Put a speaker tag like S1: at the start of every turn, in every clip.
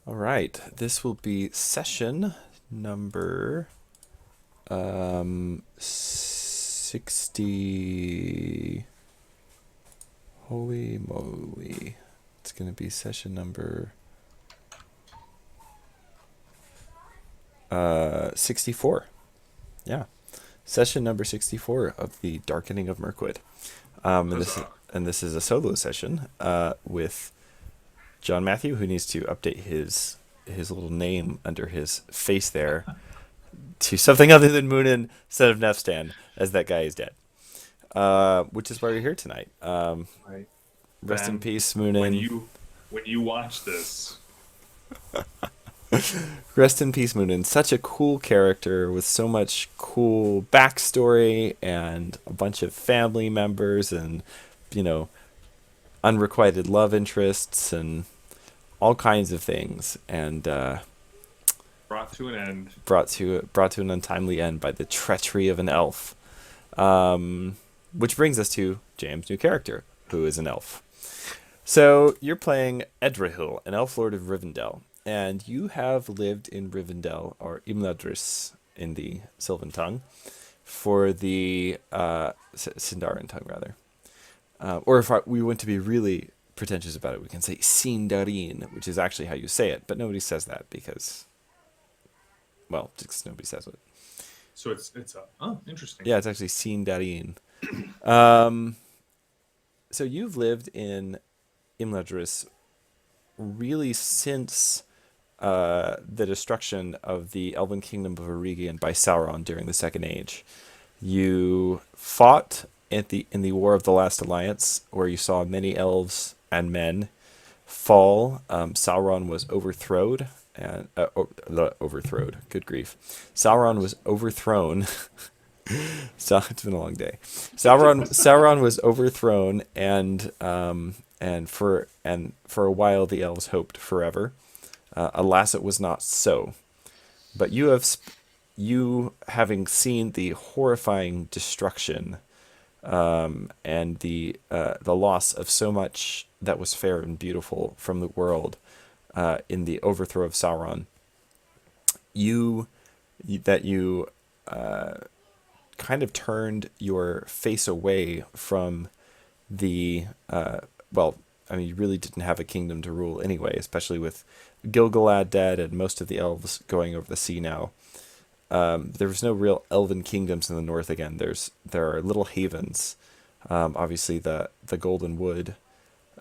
S1: All right, this will be session number 60. Holy moly. It's going to be session number 64. Yeah. Session number 64 of the Darkening of Mirkwood. And this
S2: Huzzah.
S1: and this is a solo session with John Matthew, who needs to update his little name under his face there to something other than Moonin, son of Nefstan, as that guy is dead. Which is why we're here tonight.
S2: Right.
S1: Rest in
S2: Ben,
S1: peace,
S2: when
S1: Moonin.
S2: you watch this,
S1: Rest in peace, Moonin. Such a cool character with so much cool backstory and a bunch of family members and, you know, unrequited love interests and all kinds of things. And
S2: brought to an end.
S1: brought to an untimely end by the treachery of an elf. Which brings us to James' new character, who is an elf. So you're playing Edrahil, an elf lord of Rivendell, and you have lived in Rivendell, or Imladris in the Sylvan tongue, for the Sindarin tongue, rather. Or if we want to be really pretentious about it, we can say Sindarin, which is actually how you say it, but nobody says that because, well, just nobody says it.
S2: So it's a interesting.
S1: Yeah, it's actually Sindarin. Um, so you've lived in Imladris really since the destruction of the Elven Kingdom of Eregion by Sauron during the Second Age. You fought at the in the War of the Last Alliance, where you saw many elves and men fall. Sauron was overthrown and overthrown. Good grief, Sauron was overthrown. So it's been a long day. Sauron was overthrown, and for a while the elves hoped forever. Alas, it was not so. But you having seen the horrifying destruction and the loss of so much that was fair and beautiful from the world in the overthrow of Sauron, you that you kind of turned your face away from the well, I mean, you really didn't have a kingdom to rule anyway, especially with Gilgalad dead and most of the elves going over the sea now. There was no real elven kingdoms in the north again. There are little havens, obviously the Golden Wood,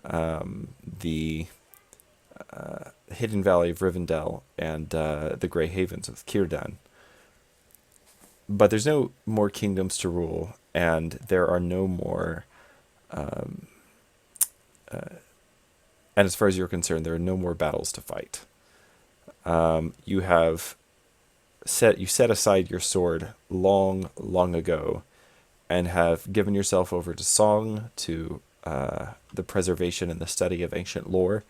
S1: the Hidden Valley of Rivendell, and the Grey Havens of Círdan. But there's no more kingdoms to rule, and there are no more. And as far as you're concerned, there are no more battles to fight. You have you set aside your sword long, long ago, and have given yourself over to song, to the preservation and the study of ancient lore,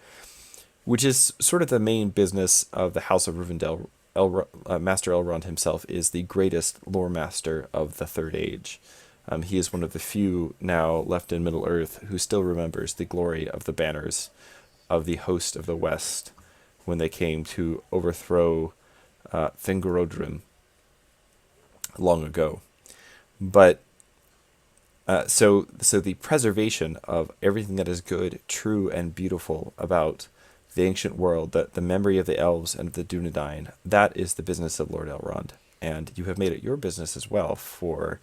S1: which is sort of the main business of the House of Rivendell. Master Elrond himself is the greatest lore master of the Third Age. He is one of the few now left in Middle Earth who still remembers the glory of the banners of the host of the West when they came to overthrow Thengorodrim long ago. But so the preservation of everything that is good, true, and beautiful about the ancient world, the memory of the elves and of the Dunedain, that is the business of Lord Elrond. And you have made it your business as well for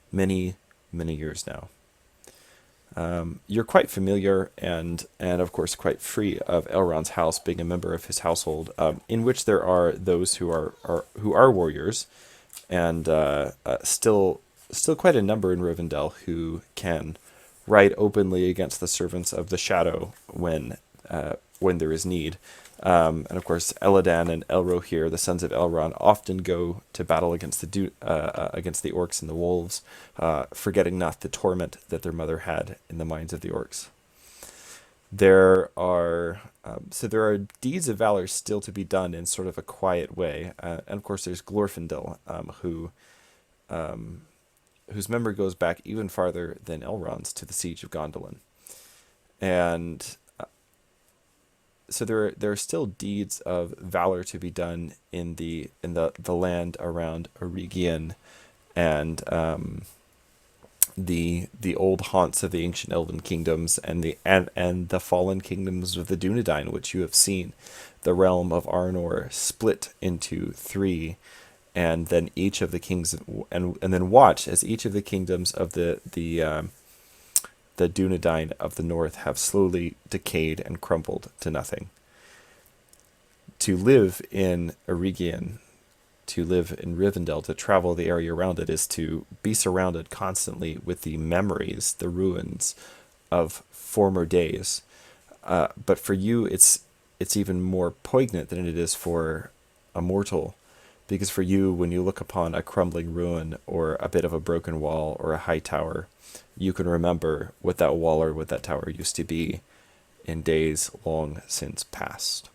S1: many, many years now. You're quite familiar and of course quite free of Elrond's house, being a member of his household, in which there are those who are warriors, and still quite a number in Rivendell who can ride openly against the servants of the Shadow when there is need. And of course, Eladan and Elrohir, the sons of Elrond, often go to battle against against the orcs and the wolves, forgetting not the torment that their mother had in the minds of the orcs. There are deeds of valor still to be done in sort of a quiet way, and of course, there's Glorfindel, whose memory goes back even farther than Elrond's to the siege of Gondolin, and so there are still deeds of valor to be done in the land around Eregion, and the old haunts of the ancient elven kingdoms, and the fallen kingdoms of the Dunedain, which you have seen, the realm of Arnor split into three, and then each of the kings, and then watch as each of the kingdoms of the Dunedain of the north have slowly decayed and crumbled to nothing. To live in Eregion, to live in Rivendell, to travel the area around it, is to be surrounded constantly with the memories, the ruins of former days. But for you, it's even more poignant than it is for a mortal, because for you, when you look upon a crumbling ruin or a bit of a broken wall or a high tower, you can remember what that wall or what that tower used to be in days long since past.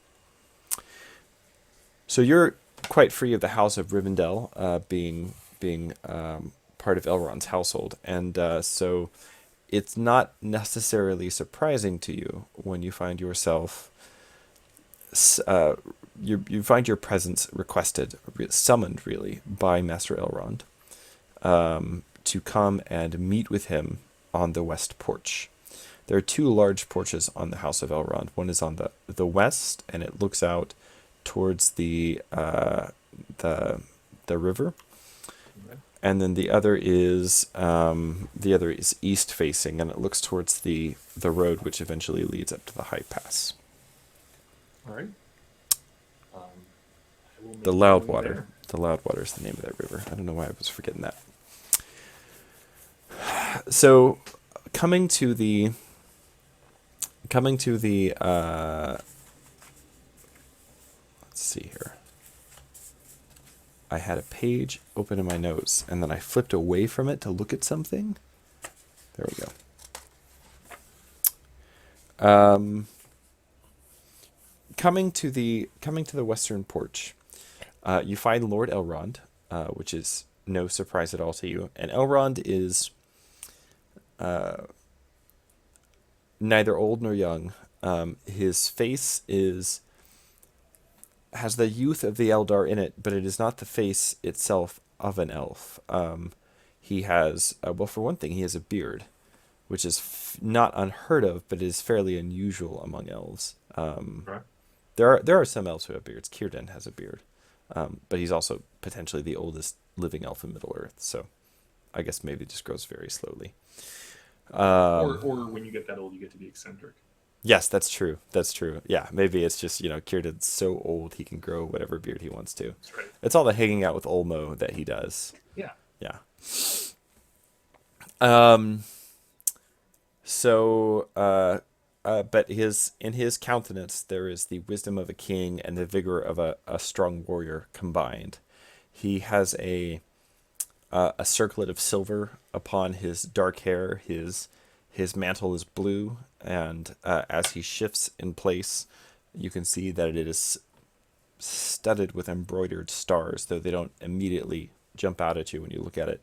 S1: So you're quite free of the House of Rivendell, being part of Elrond's household, and so it's not necessarily surprising to you when you find yourself you find your presence requested, summoned really, by Master Elrond, to come and meet with him on the west porch. There are two large porches on the House of Elrond. One is on the west, and it looks out towards the river, and then the other is east facing, and it looks towards the road which eventually leads up to the High Pass.
S2: All right.
S1: The Loudwater. The Loudwater is the name of that river. I don't know why I was forgetting that. So, coming to the let's see here. I had a page open in my notes, and then I flipped away from it to look at something. There we go. Coming to the western porch, you find Lord Elrond, which is no surprise at all to you. And Elrond is neither old nor young. His face has the youth of the Eldar in it, but it is not the face itself of an elf. He has, well, for one thing, he has a beard, which is not unheard of, but is fairly unusual among elves.
S2: Right.
S1: There are some elves who have beards. Círdan has a beard, but he's also potentially the oldest living elf in Middle-earth, so I guess maybe it just grows very slowly.
S2: Or when you get that old, you get to be eccentric.
S1: Yes, that's true. That's true. Yeah, maybe it's just, Círdan's so old he can grow whatever beard he wants to.
S2: That's right.
S1: It's all the hanging out with Olmo that he does.
S2: Yeah.
S1: Yeah. But in his countenance there is the wisdom of a king and the vigor of a strong warrior combined. He has a circlet of silver upon his dark hair. His mantle is blue, and as he shifts in place, you can see that it is studded with embroidered stars, though they don't immediately jump out at you when you look at it.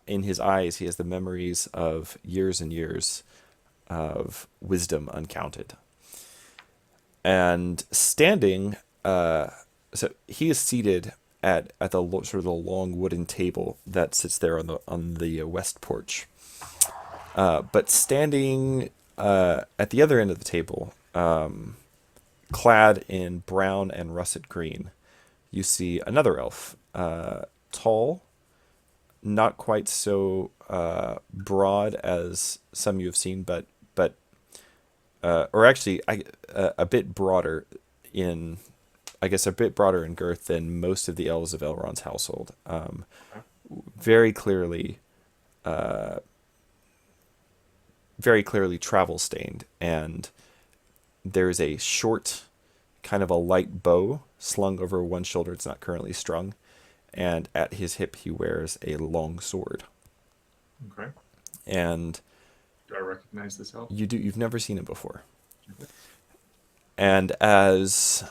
S1: In his eyes, he has the memories of years and years of wisdom uncounted. And standing, so he is seated at the sort of the long wooden table that sits there on the west porch. But standing at the other end of the table, clad in brown and russet green, you see another elf, tall, not quite so broad as some you have seen, but or actually a bit broader in, I guess, a bit broader in girth than most of the elves of Elrond's household. Very clearly travel stained, and there's a short, kind of a light bow slung over one shoulder. It's not currently strung, and at his hip he wears a long sword.
S2: Okay.
S1: And
S2: do I recognize this elf?
S1: you do. You've never seen him before.
S2: Okay.
S1: And as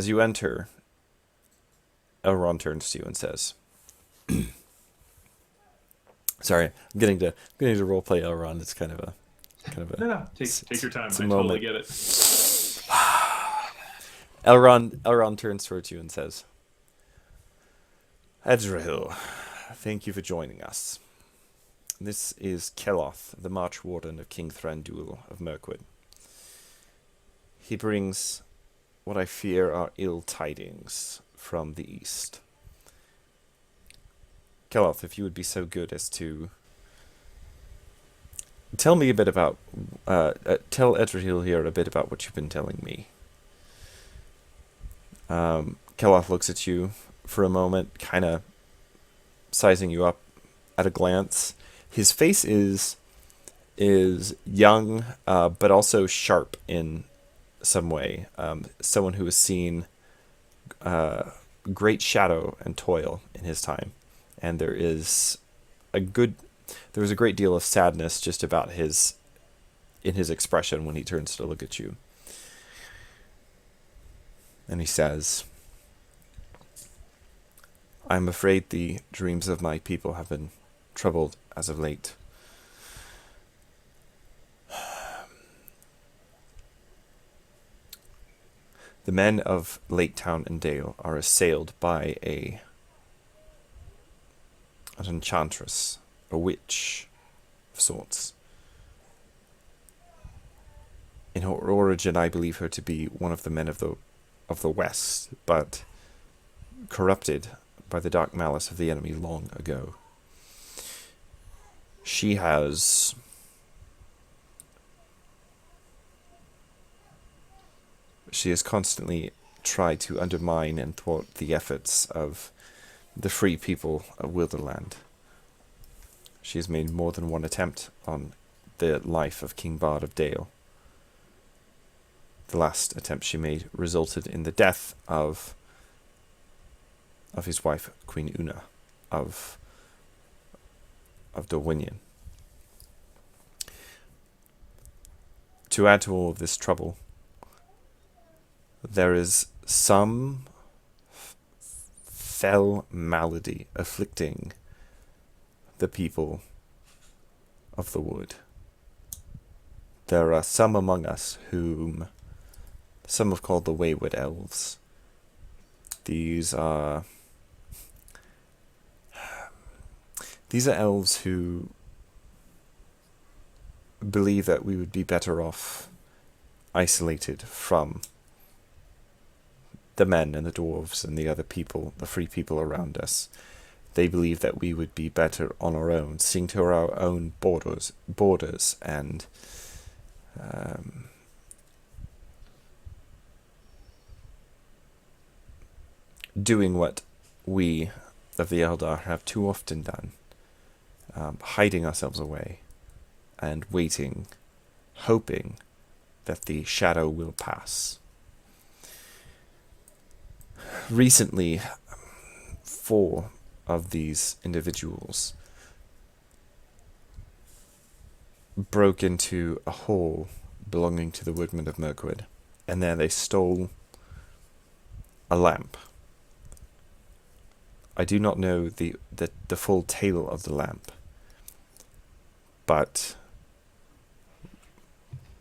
S1: you enter, Elrond turns to you and says, "Sorry, I'm getting to roleplay Elrond. It's kind of a
S2: No. Take your time. I
S1: moment.
S2: totally get it.
S1: Elrond turns towards you and says, Edrahil, thank you for joining us. This is Keloth, the March Warden of King Thranduil of Mirkwood. He brings what I fear are ill tidings from the east. Keloth, if you would be so good as to tell me a bit about, tell Edrahil here a bit about what you've been telling me. Keloth looks at you for a moment, kind of sizing you up at a glance. His face is young, but also sharp in some way. Someone who has seen great shadow and toil in his time, and there is a great deal of sadness just about in his expression when he turns to look at you. And he says, I'm afraid the dreams of my people have been troubled as of late. The men of Lake Town and Dale are assailed by an enchantress, a witch of sorts. In her origin, I believe her to be one of the men of the West, but corrupted by the dark malice of the enemy long ago. She has constantly tried to undermine and thwart the efforts of the free people of Wilderland. She has made more than one attempt on the life of King Bard of Dale. The last attempt she made resulted in the death of his wife, Queen Una, of Dorwinion. To add to all of this trouble, there is some fell malady afflicting the people of the wood. There are some among us whom some have called the Wayward Elves. These are elves who believe that we would be better off isolated from the men and the dwarves and the other people, the free people around us. They believe that we would be better on our own, seeing to our own borders, and doing what we of the Eldar have too often done, hiding ourselves away and waiting, hoping that the shadow will pass. Recently, 4 of these individuals broke into a hall belonging to the woodmen of Mirkwood, and there they stole a lamp. I do not know the full tale of the lamp, but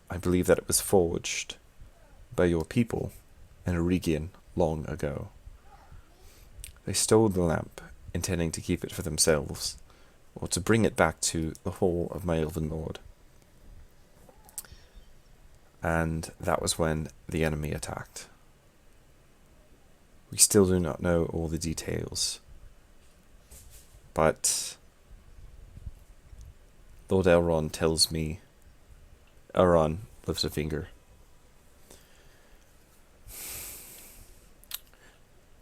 S1: I believe that it was forged by your people in Eregion long ago. They stole the lamp, intending to keep it for themselves, or to bring it back to the hall of my elven lord. And that was when the enemy attacked. We still do not know all the details, but Lord Elrond tells me... Elrond lifts a finger.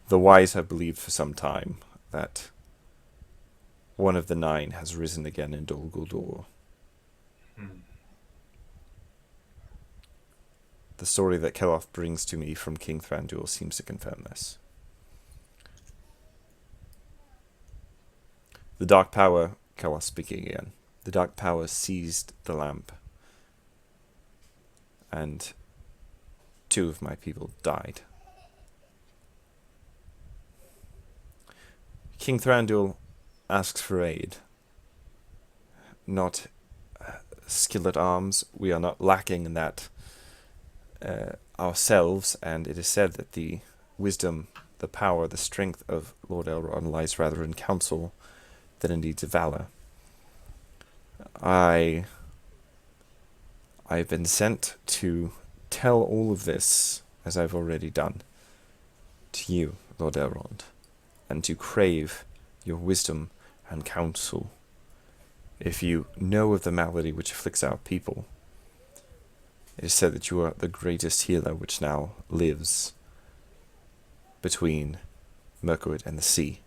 S1: The wise have believed for some time that one of the 9 has risen again in Dol Guldur. The story that Keloth brings to me from King Thranduil seems to confirm this. The Dark Power, Keloth speaking again, the Dark Power seized the lamp, and 2 of my people died. King Thranduil asks for aid. Not skill at arms. We are not lacking in that ourselves, and it is said that the wisdom, the power, the strength of Lord Elrond lies rather in counsel than in deeds of valor. I've been sent to tell all of this, as I've already done, to you, Lord Elrond, and to crave your wisdom and counsel. If you know of the malady which afflicts our people, it is said that you are the greatest healer which now lives between Mirkwood and the sea.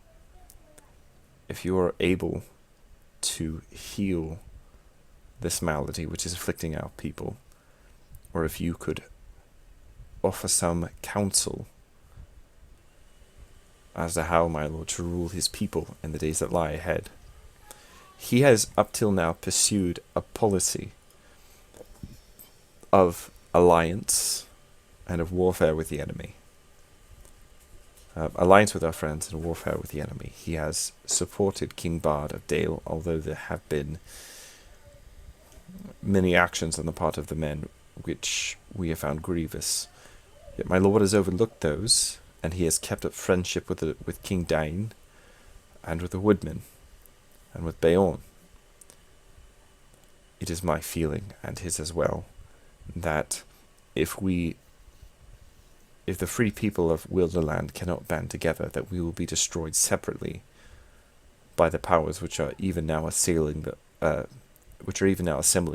S1: If you are able to heal this malady which is afflicting our people, or if you could offer some counsel as to how my lord should rule his people in the days that lie ahead. He has up till now pursued a policy of alliance and of warfare with the enemy. Alliance with our friends and warfare with the enemy. He has supported King Bard of Dale, although there have been many actions on the part of the men which we have found grievous. Yet my lord has overlooked those, and he has kept up friendship with King Dain, and with the woodmen, and with Beorn. It is my feeling, and his as well, that if the free people of Wilderland cannot band together, that we will be destroyed separately by the powers which are even now assembling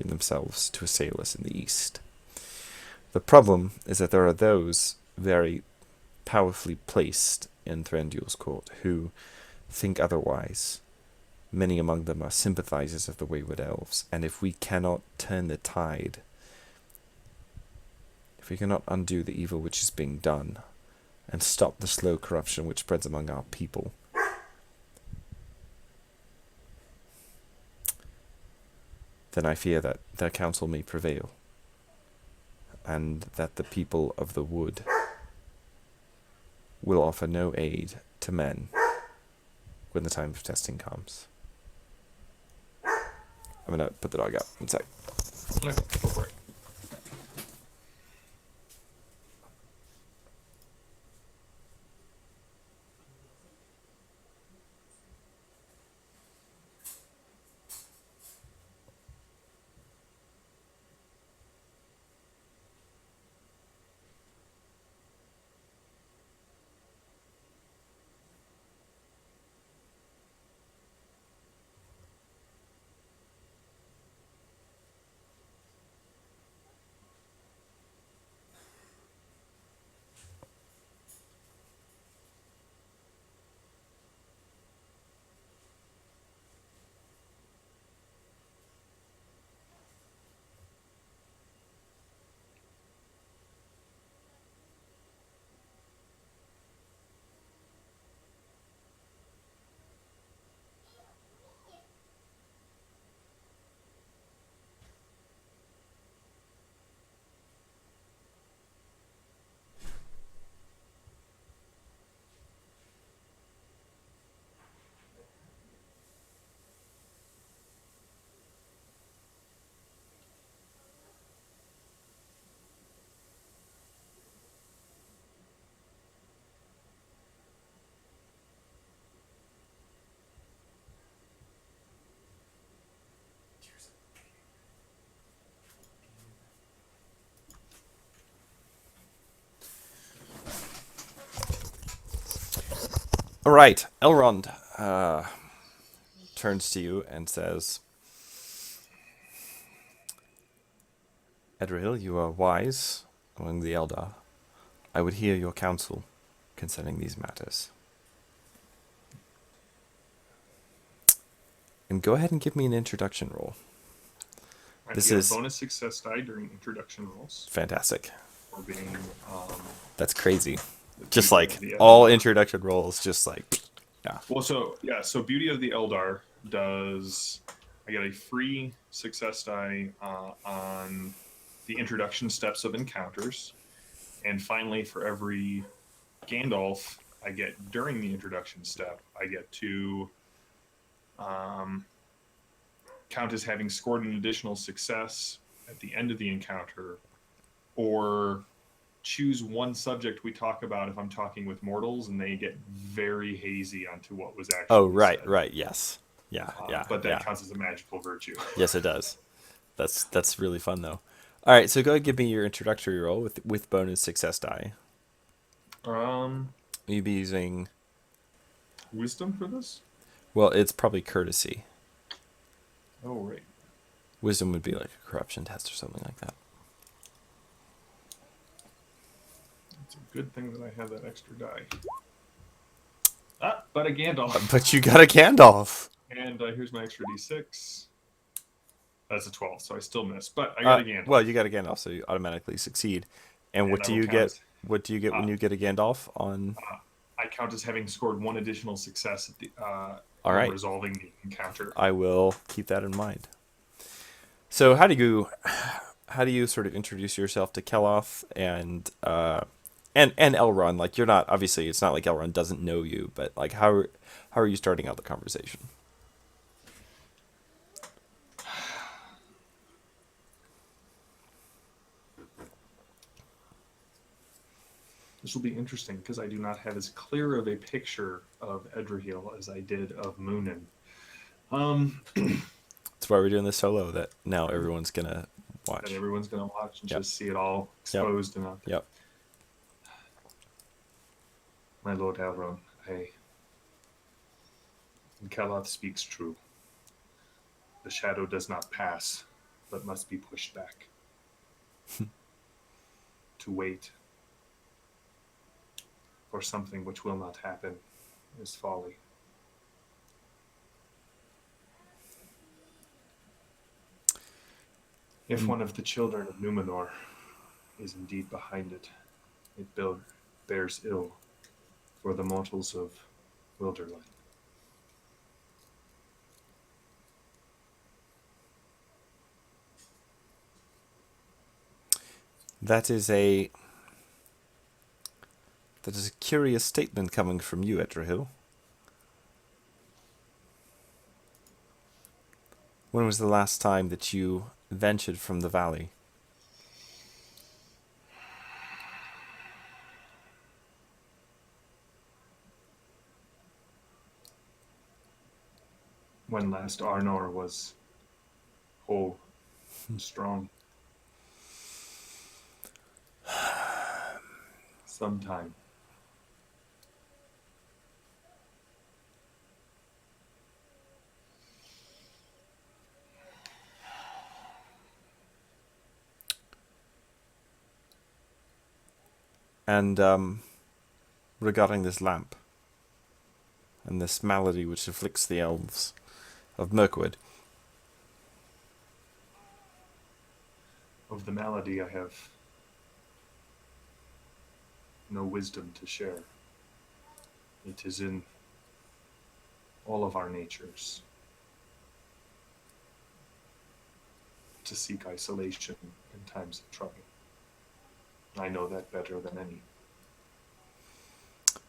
S1: themselves to assail us in the east. The problem is that there are those very powerfully placed in Thranduil's court who think otherwise. Many among them are sympathizers of the wayward elves, and if we cannot turn the tide, if we cannot undo the evil which is being done, and stop the slow corruption which spreads among our people, then I fear that their counsel may prevail, and that the people of the wood will offer no aid to men when the time of testing comes. I'm going to put the dog out. One sec.
S2: Okay, go for it.
S1: All right, Elrond turns to you and says, Edrahil, you are wise among the Eldar. I would hear your counsel concerning these matters. And go ahead and give me an introduction roll.
S2: This is a bonus success die during introduction rolls.
S1: Fantastic.
S2: For being,
S1: that's crazy. Just like all introduction rolls, just like, yeah.
S2: Well, so Beauty of the Eldar does. I get a free success die on the introduction steps of encounters, and finally, for every Gandalf I get during the introduction step, I get to count as having scored an additional success at the end of the encounter, or choose one subject we talk about if I'm talking with mortals, and they get very hazy onto what was
S1: Oh,
S2: actually
S1: right,
S2: said.
S1: right, yes. Yeah, yeah,
S2: But that
S1: yeah.
S2: counts as a magical virtue.
S1: Yes, it does. That's really fun though. All right, so go ahead and give me your introductory roll with bonus success die.
S2: um,
S1: Will you be using?
S2: Wisdom for this?
S1: Well, it's probably courtesy.
S2: Oh, right.
S1: Wisdom would be like a corruption test or something like that.
S2: It's a good thing that I have that extra die. But a Gandalf.
S1: But you got a Gandalf.
S2: And here's my extra d6. That's a 12, so I still miss. But I got a Gandalf.
S1: Well, you got a Gandalf, so you automatically succeed. And what
S2: And I
S1: do
S2: will
S1: you
S2: count
S1: get?
S2: as,
S1: What do you get when you get a Gandalf on?
S2: I count as having scored one additional success at the,
S1: All
S2: when
S1: right,
S2: resolving the encounter.
S1: I will keep that in mind. So how do you sort of introduce yourself to Keloth and Elrond? Like you're not obviously it's not like Elrond doesn't know you, but like how are you starting out the conversation?
S2: This will be interesting because I do not have as clear of a picture of Edrahil as I did of Moonin.
S1: That's why we're doing this solo. That now everyone's gonna
S2: That
S1: watch.
S2: everyone's going to watch and
S1: Yep.
S2: just see it all
S1: Yep.
S2: exposed and out there.
S1: Yep.
S2: My Lord Elrond, Keloth speaks true. The shadow does not pass, but must be pushed back. To wait for something which will not happen is folly. If one of the children of Numenor is indeed behind it, it bears ill for the mortals of Wilderland.
S1: That is a curious statement coming from you, Edrahil. When was the last time that you ventured from the valley?
S2: When last Arnor was whole and strong. Sometime.
S1: And regarding this lamp and this malady which afflicts the elves of Mirkwood,
S2: Of the malady, I have no wisdom to share. It is in all of our natures to seek isolation in times of trouble. I know that better than any.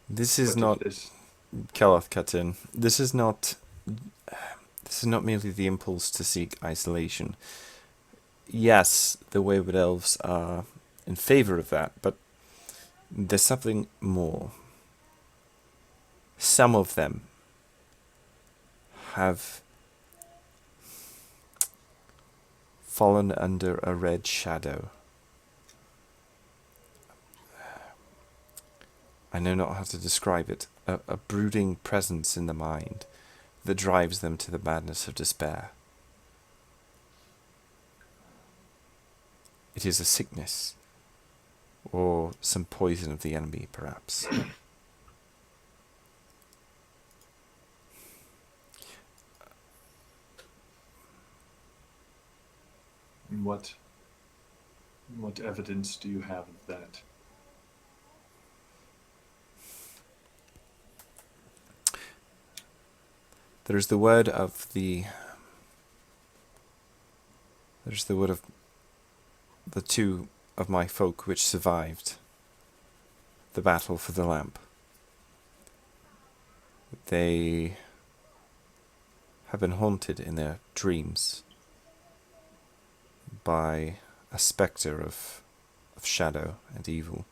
S1: this is
S2: But
S1: not.
S2: this,
S1: Keloth cuts in. This is not merely the impulse to seek isolation. Yes, the wayward elves are in favor of that, but there's something more. Some of them have fallen under a red shadow. I know not how to describe it. A brooding presence in the mind that drives them to the madness of despair. It is a sickness, or some poison of the enemy, perhaps.
S2: what evidence do you have of that?
S1: There's the word of the two of my folk which survived the battle for the lamp. They have been haunted in their dreams by a spectre of of shadow and evil.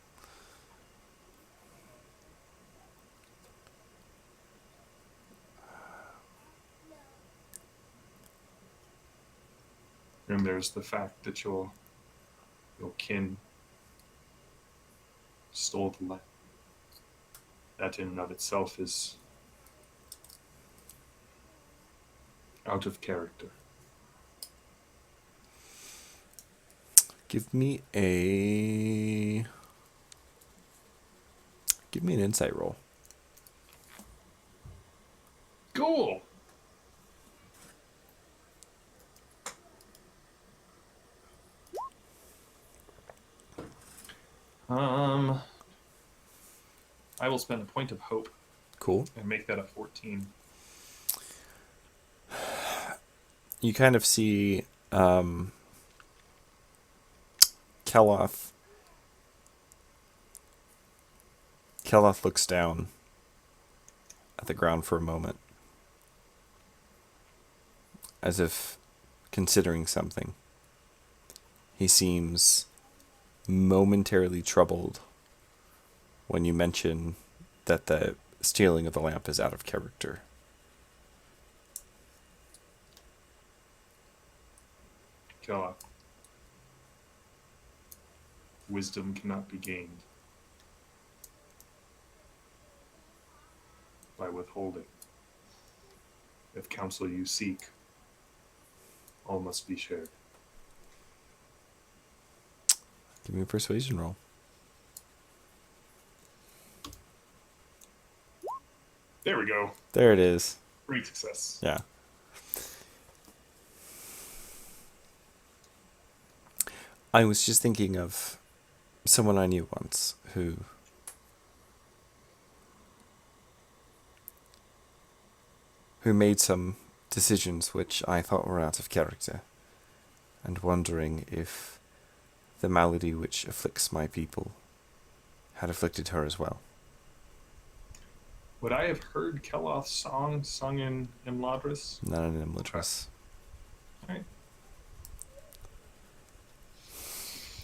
S2: And there's the fact that your kin stole the lamp. That in and of itself is out of character.
S1: Give me an insight roll.
S2: Cool. I will spend a point of hope
S1: Cool.
S2: and make that a 14.
S1: You kind of see Keloth. Keloth looks down at the ground for a moment, as if considering something. He seems momentarily troubled when you mention that the stealing of the lamp is out of character.
S2: Kella. Wisdom cannot be gained by withholding. If counsel you seek, all must be shared.
S1: Give me a persuasion roll.
S2: There we go.
S1: There it is.
S2: Great success.
S1: Yeah. I was just thinking of someone I knew once who made some decisions which I thought were out of character, and wondering if the malady which afflicts my people had afflicted her as well.
S2: Would I have heard Keloth's song sung in Imladris?
S1: Not an Imladris.
S2: All right.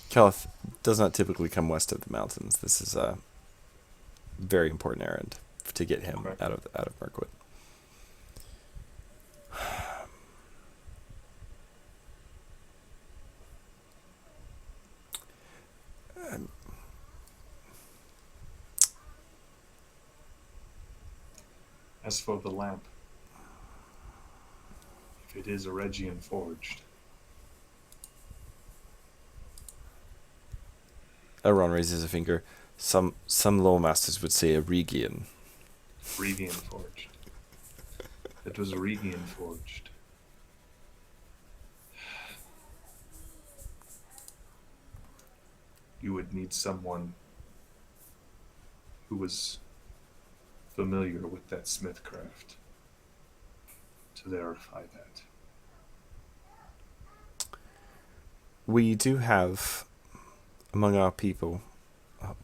S1: Keloth does not typically come west of the mountains. This is a very important errand to get him out of Mirkwood.
S2: As for the lamp, if it is Eregian forged,
S1: Elrond raises a finger. Some lore masters would say a Regian.
S2: Eregian forged. It was Eregian forged. You would need someone who was familiar with that smithcraft to verify that.
S1: We do have among our people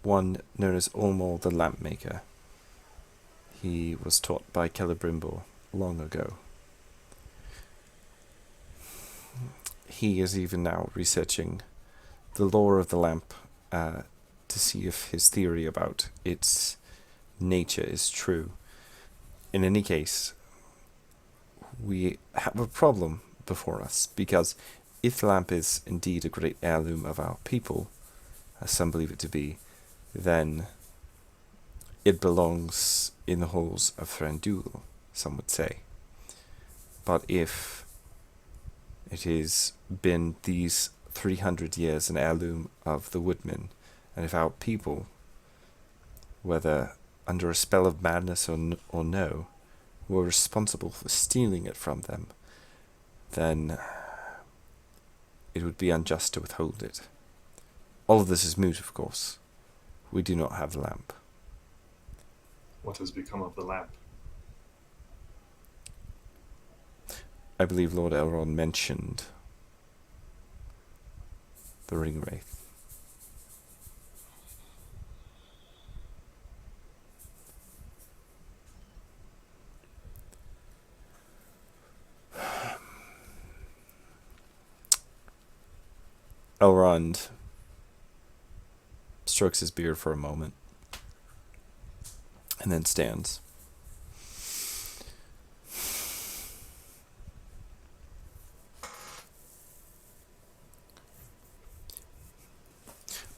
S1: one known as Olmor the Lampmaker. He was taught by Celebrimbor long ago. He is even now researching the lore of the lamp to see if his theory about its nature is true. In any case, we have a problem before us, because if the lamp is indeed a great heirloom of our people, as some believe it to be, then it belongs in the halls of Thranduil, some would say. But if it has been these 300 years an heirloom of the woodmen, and if our people, whether under a spell of madness or no, were responsible for stealing it from them, then it would be unjust to withhold it. All of this is moot, of course. We do not have the lamp.
S2: What has become of the lamp?
S1: I believe Lord Elrond mentioned the ring wraith. Elrond strokes his beard for a moment, and then stands.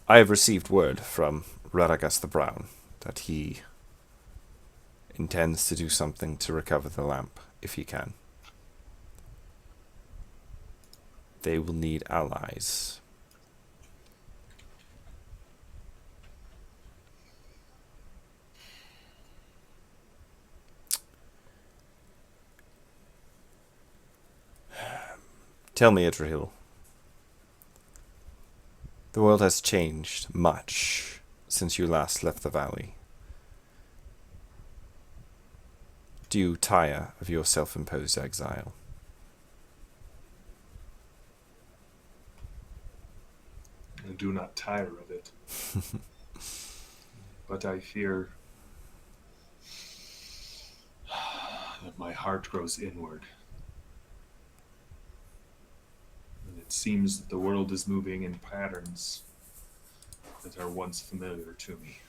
S1: I have received word from Radagast the Brown that he intends to do something to recover the lamp, if he can. They will need allies. Tell me, Edrahil. The world has changed much since you last left the valley. Do you tire of your self-imposed exile?
S2: I do not tire of it. But I fear that my heart grows inward. And it seems that the world is moving in patterns that are once familiar to me.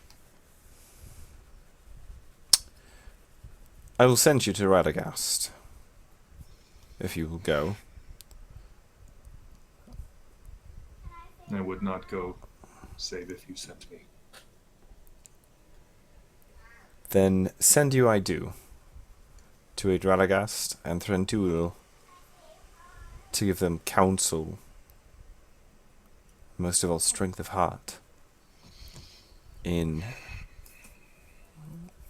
S1: I will send you to Radagast, if you will go.
S2: I would not go, save if you sent me.
S1: Then send you I do to Radagast and Thranduil to give them counsel, most of all strength of heart, in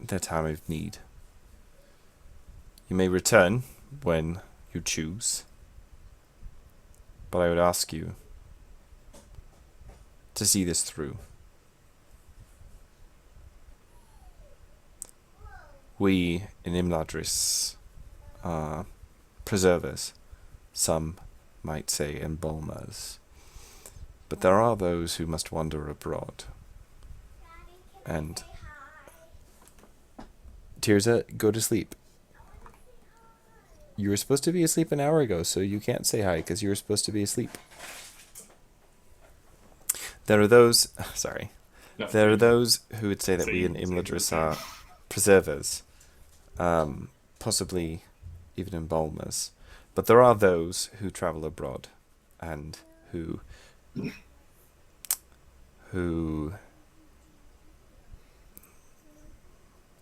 S1: their time of need. You may return when you choose, but I would ask you to see this through. We in Imladris are preservers, some might say embalmers, but there are those who must wander abroad. And Tirza, go to sleep. You were supposed to be asleep an hour ago, so you can't say hi because you were supposed to be asleep. There are those, sorry,
S2: No,
S1: there are those who would say that
S2: Say-
S1: we in
S2: say
S1: Imladris
S2: it.
S1: are preservers, possibly even embalmers. But there are those who travel abroad and who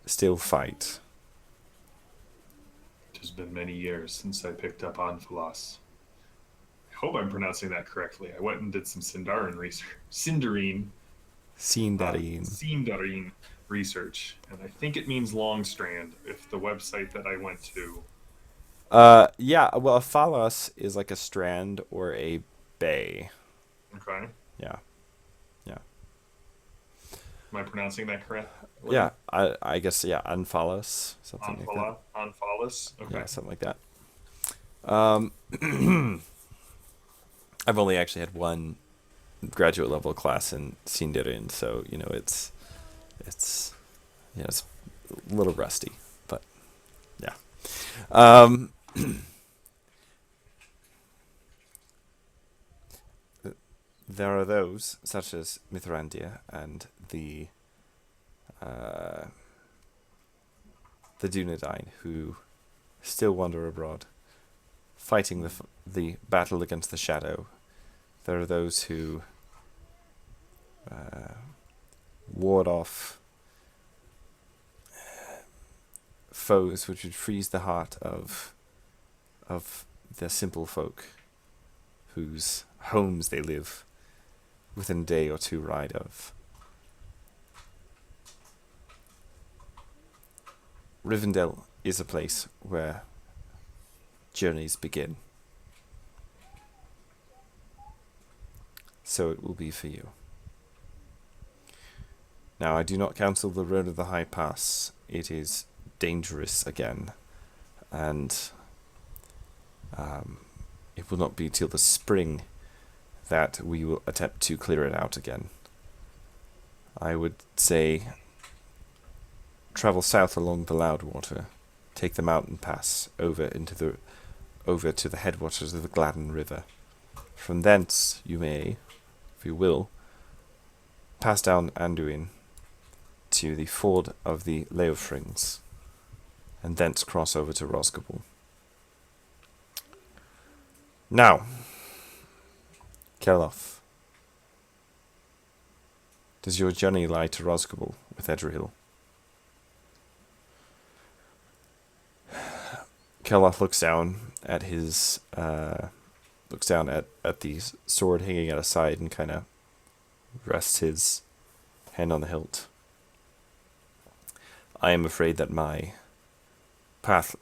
S1: still fight.
S2: It has been many years since I picked up Anfalas. I hope I'm pronouncing that correctly. I went and did some Sindarin research. Sindarin research, and I think it means long strand. If the website that I went to,
S1: Yeah, well, a phalos is like a strand or a bay.
S2: okay,
S1: Yeah. Yeah.
S2: am I pronouncing that correct?
S1: Yeah, I guess, yeah, unphalos, something like that.
S2: Anfalas. Okay.
S1: Yeah, something like that. I've only actually had one graduate level class in Sindarin, so it's it's a little rusty, but yeah. There are those such as Mithrandir and the Dunedain who still wander abroad, fighting the battle against the shadow. There are those who ward off foes which would freeze the heart of the simple folk whose homes they live within a day or two ride of. Rivendell is a place where journeys begin. So it will be for you. Now, I do not counsel the road of the High Pass. It is dangerous again, and it will not be till the spring that we will attempt to clear it out again. I would say travel south along the Loudwater, take the mountain pass over to the headwaters of the Gladden River. From thence you may, if you will, pass down Anduin to the ford of the Leofrings, and thence cross over to Rosgobel. Now, Keloth, does your journey lie to Rosgobel with Edrahil? Keloth looks down at his at the sword hanging at his side and kind of rests his hand on the hilt. I am afraid that my path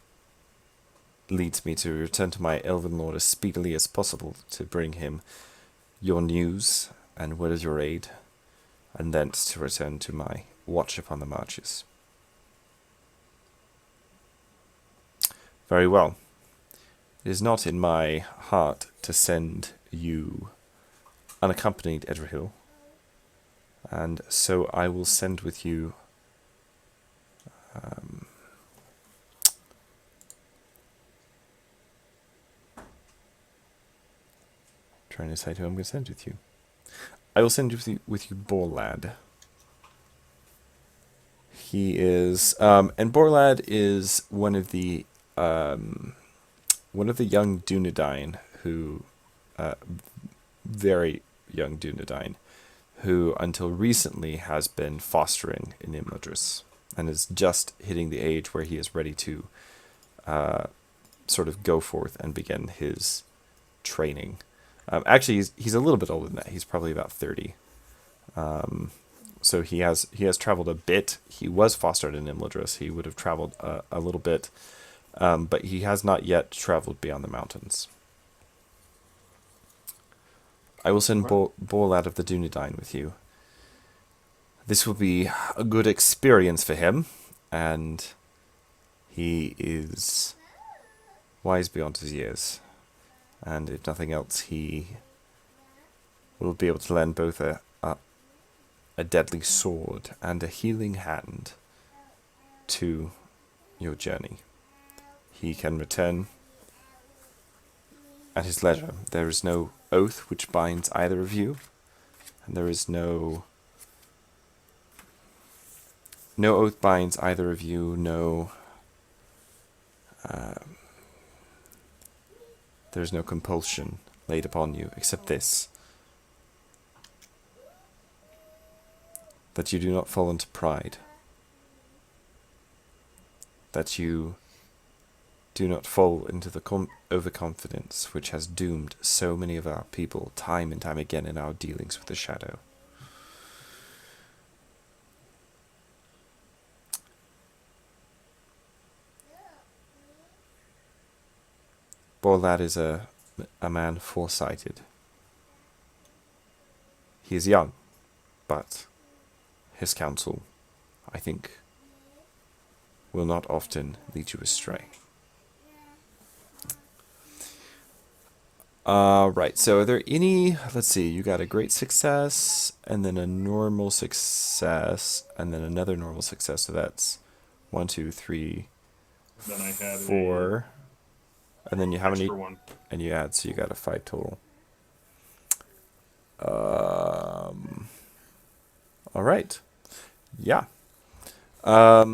S1: leads me to return to my elven lord as speedily as possible to bring him your news and word of your aid, and thence to return to my watch upon the marches. Very well. It is not in my heart to send you unaccompanied, Edrahil, and so I will send with you trying to decide who I'm going to send with you. I will send with you Borlad. He is, and Borlad is one of the young Dunedain who, very young Dunedain, who until recently has been fostering in Imladris and is just hitting the age where he is ready to sort of go forth and begin his training. Actually, he's a little bit older than that. He's probably about 30. So he has traveled a bit. He was fostered in Imladris. He would have traveled a little bit, but he has not yet traveled beyond the mountains. I will send Borlad of the Dunedain with you. This will be a good experience for him, and he is wise beyond his years. And if nothing else, he will be able to lend both a deadly sword and a healing hand to your journey. He can return at his leisure. There is no oath which binds either of you, and there is no oath binds either of you, there's no compulsion laid upon you, except this: that you do not fall into pride, that you do not fall into the overconfidence which has doomed so many of our people time and time again in our dealings with the Shadow. Borlad is a man foresighted. He is young, but his counsel, I think, will not often lead you astray. Right, so are there any, let's see, you got a great success, and then a normal success, and then another normal success, so that's 1, 2, 3,
S2: Then I had
S1: 4, and then you how many,
S2: extra one.
S1: and you add, so you got a 5 total. All right, yeah. Are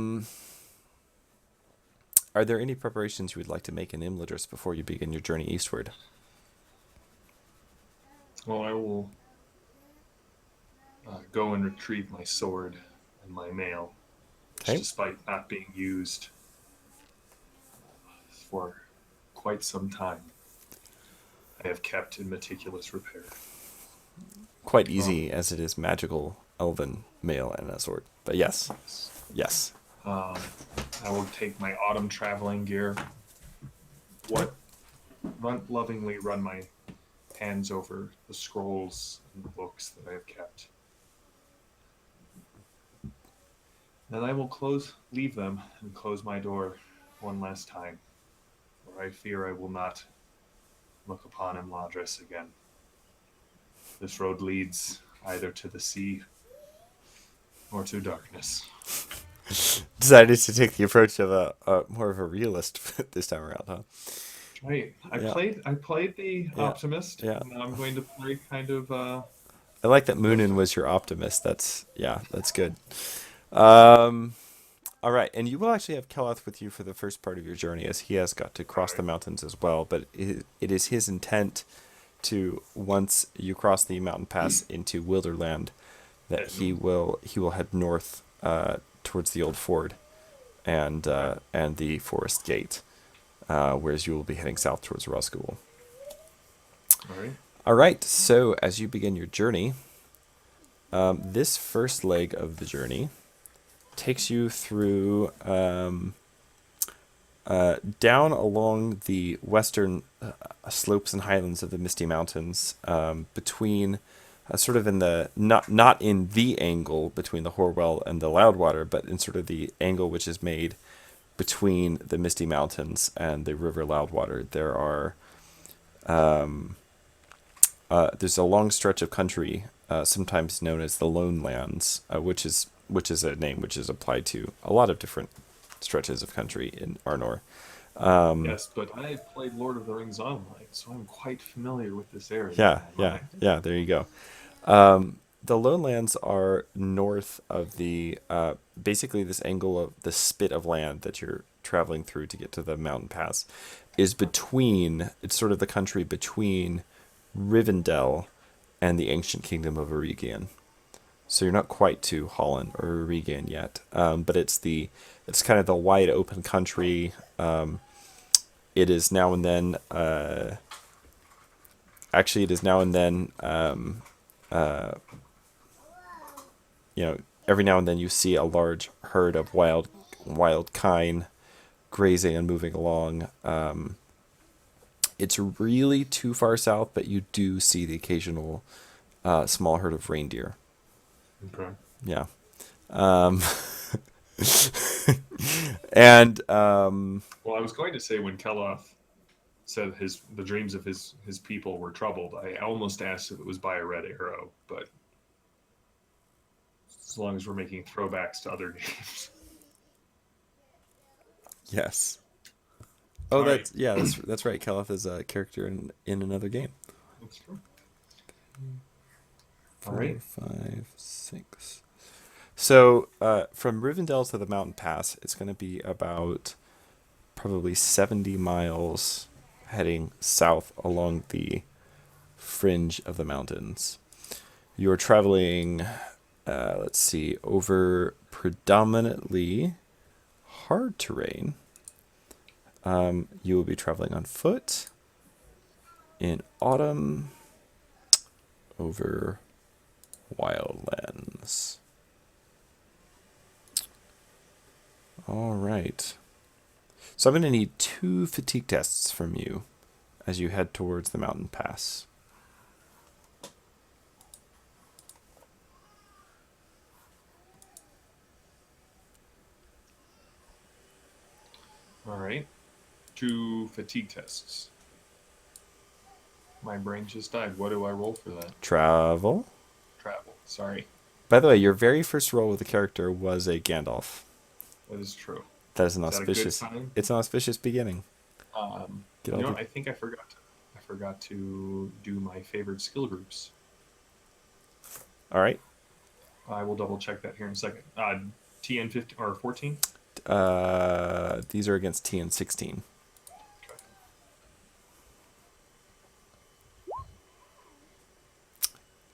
S1: there any preparations you would like to make in Imladris before you begin your journey eastward?
S2: Well, I will go and retrieve my sword and my mail, which,
S1: Okay.
S2: despite not being used for quite some time, I have kept in meticulous repair.
S1: Quite easy, as it is magical elven mail and a sword. But yes.
S2: I will take my autumn traveling gear. Lovingly run my hands over the scrolls and the books that I have kept. Then I will leave them and close my door one last time, for I fear I will not look upon Imladris again. This road leads either to the sea or to darkness.
S1: Decided to take the approach of a more of a realist this time around, huh?
S2: Right. I played the optimist.
S1: Yeah.
S2: And now I'm going to play kind of
S1: I like that Moonin was your optimist. That's good. Um, all right, and you will actually have Keloth with you for the first part of your journey, as he has got to
S2: All
S1: cross the
S2: right.
S1: mountains as well. But it is his intent to, once you cross the mountain pass into Wilderland, that
S2: Head
S1: he
S2: north.
S1: will head north towards the old ford
S2: Okay.
S1: and the forest gate, whereas you will be heading south towards Roscoe.
S2: All right.
S1: All right, so as you begin your journey, this first leg of the journey takes you through down along the western slopes and highlands of the Misty Mountains, between sort of in the not in the angle between the Horwell and the Loudwater, but in sort of the angle which is made between the Misty Mountains and the River Loudwater. There's a long stretch of country, sometimes known as the Lone Lands, which is a name which is applied to a lot of different stretches of country in Arnor.
S2: Yes, but I played Lord of the Rings Online, so I'm quite familiar with this area in
S1: Yeah,
S2: my
S1: yeah,
S2: mind.
S1: yeah. There you go. The lowlands are north of the basically this angle of the spit of land that you're traveling through to get to the mountain pass is between. It's sort of the country between Rivendell and the ancient kingdom of Eregion. So you're not quite to Holland or Eregion yet, but it's kind of the wide open country. It is now and then. Actually, it is now and then. Every now and then you see a large herd of wild kine grazing and moving along. It's really too far south, but you do see the occasional small herd of reindeer.
S2: Okay.
S1: Yeah. And
S2: Well, I was going to say when Keloth said the dreams of his people were troubled, I almost asked if it was by a red arrow, but as long as we're making throwbacks to other games.
S1: yes. Oh,
S2: All right.
S1: that's right. Caliph is a character in another game.
S2: That's true. All
S1: Four,
S2: right.
S1: 5, 6. So from Rivendell to the mountain pass, it's going to be about probably 70 miles heading south along the fringe of the mountains. You're traveling, let's see, over predominantly hard terrain. You will be traveling on foot in autumn over wildlands. All right. So I'm going to need 2 fatigue tests from you as you head towards the mountain pass.
S2: All right. 2 fatigue tests. My brain just died. What do I roll for that?
S1: Travel.
S2: Travel. Sorry.
S1: By the way, your very first roll with the character was a Gandalf.
S2: That is true.
S1: That is an
S2: Is that a good
S1: auspicious.
S2: sign?
S1: It's an auspicious beginning. Get all
S2: You know,
S1: the.
S2: I think I forgot. I forgot to do my favorite skill groups.
S1: All right.
S2: I will double check that here in a second. TN 15 or 14.
S1: These are against TN 16.
S2: Okay.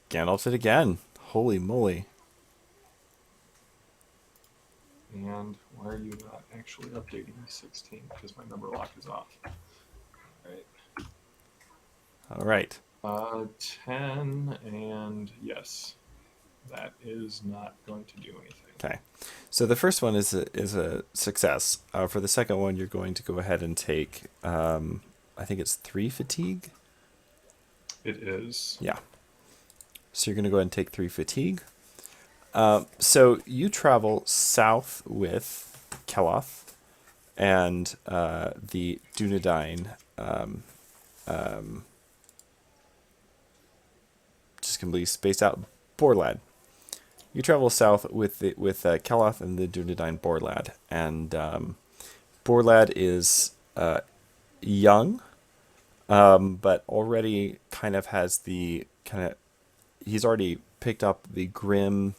S1: Gandalf it again. Holy moly.
S2: And why are you not actually updating 16? Because my number lock is off. All right.
S1: All right.
S2: 10 and yes, that is not going to do anything.
S1: Okay. So the first one is a success. For the second one, you're going to go ahead and take, I think it's 3 fatigue.
S2: It is.
S1: Yeah. So you're going to go ahead and take 3 fatigue. So you travel south with Keloth and the Dunedain, just completely spaced out, Borlad. You travel south with Keloth and the Dunedain Borlad, and Borlad is young, but already kind of has the kind of he's already picked up the grim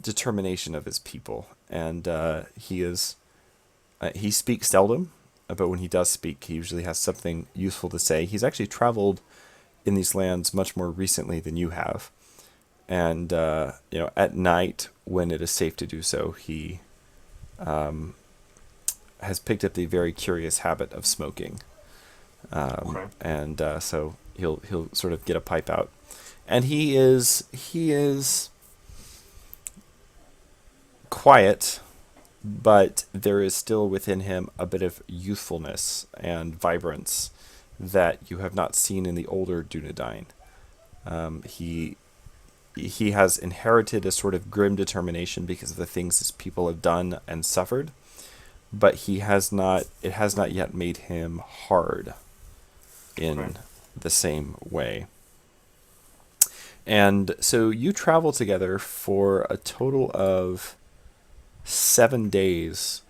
S1: determination of his people, and he speaks seldom, but when he does speak, he usually has something useful to say. He's actually traveled in these lands much more recently than you have, and at night when it is safe to do so, he has picked up the very curious habit of smoking, and so he'll sort of get a pipe out, and he is quiet, but there is still within him a bit of youthfulness and vibrance that you have not seen in the older Dunedain. He has inherited a sort of grim determination because of the things his people have done and suffered, but it has not yet made him hard in the same way. And so you travel together for a total of 7 days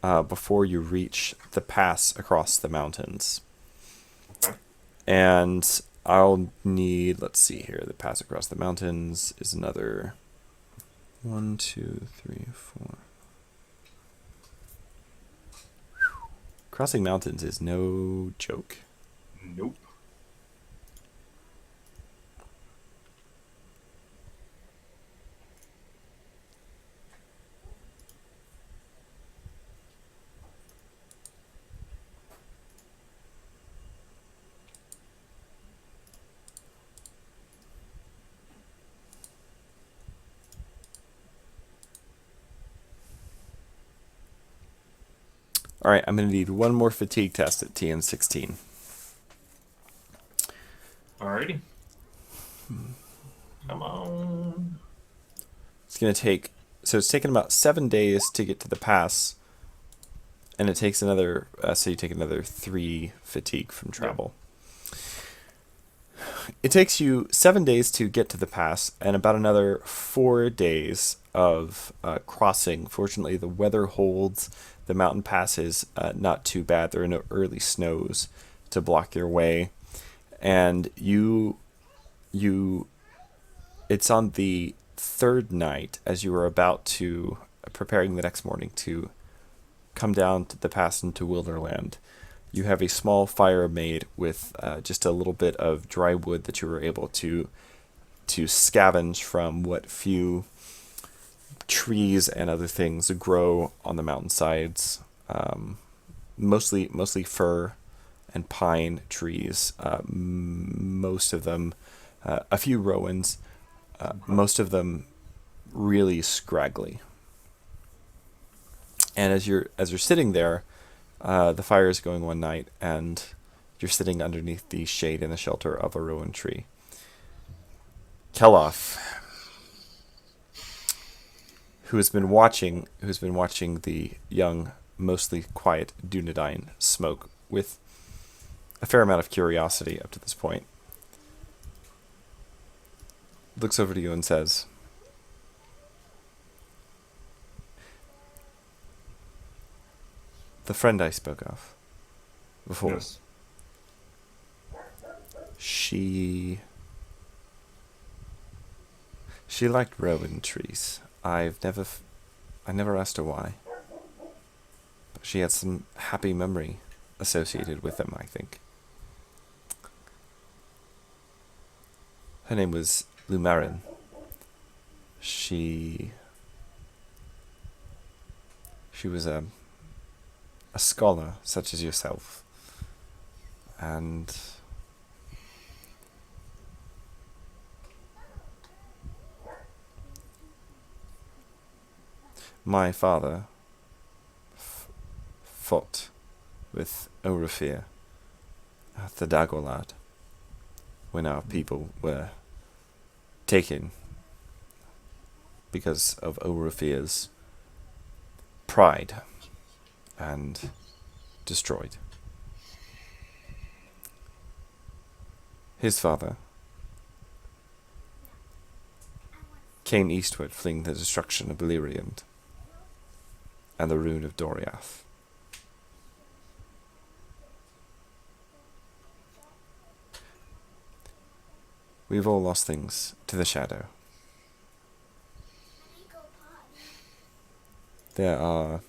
S1: before you reach the pass across the mountains. And I'll need, let's see here, the pass across the mountains is another 1, 2, 3, 4. Crossing mountains is no joke.
S2: Nope.
S1: All right, I'm going to need one more fatigue test at TN 16.
S2: Alrighty. Come on.
S1: It's going to take, so it's taken about 7 days to get to the pass, and it takes another, so you take another 3 fatigue from travel. It takes you 7 days to get to the pass, and about another 4 days of crossing. Fortunately, the weather holds. The mountain pass is not too bad. There are no early snows to block your way. And it's on the 3rd night, as you are about to, preparing the next morning to come down to the pass into Wilderland. You have a small fire made with just a little bit of dry wood that you were able to scavenge from what few trees and other things grow on the mountainsides. Mostly fir and pine trees. Most of them, a few rowans. Most of them really scraggly. And as you're sitting there, the fire is going one night, and you're sitting underneath the shade and the shelter of a rowan tree. Keloff, who's been watching the young, mostly quiet Dunedain smoke with a fair amount of curiosity up to this point, looks over to you and says, "The friend I spoke of before,
S2: Yes.
S1: She liked rowan trees. I never asked her why. But she had some happy memory associated with them, I think. Her name was Lumarin. She was a scholar such as yourself, and my father fought with Orofir at the Dagorlad when our people were taken because of Orofir's pride and destroyed. His father came eastward, fleeing the destruction of Beleriand and the ruin of Doriath. We've all lost things to the shadow. There are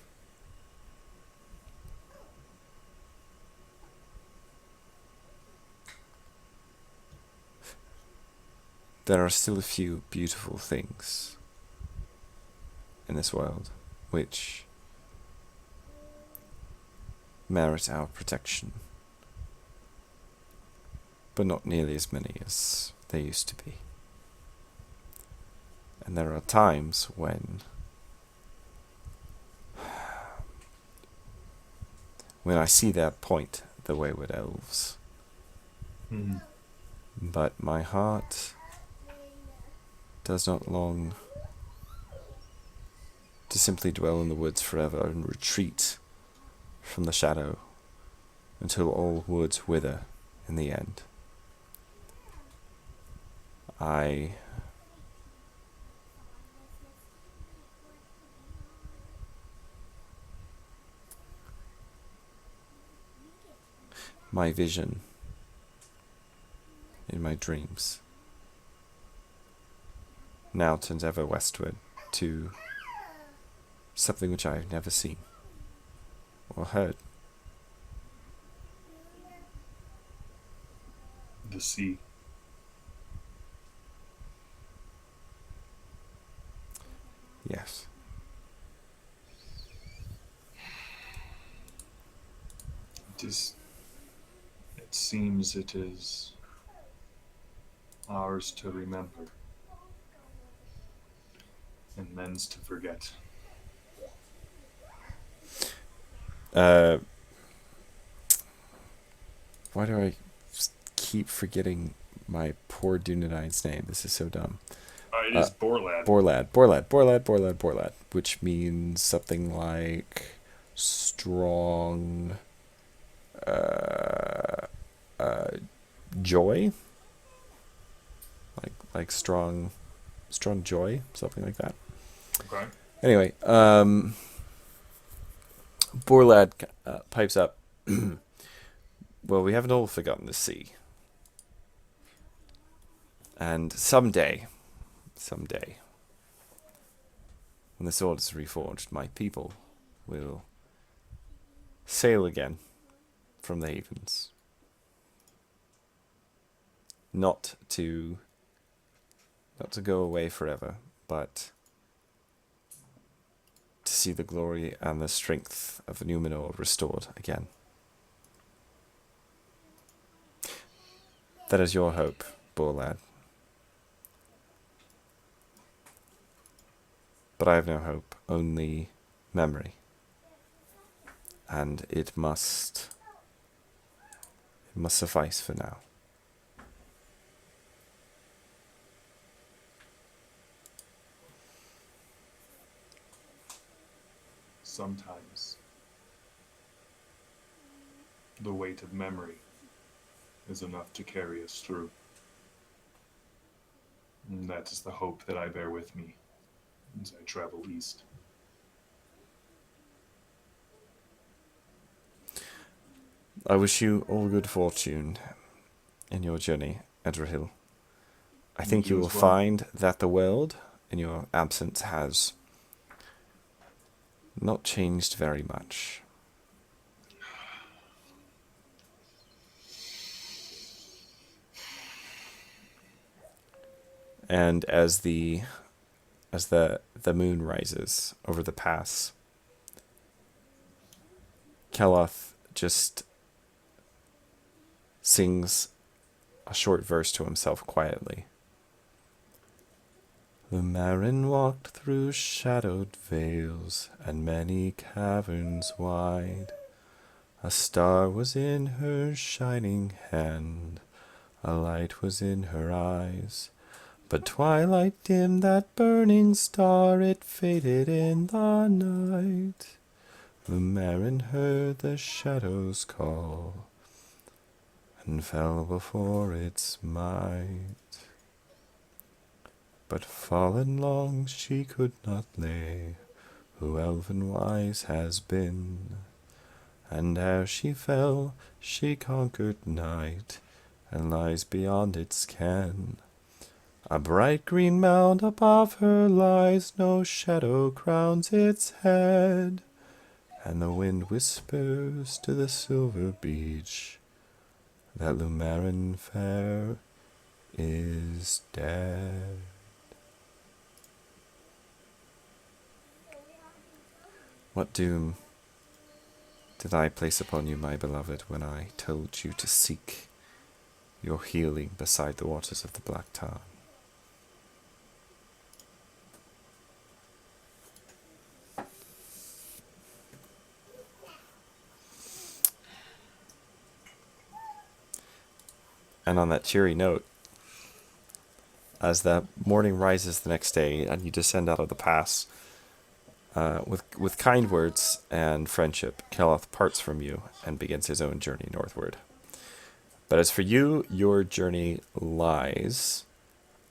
S1: still a few beautiful things in this world which merit our protection, but not nearly as many as they used to be. And there are times when I see their point, the wayward elves.
S2: Mhm.
S1: But my heart does not long to simply dwell in the woods forever and retreat from the shadow until all woods wither in the end. My vision in my dreams now turns ever westward to something which I have never seen or heard.
S2: The sea.
S1: Yes.
S2: It seems it is ours to remember and men's to forget.
S1: Why do I keep forgetting my poor Dunedain's name? This is so dumb.
S2: It is Borlad.
S1: Borlad, which means something like strong joy, like strong joy, something like that.
S2: Okay.
S1: Anyway, Borlad pipes up. Well, we haven't all forgotten the sea, and someday, when the sword is reforged, my people will sail again from the havens. Not to go away forever, but to see the glory and the strength of Numenor restored again. That is your hope, Borlad. But I have no hope, only memory. And it must suffice for now.
S2: Sometimes the weight of memory is enough to carry us through. And that is the hope that I bear with me as I travel east.
S1: I wish you all good fortune in your journey, Edrahil. I think you will find that the world, in your absence, has not changed very much. And as the moon rises over the pass, Keloth just sings a short verse to himself quietly. The Marin walked through shadowed vales and many caverns wide. A star was in her shining hand, a light was in her eyes. But twilight dimmed that burning star, it faded in the night. The Marin heard the shadows call, and fell before its might. But fallen long she could not lay, who elven wise has been. And ere she fell, she conquered night, and lies beyond its ken. A bright green mound above her lies, no shadow crowns its head, and the wind whispers to the silver beach that Lumarin fair is dead. What doom did I place upon you, my beloved, when I told you to seek your healing beside the waters of the Black Tarn? And on that cheery note, as the morning rises the next day and you descend out of the pass, with kind words and friendship, Keloth parts from you and begins his own journey northward. But as for you, your journey lies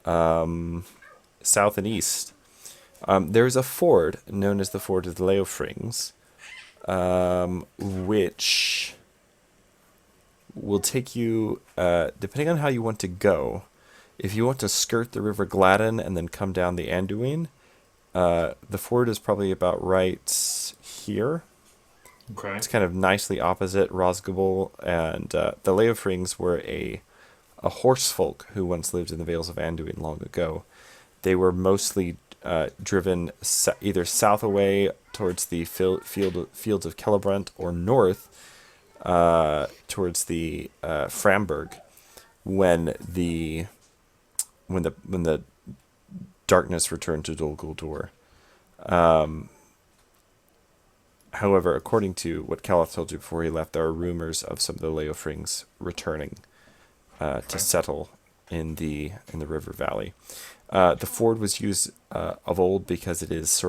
S1: south and east. There is a ford known as the Ford of the Leofrings, which will take you, depending on how you want to go. If you want to skirt the River Gladden and then come down the Anduin, the ford is probably about right here.
S2: Okay.
S1: It's kind of nicely opposite Rosgobel, and the Leofrings were a horse folk who once lived in the Vales of Anduin long ago. They were mostly driven either south away towards the fields of Celebrant or north towards the Framberg when the darkness returned to Dol Guldur. However, according to what Keloth told you before he left, there are rumors of some of the Leofrings returning to settle in the river valley. The ford was used of old because it is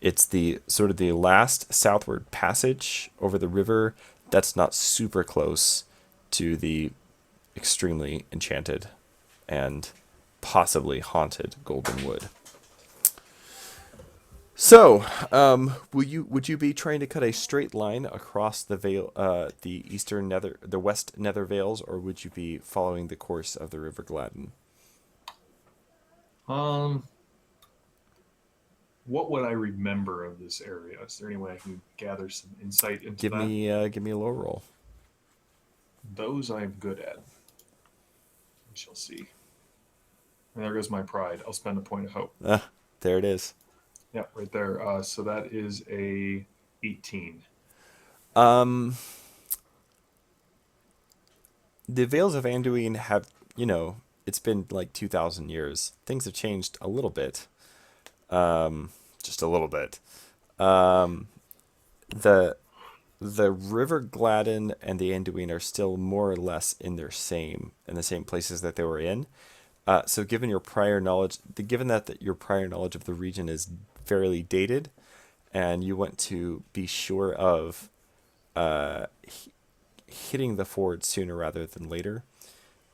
S1: it's the last southward passage over the river that's not super close to the extremely enchanted and possibly haunted Golden Wood. So, would you be trying to cut a straight line across the the west Nether Vales, or would you be following the course of the River Gladden?
S2: What would I remember of this area? Is there any way I can gather some insight into
S1: Give
S2: that?
S1: give me a low roll.
S2: Those I'm good at. We shall see. And there goes my pride. I'll spend a point of hope.
S1: There it is.
S2: Yeah, right there. So that is a 18.
S1: The Vales of Anduin have, it's been like 2,000 years. Things have changed a little bit. Just a little bit. The River Gladden and the Anduin are still more or less in the same places that they were in. So given your prior knowledge, given that your prior knowledge of the region is fairly dated, and you want to be sure of hitting the ford sooner rather than later,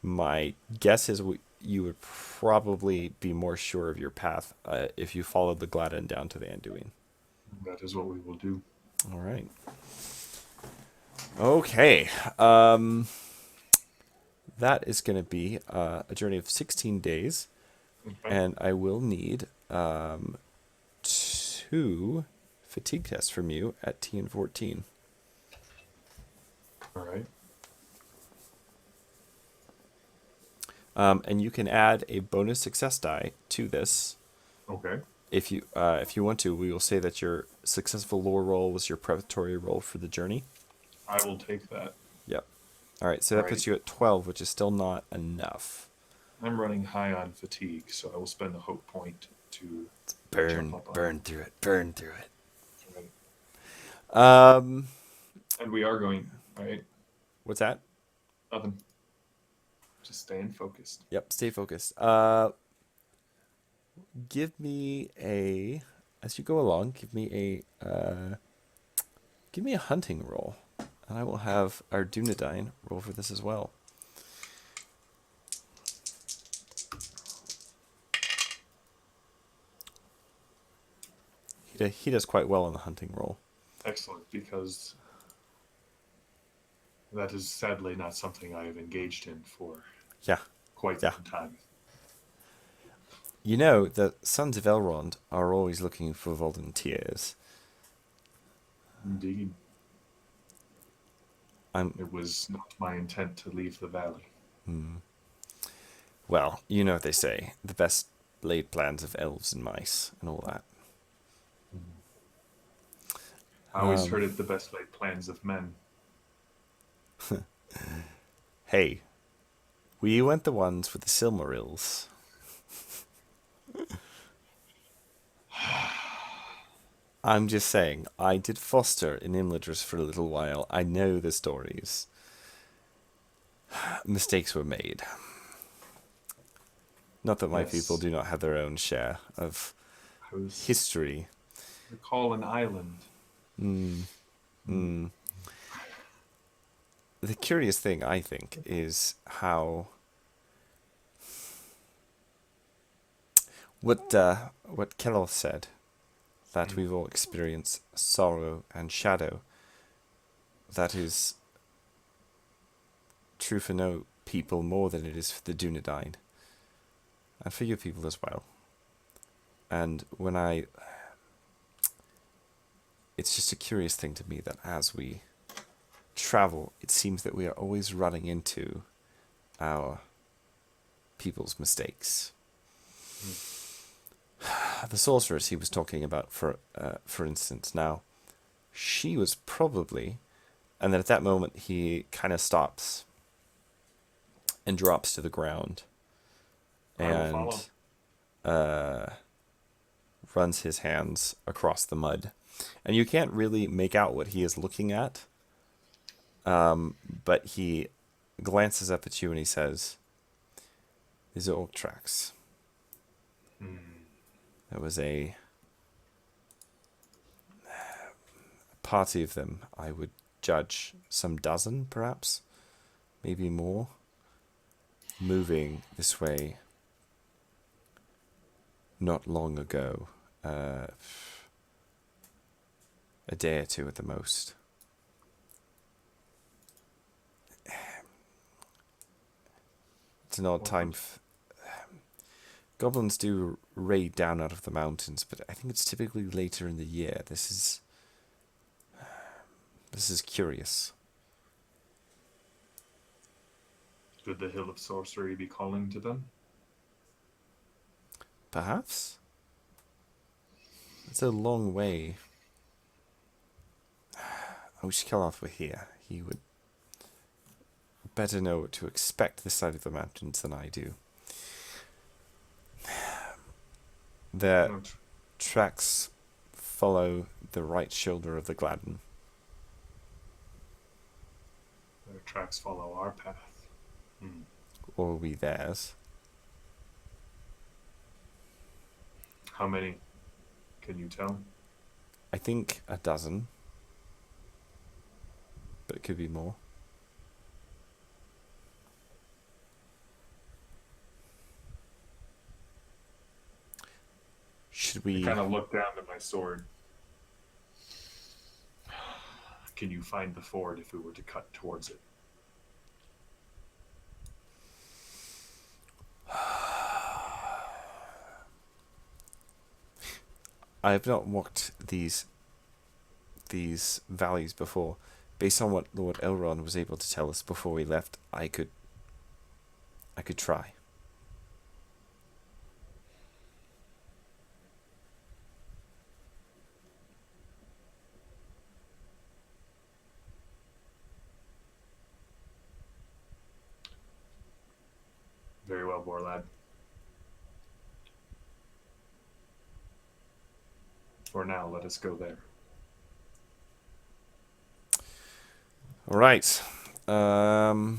S1: my guess is you would probably be more sure of your path if you followed the Gladden down to the Anduin.
S2: That is what we will do.
S1: All right. Okay. That is going to be a journey of 16 days, and I will need 2 fatigue tests from you at T and 14.
S2: All right.
S1: And you can add a bonus success die to this.
S2: Okay.
S1: If you want to, we will say that your successful lore roll was your preparatory roll for the journey.
S2: I will take that.
S1: Yep. All right, so that puts you at 12, which is still not enough.
S2: I'm running high on fatigue, so I will spend a hope point to
S1: burn through it. Burn through it.
S2: Right. And we are going, right?
S1: What's that?
S2: Nothing. Just staying focused.
S1: Yep, stay focused. Give me as you go along, give me a hunting roll. And I will have our Dunedain roll for this as well. He does quite well on the hunting roll.
S2: Excellent, because that is sadly not something I have engaged in for quite some time.
S1: You know, the Sons of Elrond are always looking for volunteers.
S2: Indeed.
S1: I'm
S2: It was not my intent to leave the valley.
S1: Well, you know what they say, the best laid plans of elves and mice and all that.
S2: I always heard it the best laid plans of men.
S1: Hey, we weren't the ones with the Silmarils. I'm just saying, I did foster in Imladris for a little while. I know the stories. Mistakes were made. Not that my people
S2: Yes,
S1: do not have their own share of
S2: I was
S1: history.
S2: recall an island.
S1: Mm, mm. The curious thing, I think, is how what Kellogg said, that we've all experienced sorrow and shadow. That is true for no people more than it is for the Dunedain, and for your people as well. And it's just a curious thing to me that as we travel, it seems that we are always running into our people's mistakes. The sorceress he was talking about, for instance, now, she was probably, and then at that moment he kind of stops and drops to the ground
S2: I will follow.
S1: and runs his hands across the mud. And you can't really make out what he is looking at, but he glances up at you and he says, "These are orc tracks. There was a party of them, I would judge some dozen, perhaps, maybe more, moving this way not long ago, a day or two at the most. It's an odd time. Goblins do raid down out of the mountains, but I think it's typically later in the year. This is curious."
S2: Could the Hill of Sorcery be calling to them?
S1: Perhaps? It's a long way. I wish Keloth were here. He would better know what to expect this side of the mountains than I do. Their
S2: Not
S1: tracks follow the right shoulder of the Gladden.
S2: their tracks follow our path.
S1: Or we theirs.
S2: How many? Can you tell?
S1: I think a dozen. But it could be more. Should we...
S2: I kind of look down at my sword. Can you find the ford if we were to cut towards it?
S1: I have not walked these valleys before. Based on what Lord Elrond was able to tell us before we left, I could try.
S2: Very well, Borlad. For now, let us go there.
S1: All right. Well,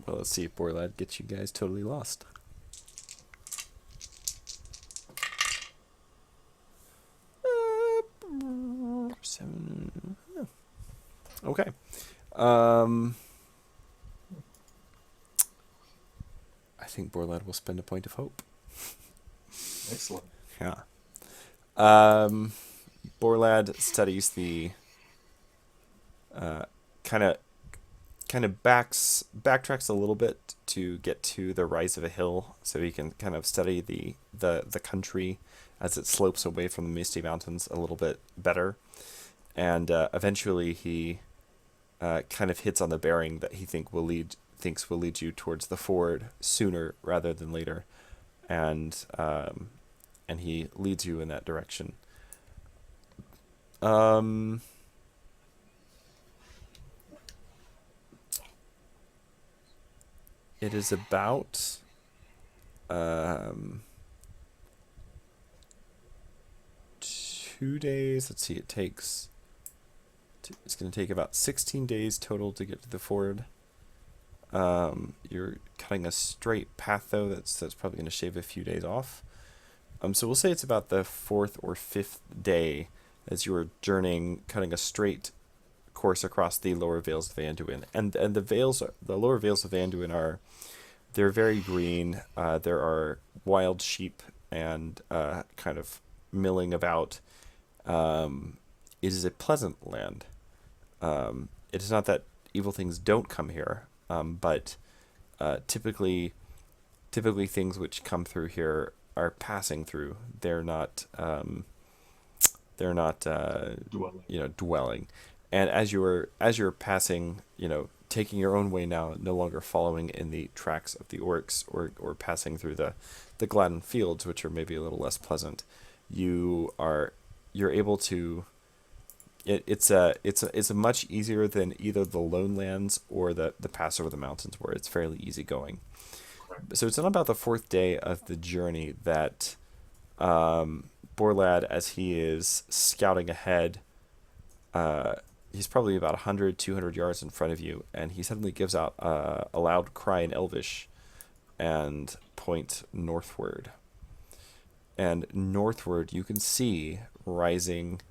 S1: let's see if Borlad gets you guys totally lost. Seven. Oh. Okay. I think Borlad will spend a point of hope.
S2: Excellent.
S1: Yeah. Borlad studies the kind of kind of backtracks a little bit to get to the rise of a hill, so he can kind of study the country as it slopes away from the Misty Mountains a little bit better, and eventually he kind of hits on the bearing that he thinks will lead you towards the ford sooner rather than later, and he leads you in that direction. It is about 2 days. Let's see. It's going to take about 16 days total to get to the ford. You're cutting a straight path though. That's probably going to shave a few days off. So we'll say it's about the 4th or 5th day as you are journeying, cutting a straight course across the lower vales of Anduin. And the lower vales of Anduin they're very green. There are wild sheep and kind of milling about. It is a pleasant land. It is not that evil things don't come here, but typically things which come through here are passing through. They're not dwelling. And as you're passing, taking your own way now, no longer following in the tracks of the orcs or passing through the Gladden fields, which are maybe a little less pleasant, you're able to. It's a much easier than either the Lone Lands or the pass over the mountains, where it's fairly easy going. So it's not about the 4th day of the journey that Borlad, as he is scouting ahead, he's probably about 100, 200 yards in front of you, and he suddenly gives out a loud cry in Elvish and point northward. And northward, you can see rising,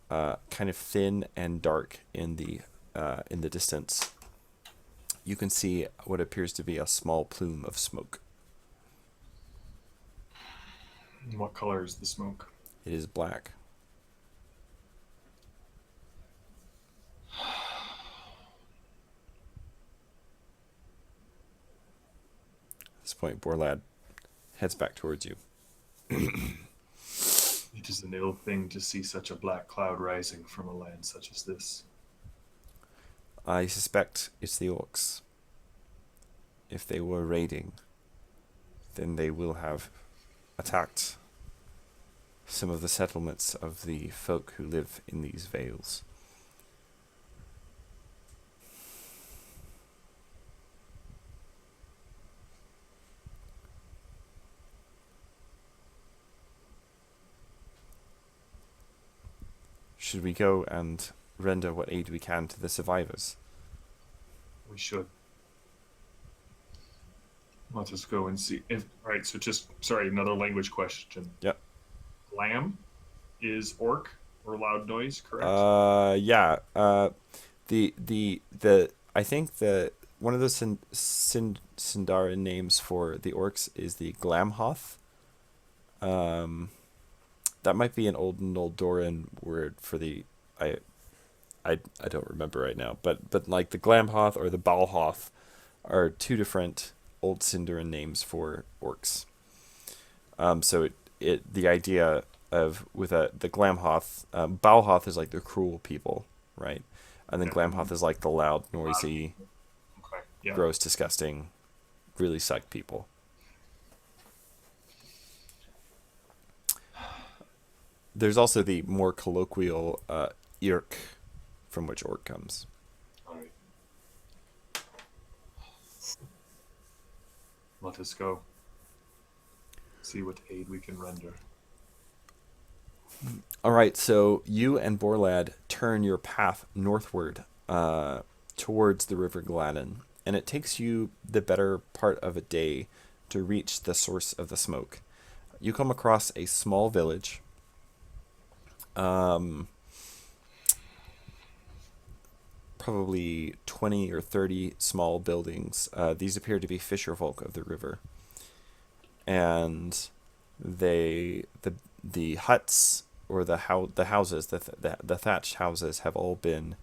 S1: kind of thin and dark in the distance. You can see what appears to be a small plume of smoke.
S2: What color is the smoke?
S1: It is black. At this point, Borlad heads back towards you.
S2: It is an ill thing to see such a black cloud rising from a land such as this.
S1: I suspect it's the orcs. If they were raiding, then they will have attacked some of the settlements of the folk who live in these vales. Should we go and render what aid we can to the survivors?
S2: We should. Let us go and see. All right, so another language question.
S1: Yep.
S2: Lamb is orc or loud noise, correct?
S1: Yeah. The I think one of the Sindarin names for the orcs is the Glamhoth. That might be an old Noldoran word for the I don't remember right now, but like the Glamhoth or the Balhoth are two different Old Sindarin names for orcs. So the idea of the Glamhoth, Balhoth is like the cruel people, right? And then Glamhoth is like the loud, noisy, gross, disgusting, really suck people. There's also the more colloquial Irk, from which orc comes.
S2: All right. Let us go. See what aid we can render.
S1: All right, so you and Borlad turn your path northward towards the River Gladden, and it takes you the better part of a day to reach the source of the smoke. You come across a small village. Probably 20 or 30 small buildings. These appear to be fisherfolk of the river. And the huts or the houses, the thatched houses have all been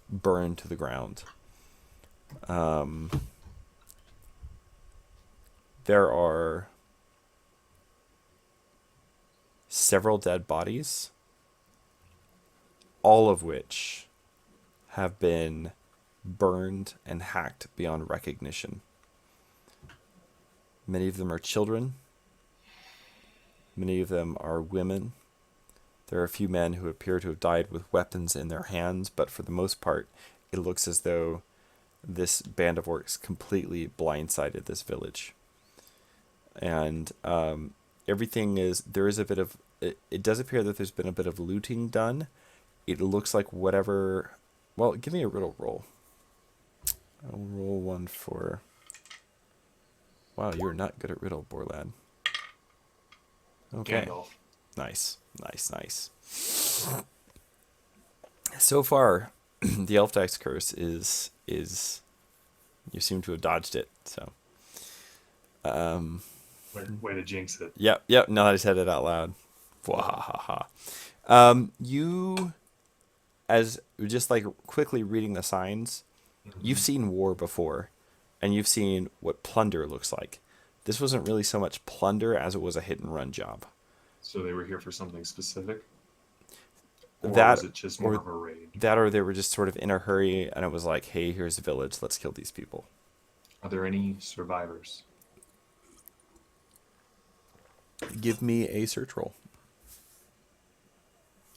S1: burned to the ground. Um, there are several dead bodies, all of which have been burned and hacked beyond recognition. Many of them are children. Many of them are women. There are a few men who appear to have died with weapons in their hands, but for the most part, it looks as though this band of orcs completely blindsided this village. And everything is, there is a bit of, it does appear that there's been a bit of looting done. It looks like whatever, well, give me a riddle roll. I'll roll one for, wow, you're not good at riddle, Borlad. Okay.
S2: Gandalf.
S1: Nice. So far, the elf dice curse is you seem to have dodged it. So,
S2: Way to jinx it.
S1: yep. Now that I said it out loud, Wahahaha. You, as just like quickly reading the signs, you've seen war before, and you've seen what plunder looks like. This wasn't really so much plunder as it was a hit and run job.
S2: So they were here for something specific? Or
S1: That
S2: was it just more of a raid?
S1: That or they were just sort of in a hurry, and it was like, hey, here's a village, let's kill these people.
S2: Are there any survivors?
S1: Give me a search roll.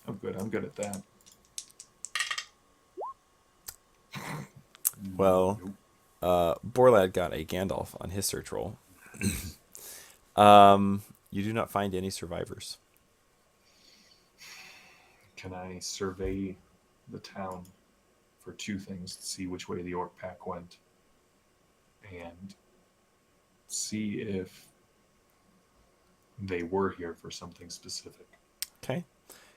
S2: I'm good at that.
S1: Well,
S2: Nope.
S1: Borlad got a Gandalf on his search roll. You do not find any survivors.
S2: Can I survey the town for two things to see which way the orc pack went and see if they were here for something specific?
S1: Okay.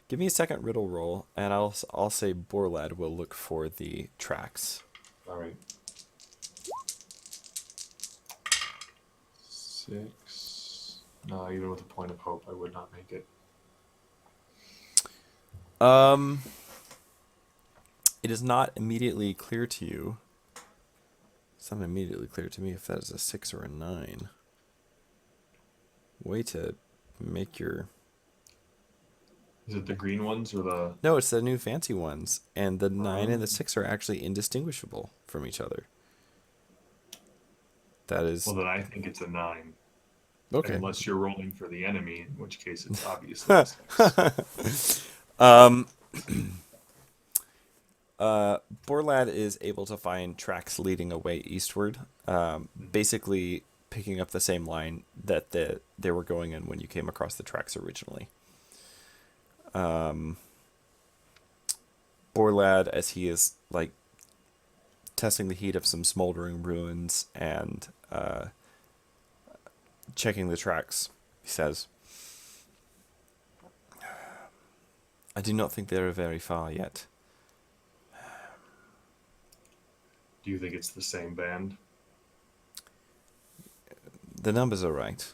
S1: Give me a second riddle roll, and I'll say Borlad will look for the tracks.
S2: All right. 6. No, even with a point of hope, I would not make it.
S1: It is not immediately clear to you. It's not immediately clear to me if that is a 6 or a 9. Way to make your...
S2: Is it the green ones or the...
S1: No, it's the new fancy ones. And the 9 and the 6 are actually indistinguishable from each other. That is...
S2: Well, then I think it's a 9.
S1: Okay.
S2: Unless you're rolling for the enemy, in which case it's obviously a 6.
S1: Borlad is able to find tracks leading away eastward, basically picking up the same line that they were going in when you came across the tracks originally. Borlad, as he is like testing the heat of some smoldering ruins and checking the tracks, he says, I do not think they are very far yet.
S2: Do you think it's the same band?
S1: The numbers are right.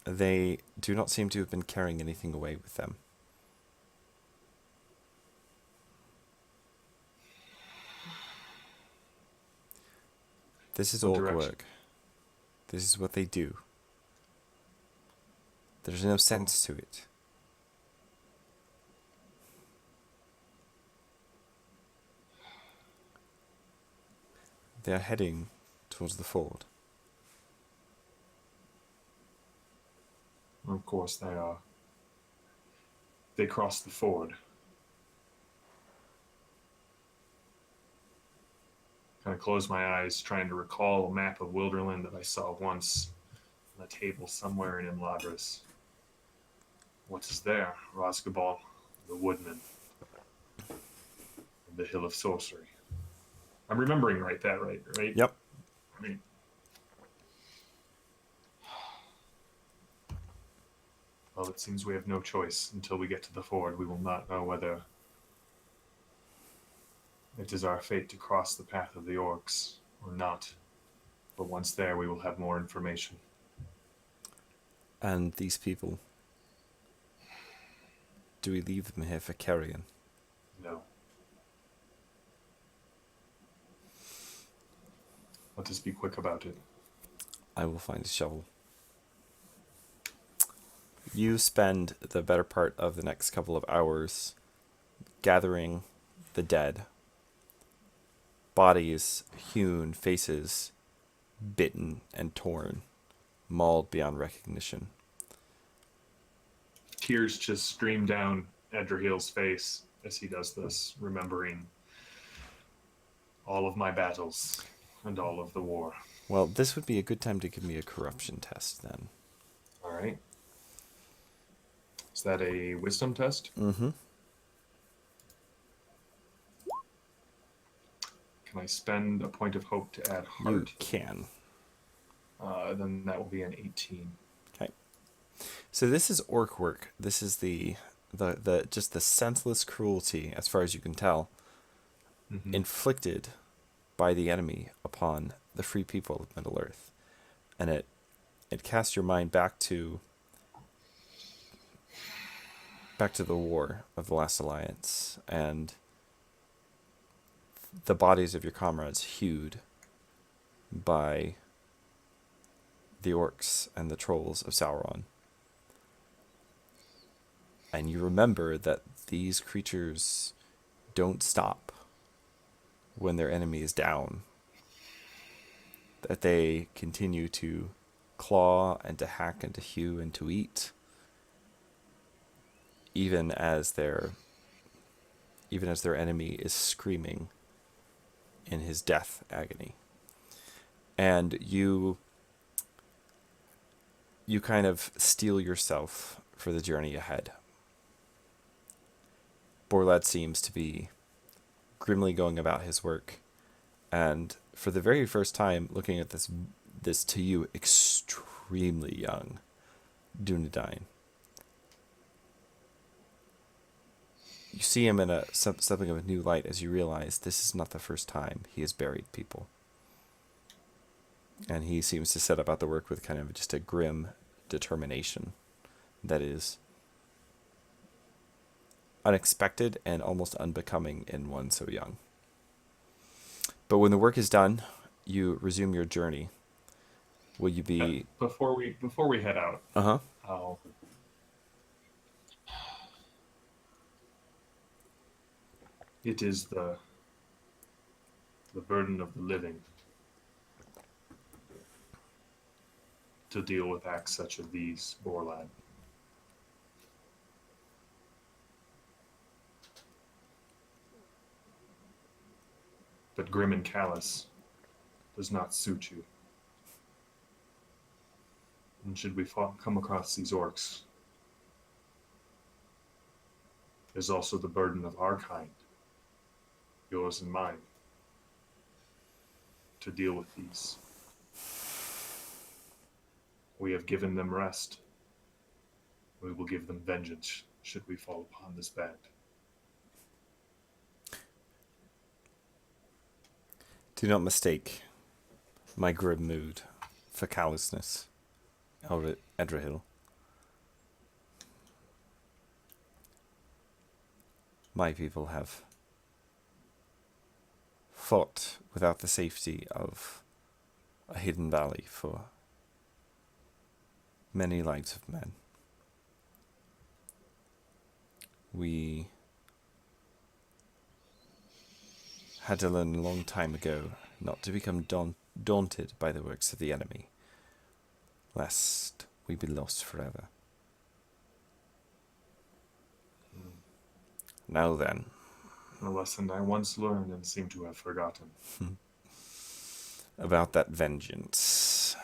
S1: They do not seem to have been carrying anything away with them. This is
S2: What
S1: orc
S2: direction?
S1: work. This is what they do. There's no sense to it. They are heading towards the ford.
S2: Of course they are. They crossed the ford. Kind of close my eyes, trying to recall a map of Wilderland that I saw once on a table somewhere in Imladris. What is there? Rosgabal, the Woodman, and the Hill of Sorcery. I'm remembering right?
S1: Yep.
S2: Right. Well, it seems we have no choice. Until we get to the ford, we will not know whether it is our fate to cross the path of the orcs or not. But once there, we will have more information.
S1: And these people, do we leave them here for carrion?
S2: No. Let us be quick about it.
S1: I will find a shovel. You spend the better part of the next couple of hours gathering the dead, bodies hewn, faces bitten and torn, mauled beyond recognition.
S2: Tears just stream down Edrahil's face as he does this, remembering all of my battles and all of the war.
S1: Well, this would be a good time to give me a corruption test then.
S2: All right. Is that a wisdom test?
S1: Mm-hmm.
S2: Can I spend a point of hope to add
S1: You
S2: heart?
S1: can.
S2: Then that will be an 18.
S1: Okay. So this is orc work. This is the just the senseless cruelty, as far as you can tell, inflicted by the enemy upon the free people of Middle Earth. And it casts your mind back to the war of the Last Alliance and the bodies of your comrades hewed by the orcs and the trolls of Sauron. And you remember that these creatures don't stop when their enemy is down. That they continue to claw and to hack and to hew and to eat, even as their enemy is screaming in his death agony. And you kind of steel yourself for the journey ahead. Borlad seems to be grimly going about his work, and for the very first time looking at this to you extremely young Dunedain, you see him in something of a new light as you realize this is not the first time he has buried people. And he seems to set about the work with kind of just a grim determination that is unexpected and almost unbecoming in one so young. But when the work is done, you resume your journey. Will you be...
S2: Before we head out,
S1: Uh-huh.
S2: It is the burden of the living to deal with acts such as these, Borlad. But grim and callous does not suit you. And should we come across these orcs, there's also the burden of our kind, yours and mine, to deal with these. We have given them rest. We will give them vengeance should we fall upon this band.
S1: Do not mistake my grim mood for callousness, Edrahil. My people have fought without the safety of a hidden valley for many lives of men. We had to learn a long time ago not to become daunted by the works of the enemy, lest we be lost forever. Now then.
S2: A lesson I once learned and seem to have forgotten.
S1: About that vengeance.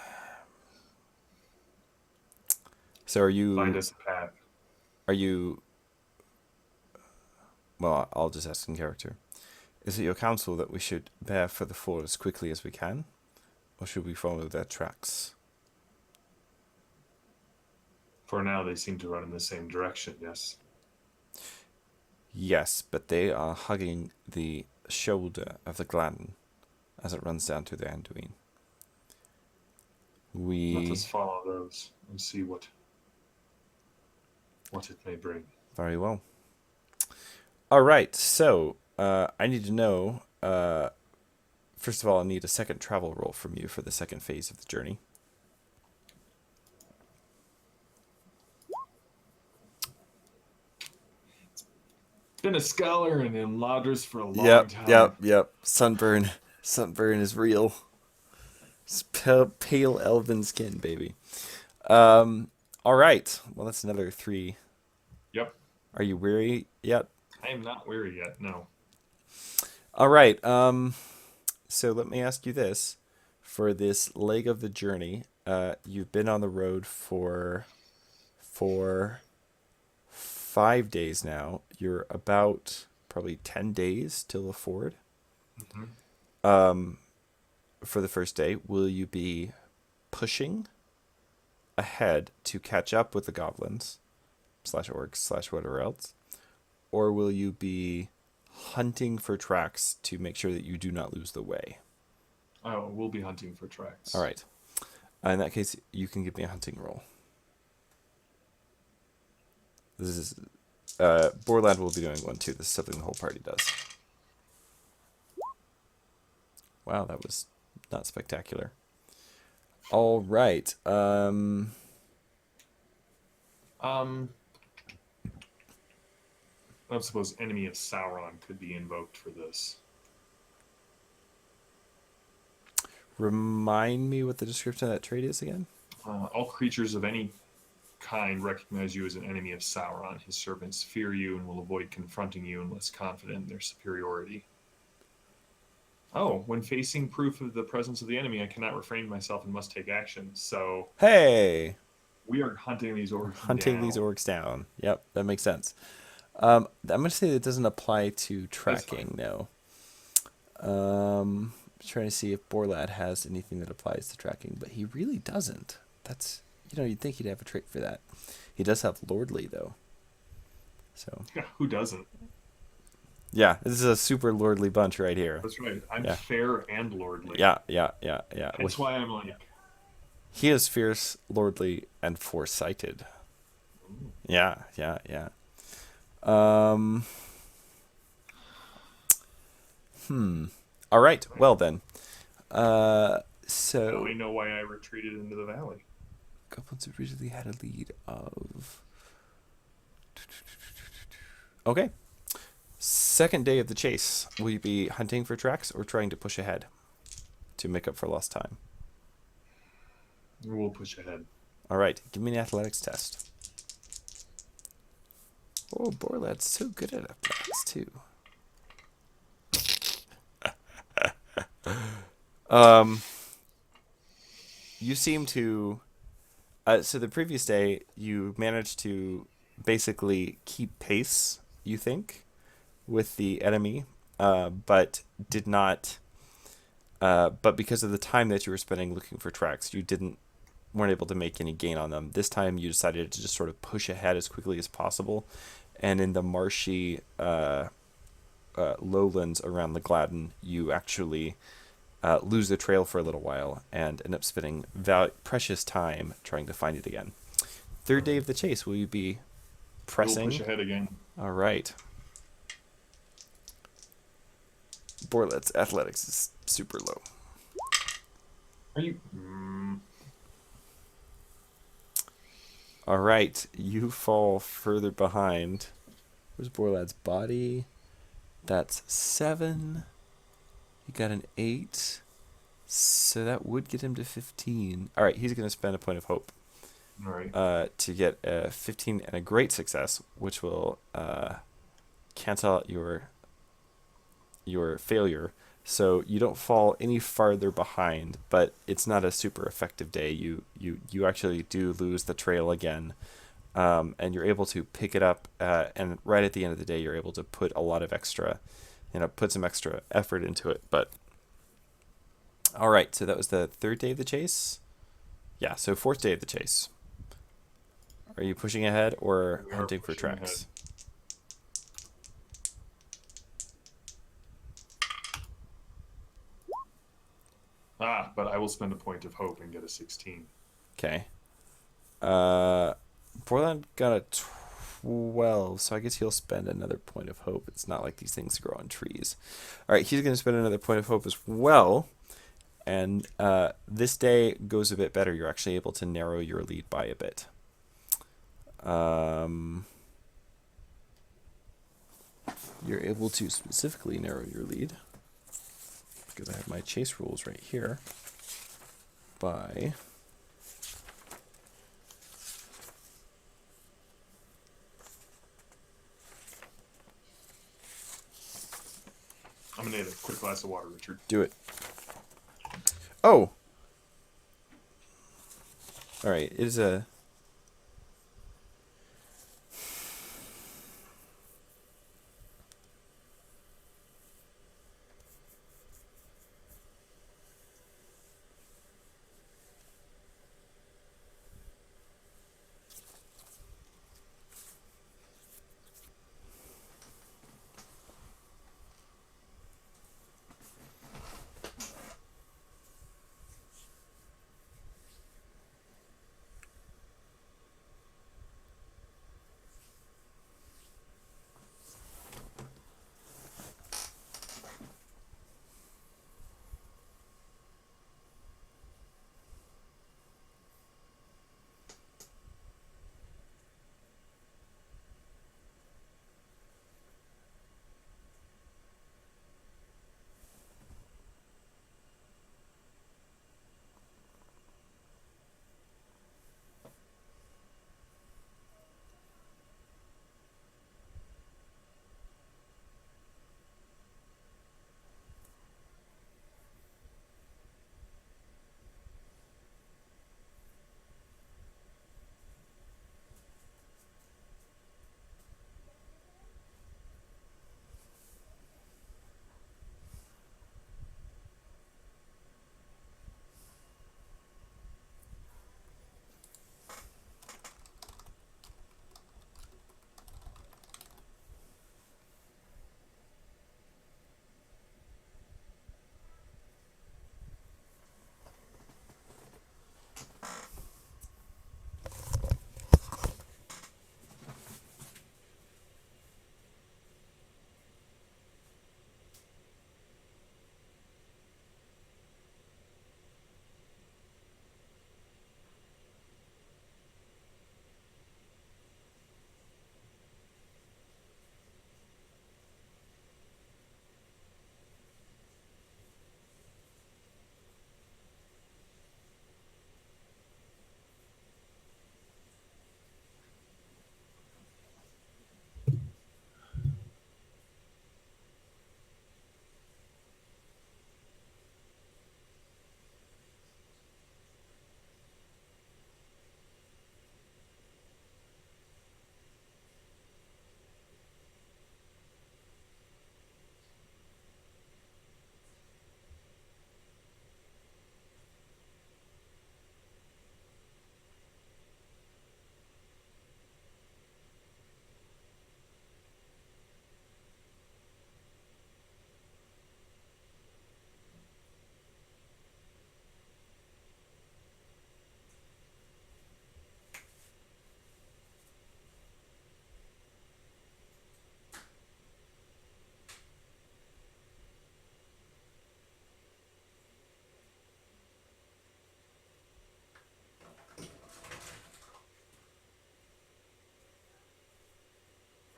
S1: So are you...
S2: Find us a path.
S1: Are you... Well, I'll just ask in character. Is it your counsel that we should bear for the fall as quickly as we can? Or should we follow their tracks?
S2: For now, they seem to run in the same direction, yes?
S1: Yes, but they are hugging the shoulder of the Gladden as it runs down to the Anduin.
S2: Let us follow those and see what it may bring.
S1: Very well. All right, so I need to know First of all, I'll need a second travel roll from you for the second phase of the journey.
S2: Been a scholar in Imladris for a long time.
S1: Yep. Sunburn. Sunburn is real. It's pale elven skin, baby. All right. Well, that's another 3.
S2: Yep.
S1: Are you weary yet?
S2: I am not weary yet. No.
S1: All right. So let me ask you this: for this leg of the journey, you've been on the road for 5 days now. You're about probably 10 days till the ford.
S2: Mm-hmm.
S1: For the first day, will you be pushing ahead to catch up with the goblins slash orcs slash whatever else, or will you be hunting for tracks to make sure that you do not lose the way?
S2: Oh, we'll be hunting for tracks.
S1: All right. In that case, you can give me a hunting roll. This is Borland will be doing one too. This is something the whole party does. Wow, that was not spectacular. All right.
S2: I don't suppose enemy of Sauron could be invoked for this.
S1: Remind me what the description of that trait is again.
S2: All creatures of any kind recognize you as an enemy of Sauron. His servants fear you and will avoid confronting you unless confident in their superiority. Oh, when facing proof of the presence of the enemy, I cannot refrain myself and must take action. So,
S1: hey,
S2: we are hunting these orcs
S1: hunting these orcs down. Yep, that makes sense. I'm going to say that it doesn't apply to tracking, no. Trying to see if Borlad has anything that applies to tracking, but he really doesn't. That's, you'd think he'd have a trick for that. He does have Lordly, though. So.
S2: Yeah, who doesn't?
S1: Yeah, this is a super lordly bunch right here.
S2: That's right. I'm fair and lordly.
S1: Yeah.
S2: That's why I'm like...
S1: He is fierce, lordly, and foresighted.
S2: Ooh.
S1: Yeah. All right. Well then. So
S2: now I know why I retreated into the valley.
S1: Goblins originally had a lead of. Okay. Second day of the chase. Will you be hunting for tracks or trying to push ahead to make up for lost time?
S2: We'll push ahead.
S1: All right. Give me an athletics test. Oh, Borlad's so good at athletics too. You seem to. So the previous day, you managed to basically keep pace, you think, with the enemy, but did not. But because of the time that you were spending looking for tracks, you weren't able to make any gain on them. This time, you decided to just sort of push ahead as quickly as possible, and in the marshy lowlands around the Gladden, you actually lose the trail for a little while and end up spending precious time trying to find it again. Third day of the chase, will you be pressing?
S2: We'll push ahead again.
S1: All right. Borlet's athletics is super low.
S2: Are you...
S1: All right, you fall further behind. Where's Borlad's body? That's 7. He got an 8. So that would get him to 15. All right, he's going to spend a point of hope.
S2: All right.
S1: To get a 15 and a great success, which will cancel out your failure. So you don't fall any farther behind, but it's not a super effective day. You actually do lose the trail again, and you're able to pick it up. And right at the end of the day, you're able to put a lot of extra, put some extra effort into it. But all right, so that was the third day of the chase. Yeah, so fourth day of the chase. Are you pushing ahead or hunting for tracks?
S2: Ahead. But I will spend a point of hope and get a 16.
S1: Okay. Borland got a 12, so I guess he'll spend another point of hope. It's not like these things grow on trees. All right, he's going to spend another point of hope as well. And this day goes a bit better. You're actually able to narrow your lead by a bit. You're able to specifically narrow your lead, because I have my chase rules right here, by...
S2: I'm going to need a quick glass of water, Richard.
S1: Do it. Oh! Alright, it is a...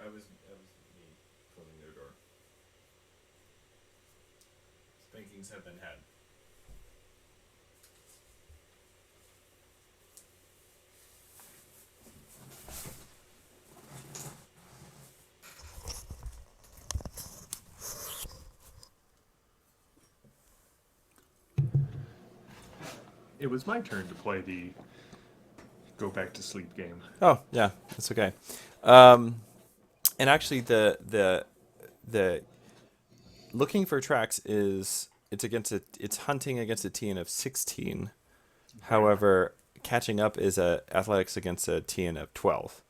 S1: That was me closing their door. Spankings have been had.
S2: It was my turn to play the go back to sleep game.
S1: Oh, yeah, that's okay. And actually, the looking for tracks is it's hunting against a TN of 16. However, catching up is a athletics against a TN of 12.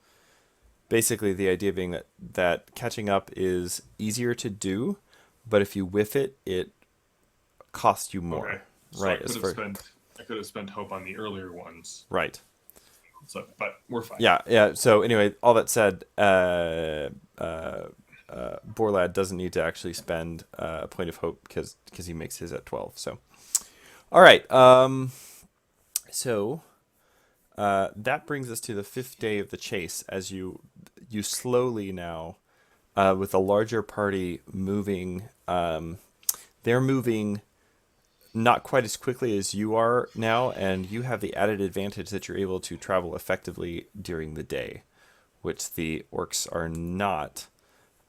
S1: Basically, the idea being that catching up is easier to do, but if you whiff it, it costs you more.
S2: Okay. So
S1: Right.
S2: I could have spent hope on the earlier ones.
S1: Right.
S2: So, but we're fine.
S1: Yeah, yeah. So anyway, all that said, Borlad doesn't need to actually spend a point of hope because he makes his at 12. So, all right. So that brings us to the 5th day of the chase. As you slowly now, with a larger party moving, they're moving not quite as quickly as you are now, and you have the added advantage that you're able to travel effectively during the day, which the orcs are not.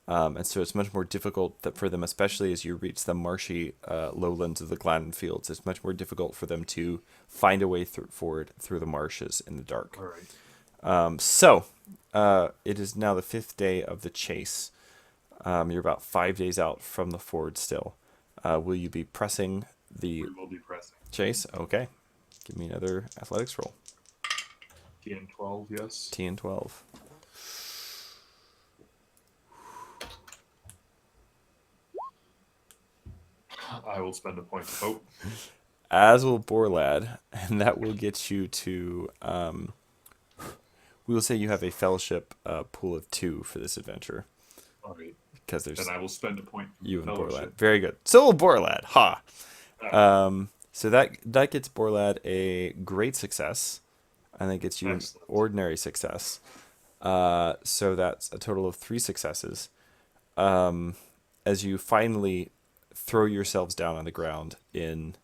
S1: And so it's much more difficult for them, especially as you reach the marshy lowlands of the Gladden Fields. It's much more difficult for them to find a way forward through the marshes in the dark.
S2: All right.
S1: So it is now the 5th day of the chase. You're about 5 days out from the ford still. Will you be pressing the
S2: We will be pressing.
S1: chase? Okay. Give me another athletics roll.
S2: TN 12, yes.
S1: TN 12.
S2: I will spend a point of hope.
S1: As will Borlad, and that will get you to. We will say you have a fellowship pool of 2 for this adventure.
S2: All right.
S1: Because there's
S2: Then I will spend a point for
S1: you and
S2: fellowship.
S1: Borlad. Very good. So will Borlad. Ha!
S2: Ah,
S1: So that gets Borlad a great success, and that gets you
S2: Excellent.
S1: an ordinary success. So that's a total of 3 successes. As you finally throw yourselves down on the ground in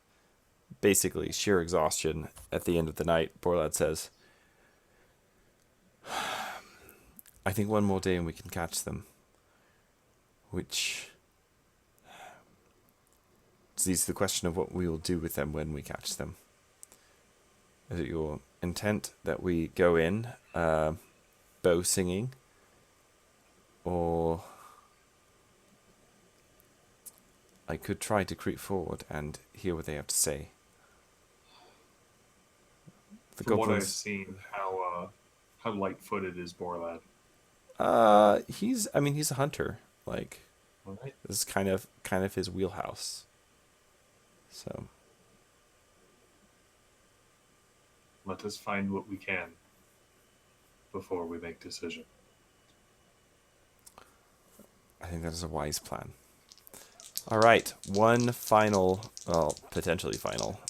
S1: basically sheer exhaustion at the end of the night, Borlad says, I think one more day and we can catch them. Which leads to the question of what we will do with them when we catch them. Is it your intent that we go in bow singing, or I could try to creep forward and hear what they have to say? The
S2: From what I've
S1: goblins.
S2: seen, how light-footed is Borlad?
S1: He's a hunter. Like,
S2: All right.
S1: this is kind of his wheelhouse. So
S2: Let us find what we can before we make decision.
S1: I think that is a wise plan. All right, one final, well, potentially final,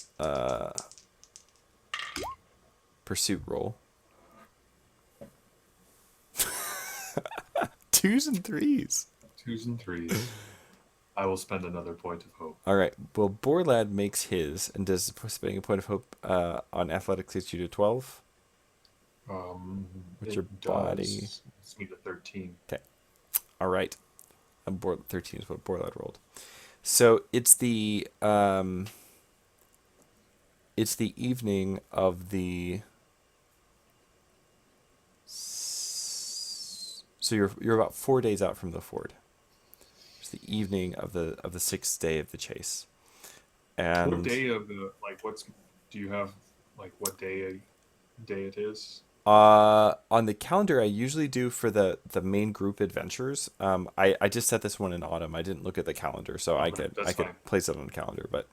S1: pursuit roll. 2s and 3s.
S2: 2s and 3s. I will spend another point of hope.
S1: All right. Well, Borlad makes his, and does spending a point of hope on athletics get you to 12? What's
S2: It
S1: your body?
S2: does. It's me to 13.
S1: Okay. All right. 13 is what Borlad rolled. So it's the evening of the. So you're about 4 days out from the ford. It's the evening of the 6th day of the chase. And
S2: What day of the do you have what day it is?
S1: on the calendar I usually do for the main group adventures. I just set this one in autumn. I didn't look at the calendar, so I could
S2: fine.
S1: place it on the calendar. But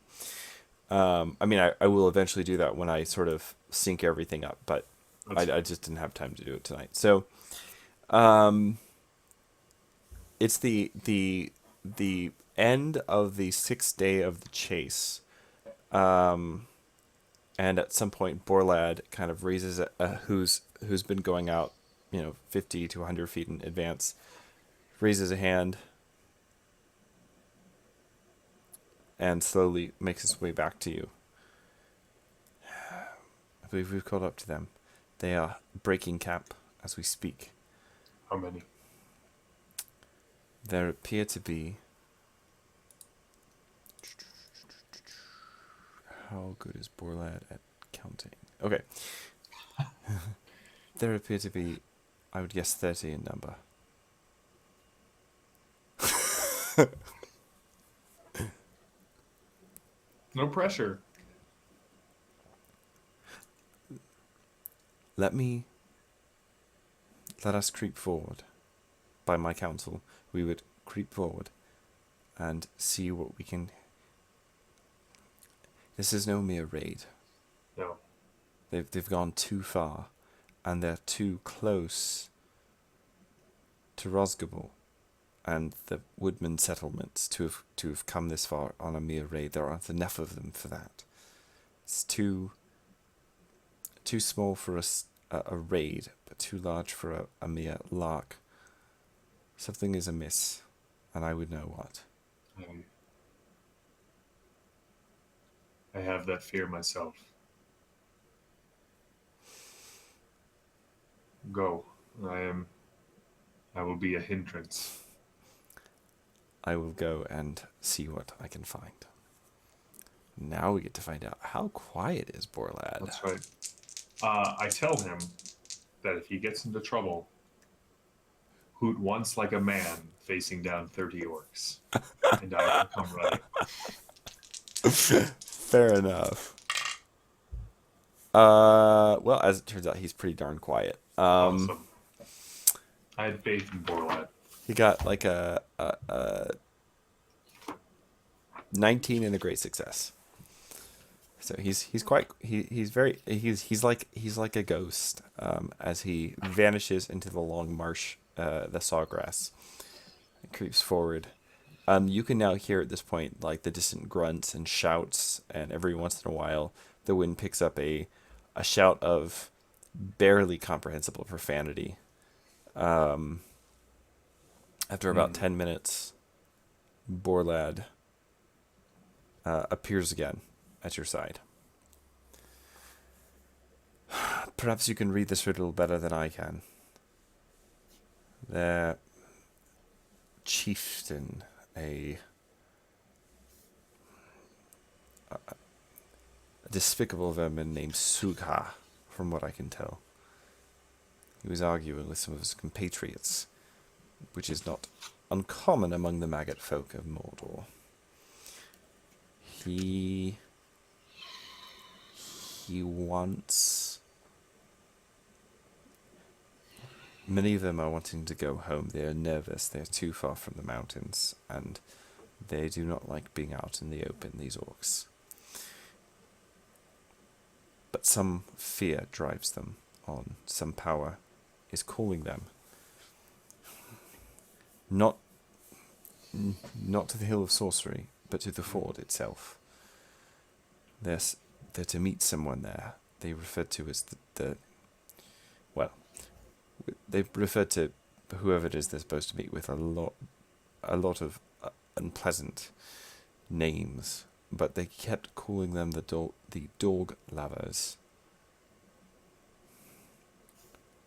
S1: I will eventually do that when I sort of sync everything up. But I just didn't have time to do it tonight. So, it's the end of the 6th day of the chase. And at some point, Borlad kind of raises who's been going out, 50 to 100 feet in advance, raises a hand, and slowly makes his way back to you. I believe we've caught up to them. They are breaking camp as we speak.
S2: How many?
S1: There appear to be. How good is Borlad at counting? Okay. There appear to be, I would guess, 30 in number.
S2: No pressure.
S1: Let us creep forward. By my counsel, we would creep forward and see what we can. This is no mere raid.
S2: No.
S1: They've gone too far, and they're too close to Rosgable and the woodman settlements to have come this far on a mere raid. There aren't enough of them for that. It's too small for a raid, but too large for a mere lark. Something is amiss, and I would know what.
S2: I have that fear myself. Go. I will be a hindrance.
S1: I will go and see what I can find. Now we get to find out how quiet is Borlad.
S2: That's right. I tell him that if he gets into trouble, hoot once like a man facing down 30 orcs, and I will come running.
S1: Fair enough. Well, as it turns out, he's pretty darn quiet.
S2: Awesome. I had faith in Borlad.
S1: He got like a 19 and a great success. So he's like a ghost as he vanishes into the long marsh, the sawgrass, and creeps forward. You can now hear at this point like the distant grunts and shouts, and every once in a while the wind picks up a shout of barely comprehensible profanity. After about 10 minutes, Borlad appears again at your side. Perhaps you can read this riddle better than I can. The chieftain, a despicable vermin named Sugha, from what I can tell. He was arguing with some of his compatriots, which is not uncommon among the maggot folk of Mordor. He wants... Many of them are wanting to go home. They are nervous. They are too far from the mountains, and they do not like being out in the open, these orcs. But some fear drives them on. Some power is calling them. Not to the Hill of Sorcery, but to the ford itself. They're to meet someone there. They referred to as they referred to whoever it is they're supposed to meet with a lot of unpleasant names, but they kept calling them the dog lovers.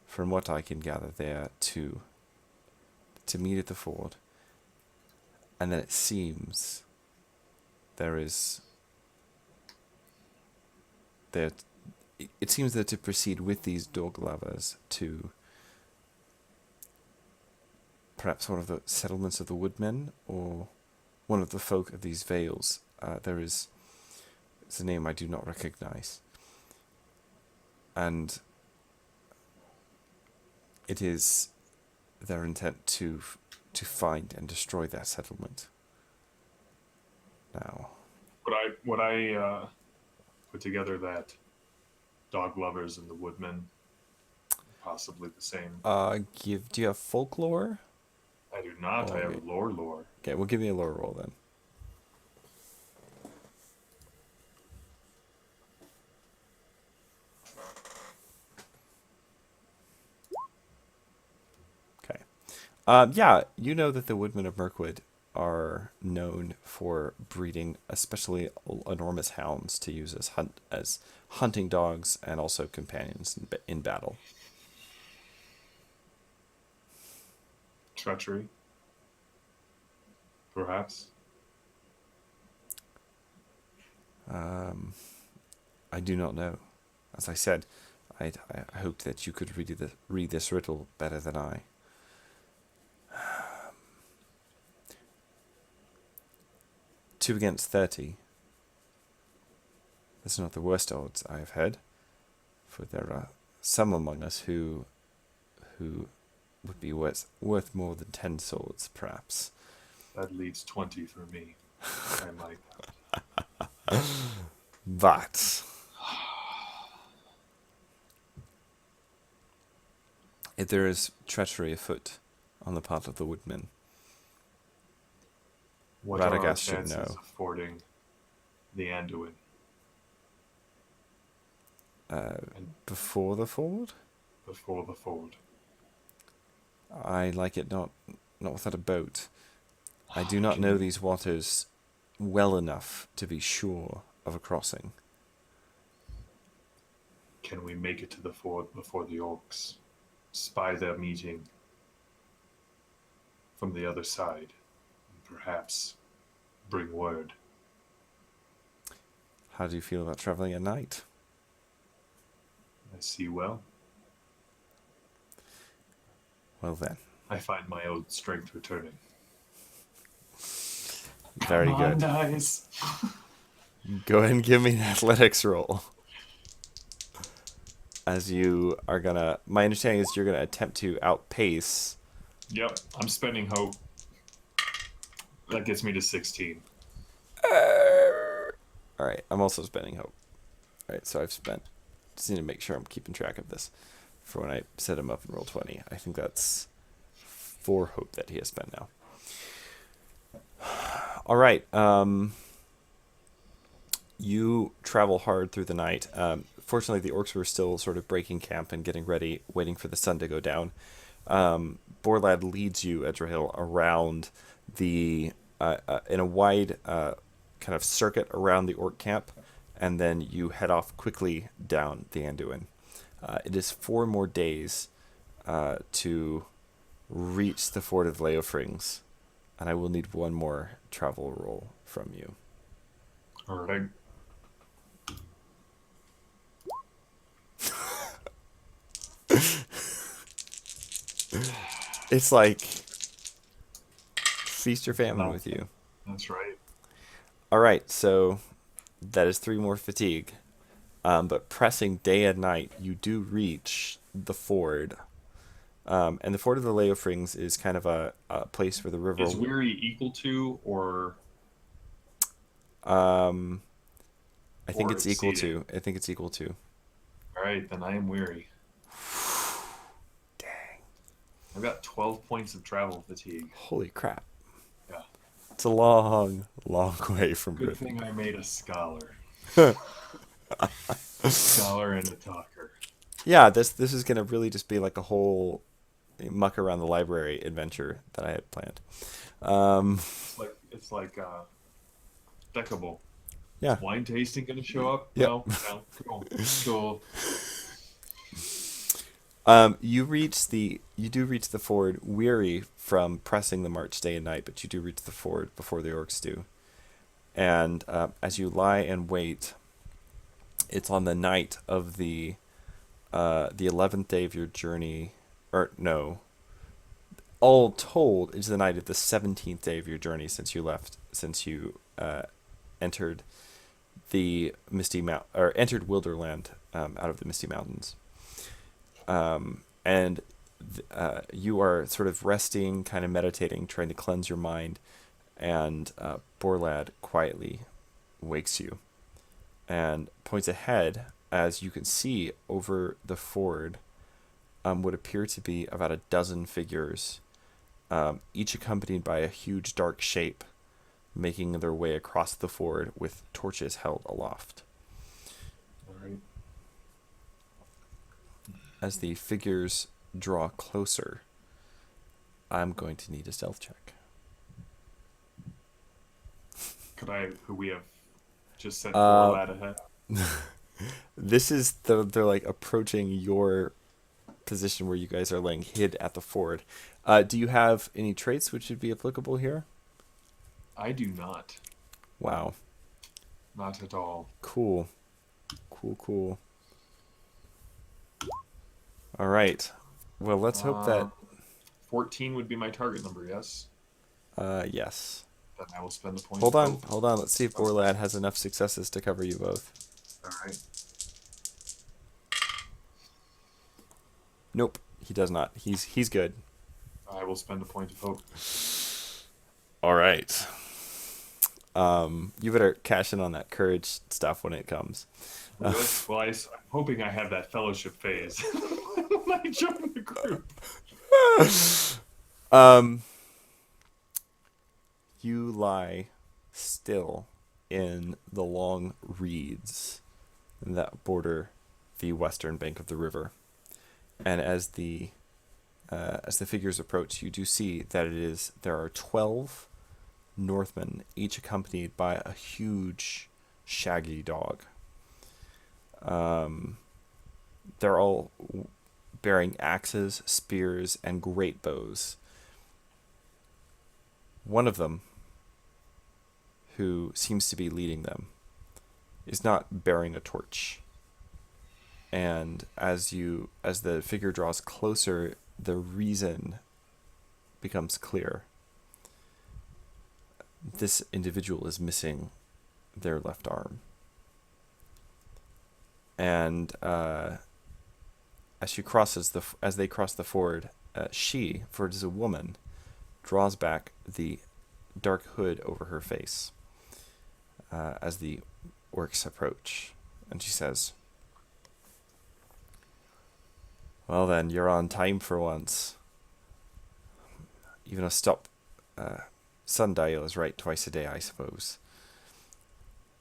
S1: From what I can gather, they're to meet at the ford, and then it seems it seems they're to proceed with these dog lovers to perhaps one of the settlements of the woodmen, or one of the folk of these vales. It's a name I do not recognize. And it is their intent to find and destroy that settlement. Now,
S2: Would I put together that dog lovers and the woodmen, possibly the same?
S1: do you have folklore?
S2: I do not. I have lore.
S1: Okay, well, give me a lore roll then. Okay. Yeah, you know that the woodmen of Mirkwood are known for breeding especially enormous hounds to use as hunting dogs and also companions in battle.
S2: Treachery, perhaps.
S1: I do not know. As I said, I hoped that you could read this riddle better than I. 2 against 30. That's not the worst odds I have heard, for there are some among us who would be worth more than 10 swords, perhaps.
S2: That leaves 20 for me. I like that.
S1: But If there is treachery afoot on the part of the woodmen,
S2: What are our
S1: Radagast should
S2: chances
S1: know.
S2: of fording the Anduin? And
S1: Before the ford,
S2: before the ford.
S1: I like it not without a boat. I do not
S2: Can
S1: know
S2: you-
S1: these waters well enough to be sure of a crossing.
S2: Can we make it to the ford before the orcs? Spy their meeting from the other side, and perhaps bring word.
S1: How do you feel about traveling at night?
S2: I see well.
S1: Well then,
S2: I find my old strength returning.
S1: very
S2: Come on,
S1: good.
S2: guys.
S1: Go ahead and give me an athletics roll. As you are gonna, my understanding is you're gonna attempt to outpace.
S2: Yep, I'm spending hope. That gets me to 16.
S1: All right, I'm also spending hope. All right, so I've spent. Just need to make sure I'm keeping track of this for when I set him up in roll 20. I think that's 4 hope that he has spent now. All right. You travel hard through the night. Fortunately, the orcs were still sort of breaking camp and getting ready, waiting for the sun to go down. Borlad leads you, Edrahil, around the in a wide kind of circuit around the orc camp, and then you head off quickly down the Anduin. It is 4 more days to reach the ford of the Leofrings, and I will need 1 more travel roll from you.
S2: All right.
S1: It's like feast or famine
S2: No.
S1: with you.
S2: That's right.
S1: All right, so that is 3 more fatigue. But pressing day and night, you do reach the ford. And the ford of the Leofrings is kind of a place where the river.
S2: Is weary equal to or
S1: I think
S2: or
S1: it's equal
S2: exceeding?
S1: to. I think it's equal to.
S2: All right, then I am weary.
S1: Dang!
S2: I've got 12 points of travel fatigue.
S1: Holy crap!
S2: Yeah.
S1: It's a long, long way from
S2: Good
S1: Britain.
S2: thing I made a scholar. Scholar and a talker.
S1: Yeah, this is gonna really just be like a whole muck around the library adventure that I had planned.
S2: It's like deckable.
S1: Yeah.
S2: Is wine tasting going to show up?
S1: Yep.
S2: No. Cool. Cool.
S1: You do reach the ford weary from pressing the march day and night, but you do reach the ford before the orcs do. And as you lie and wait, it's on the night of the 11th day of your journey, or no, all told, it's the night of the 17th day of your journey since you entered the entered Wilderland out of the Misty Mountains. And you are sort of resting, kind of meditating, trying to cleanse your mind, and Borlad quietly wakes you and points ahead as you can see over the ford what appear to be about a dozen figures, each accompanied by a huge dark shape, making their way across the ford with torches held aloft.
S2: All right.
S1: As the figures draw closer, I'm going to need a stealth check.
S2: Could we have just sent
S1: Uh,
S2: Borlad ahead?
S1: This is they're like approaching your position where you guys are laying hid at the ford. Do you have any traits which would be applicable here?
S2: I do not.
S1: Wow.
S2: Not at all.
S1: Cool. Cool. All right. Well, let's hope that
S2: 14 would be my target number, yes?
S1: yes.
S2: Then I will spend the point.
S1: Hold
S2: of
S1: on.
S2: hope.
S1: Hold on. Let's see if Borlad has enough successes to cover you both.
S2: All right.
S1: Nope, he does not. He's good.
S2: I will spend a point of hope.
S1: All right. You better cash in on that courage stuff when it comes.
S2: Really? Well, I'm hoping I have that fellowship phase when I join the group.
S1: You lie still in the long reeds that border the western bank of the river, and as the figures approach, you do see that there are 12 Northmen, each accompanied by a huge, shaggy dog. They're all bearing axes, spears, and great bows. One of them, who seems to be leading them, is not bearing a torch. And as the figure draws closer, the reason becomes clear. This individual is missing their left arm. And as they cross the ford, she, for it is a woman, draws back the dark hood over her face as the orcs approach, and she says, "Well then, you're on time for once. Even a sundial is right twice a day, I suppose."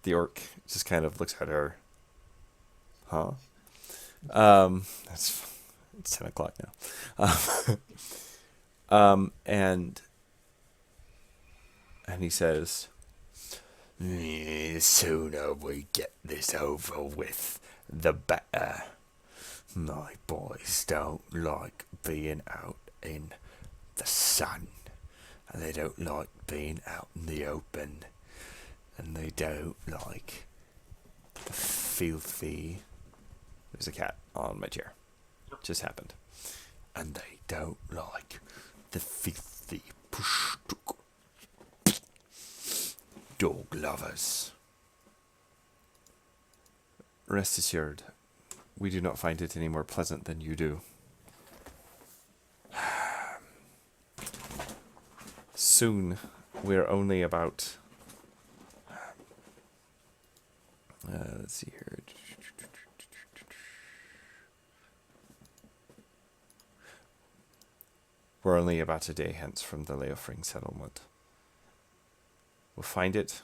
S1: The orc just kind of looks at her. Huh? It's 10 o'clock now. And he says, "The sooner we get this over with, the better. My boys don't like being out in the sun, and they don't like being out in the open, and they don't like the filthy..." There's a cat on my chair. Just happened. "And they don't like the filthy dog lovers. Rest assured, we do not find it any more pleasant than you do. Soon, we're only about... let's see here. We're only about a day hence from the Leofring settlement. We'll find it,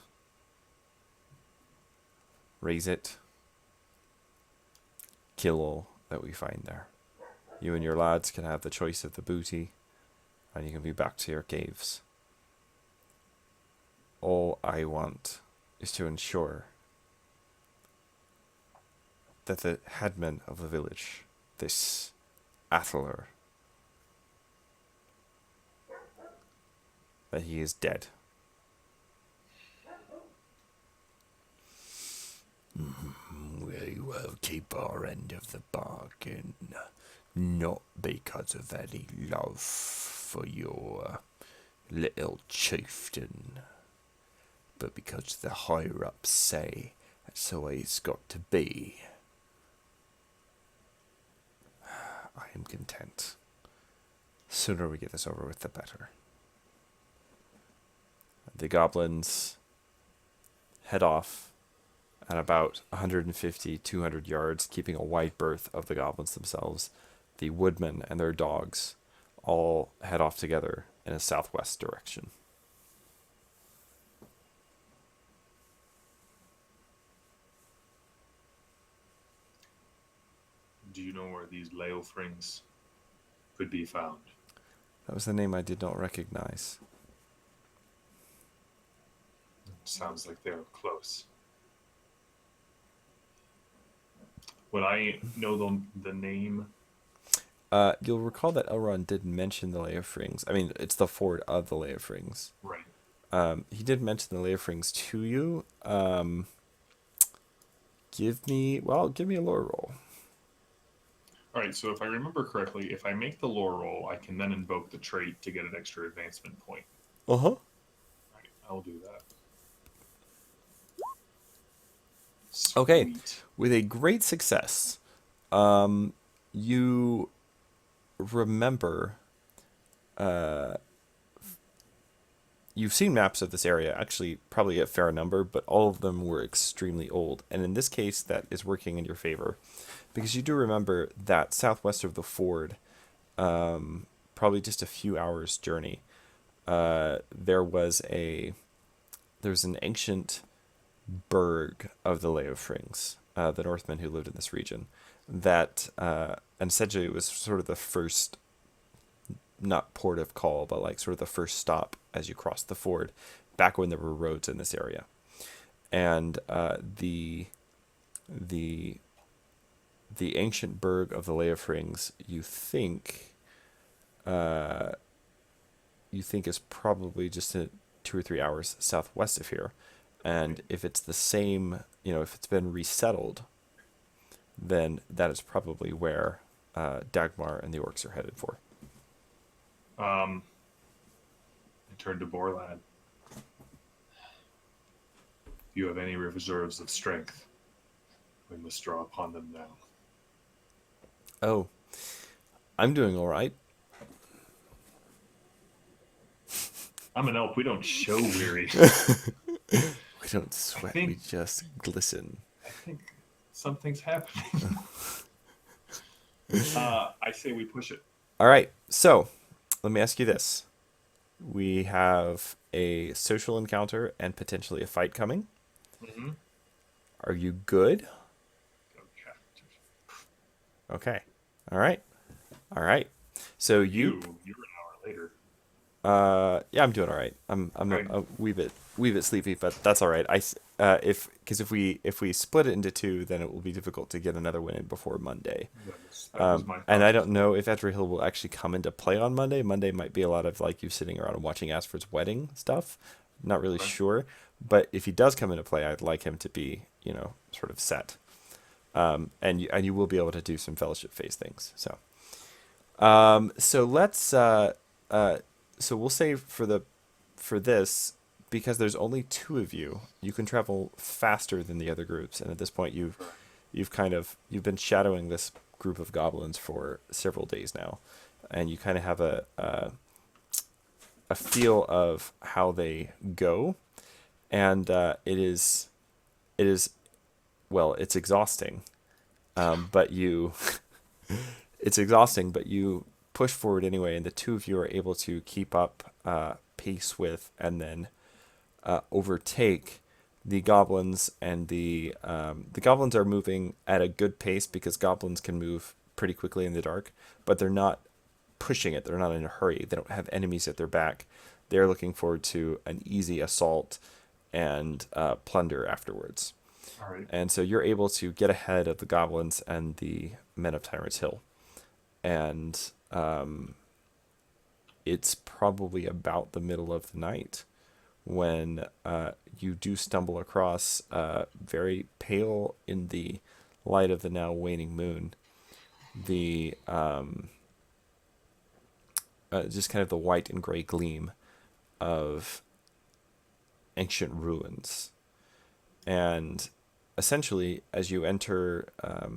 S1: raise it, kill all that we find there. You and your lads can have the choice of the booty, and you can be back to your caves. All I want is to ensure that the headman of the village, this Athalar, that he is dead." "We will keep our end of the bargain, not because of any love for your little chieftain, but because the higher-ups say that's the way it's got to be. I am content. The sooner we get this over with, the better." The goblins head off at about 150, 200 yards, keeping a wide berth of the goblins themselves. The woodmen and their dogs all head off together in a southwest direction.
S2: Do you know where these Leofrings could be found?
S1: That was the name I did not recognize.
S2: Sounds like they're close. Would I know the name?
S1: You'll recall that Elrond did mention the Leofrings. I mean, it's the fort of the Leofrings.
S2: Right.
S1: He did mention the Leofrings to you. Give me a lore roll.
S2: All right, so if I remember correctly, if I make the lore roll, I can then invoke the trait to get an extra advancement point.
S1: Uh-huh.
S2: All right, I'll do that. Sweet.
S1: Okay, with a great success, you remember, you've seen maps of this area, actually probably a fair number, but all of them were extremely old. And in this case, that is working in your favor. because you do remember that southwest of the ford, probably just a few hours journey, there was an ancient burg of the Lay of Rings, the Northmen who lived in this region, that and essentially it was sort of the first, not port of call, but like sort of the first stop as you crossed the ford, back when there were roads in this area. And the the ancient burg of the Lay of Rings, you think is probably just 2 or 3 hours southwest of here. And if it's the same, if it's been resettled, then that is probably where Dagmar and the orcs are headed for.
S2: I turned to Borlad. If you have any reserves of strength, we must draw upon them now.
S1: Oh, I'm doing all right.
S2: I'm an elf. We don't show weary.
S1: We don't sweat, we just glisten.
S2: I think something's happening. I say we push it.
S1: All right, so let me ask you this. We have a social encounter and potentially a fight coming.
S2: Mm-hmm.
S1: Are you good? Okay. All right. So
S2: you're an hour later.
S1: Yeah, I'm doing all right. I'm a wee bit sleepy, but that's all right. If we split it into two, then it will be difficult to get another win in before Monday.
S2: That was my
S1: and I don't know if Edrahil will actually come into play on Monday. Monday might be a lot of like you sitting around and watching Asford's wedding stuff. Not really sure, but if he does come into play, I'd like him to be sort of set. And you will be able to do some fellowship phase things. So, so we'll say for this, because there's only two of you, you can travel faster than the other groups. And at this point, you've been shadowing this group of goblins for several days now, and you kind of have a feel of how they go, and it's exhausting, but it's exhausting, but you push forward anyway, and the two of you are able to keep up pace with, and then overtake the goblins. And the goblins are moving at a good pace because goblins can move pretty quickly in the dark, but they're not pushing it. They're not in a hurry. They don't have enemies at their back. They're looking forward to an easy assault and plunder afterwards.
S2: All right.
S1: And so you're able to get ahead of the goblins and the men of Tyrant's Hill. And it's probably about the middle of the night when you do stumble across, very pale in the light of the now waning moon, the just kind of the white and gray gleam of ancient ruins. And essentially, as you enter a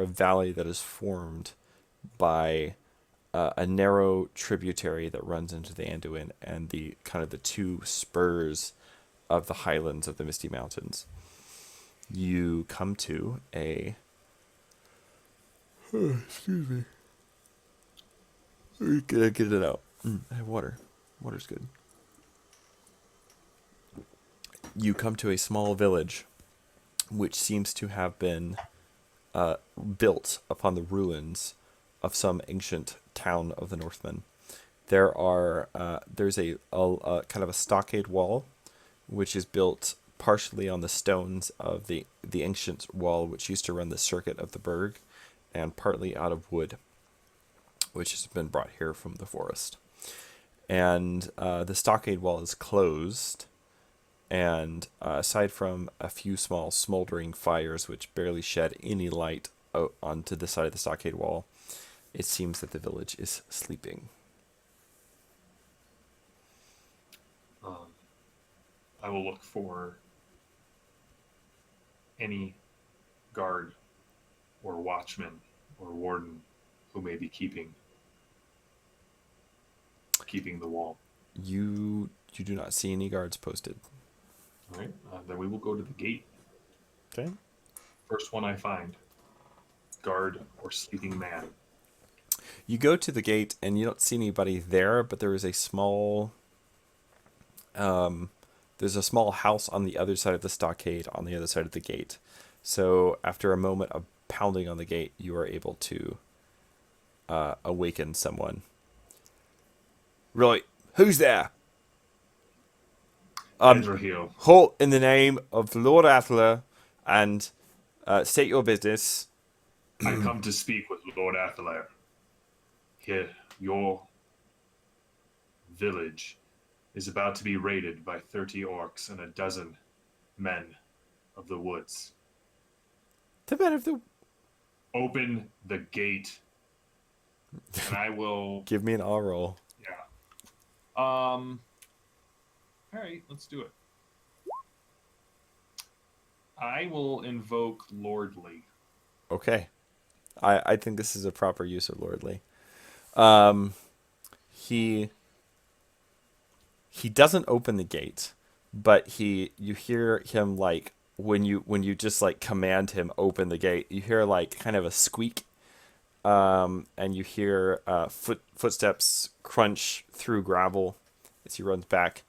S1: valley that is formed by a narrow tributary that runs into the Anduin and the kind of the two spurs of the highlands of the Misty Mountains, you come to a... Oh, excuse me. Get it out. I have water. Water's good. You come to a small village which seems to have been built upon the ruins of some ancient town of the Northmen. There's a kind of a stockade wall, which is built partially on the stones of the ancient wall which used to run the circuit of the burg, and partly out of wood, which has been brought here from the forest. And the stockade wall is closed, and aside from a few small smoldering fires which barely shed any light out onto the side of the stockade wall, it seems that the village is sleeping.
S2: I will look for any guard or watchman or warden who may be keeping the wall.
S1: You do not see any guards posted.
S2: All right, then we will go to the gate.
S1: Okay.
S2: First one I find. Guard or sleeping man.
S1: You go to the gate and you don't see anybody there, but there is a small there's a small house on the other side of the stockade on the other side of the gate. So after a moment of pounding on the gate, you are able to awaken someone. Right, who's there?
S2: Edrahil.
S1: Halt in the name of Lord Athalar and state your business.
S2: I come to speak with Lord Athalar. Here, your village is about to be raided by 30 orcs and a dozen men of the woods.
S1: The men of the...
S2: Open the gate, and I will...
S1: Give me an all roll.
S2: Yeah. All right, let's do it. I will invoke Lordly.
S1: Okay. I think this is a proper use of Lordly. He doesn't open the gate, but you hear him like when you just like command him open the gate, you hear like kind of a squeak, and you hear footsteps crunch through gravel as he runs back,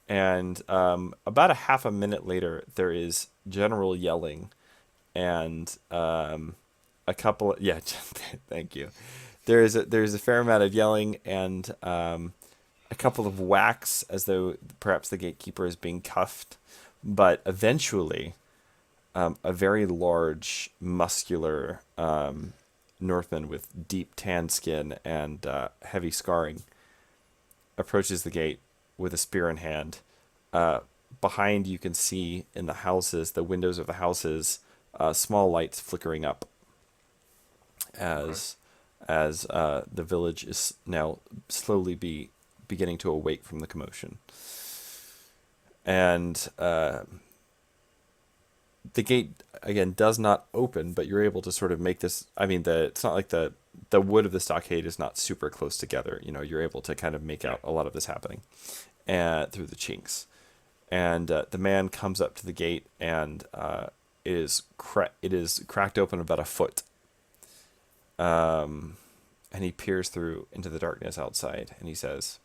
S1: and about a half a minute later there is general yelling, and a couple of, yeah, thank you. There's a fair amount of yelling and a couple of whacks as though perhaps the gatekeeper is being cuffed, but eventually a very large, muscular Northman with deep tan skin and heavy scarring approaches the gate with a spear in hand. Behind, you can see in the houses, the windows of the houses, small lights flickering up as the village is now slowly beginning to awake from the commotion. And the gate again does not open, but you're able to sort of make this. I mean, it's not like the wood of the stockade is not super close together. You know, you're able to kind of make out a lot of this happening through the chinks. And the man comes up to the gate, and it is cracked open about a foot. And he peers through into the darkness outside, and he says,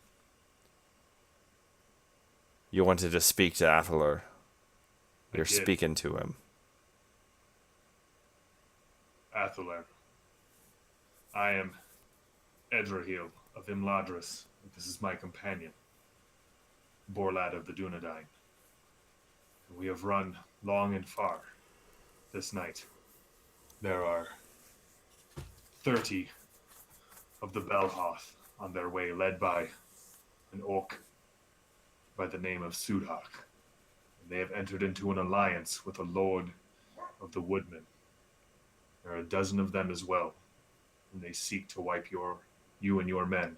S1: "You wanted to speak to Athalar. You're speaking to him."
S2: Athalar. I am Edrahil of Imladris. This is my companion, Borlad of the Dunedain. We have run long and far this night. There are 30 of the Belhoth on their way, led by an orc by the name of Sudhak. And they have entered into an alliance with a lord of the Woodmen. There are a dozen of them as well, and they seek to wipe you and your men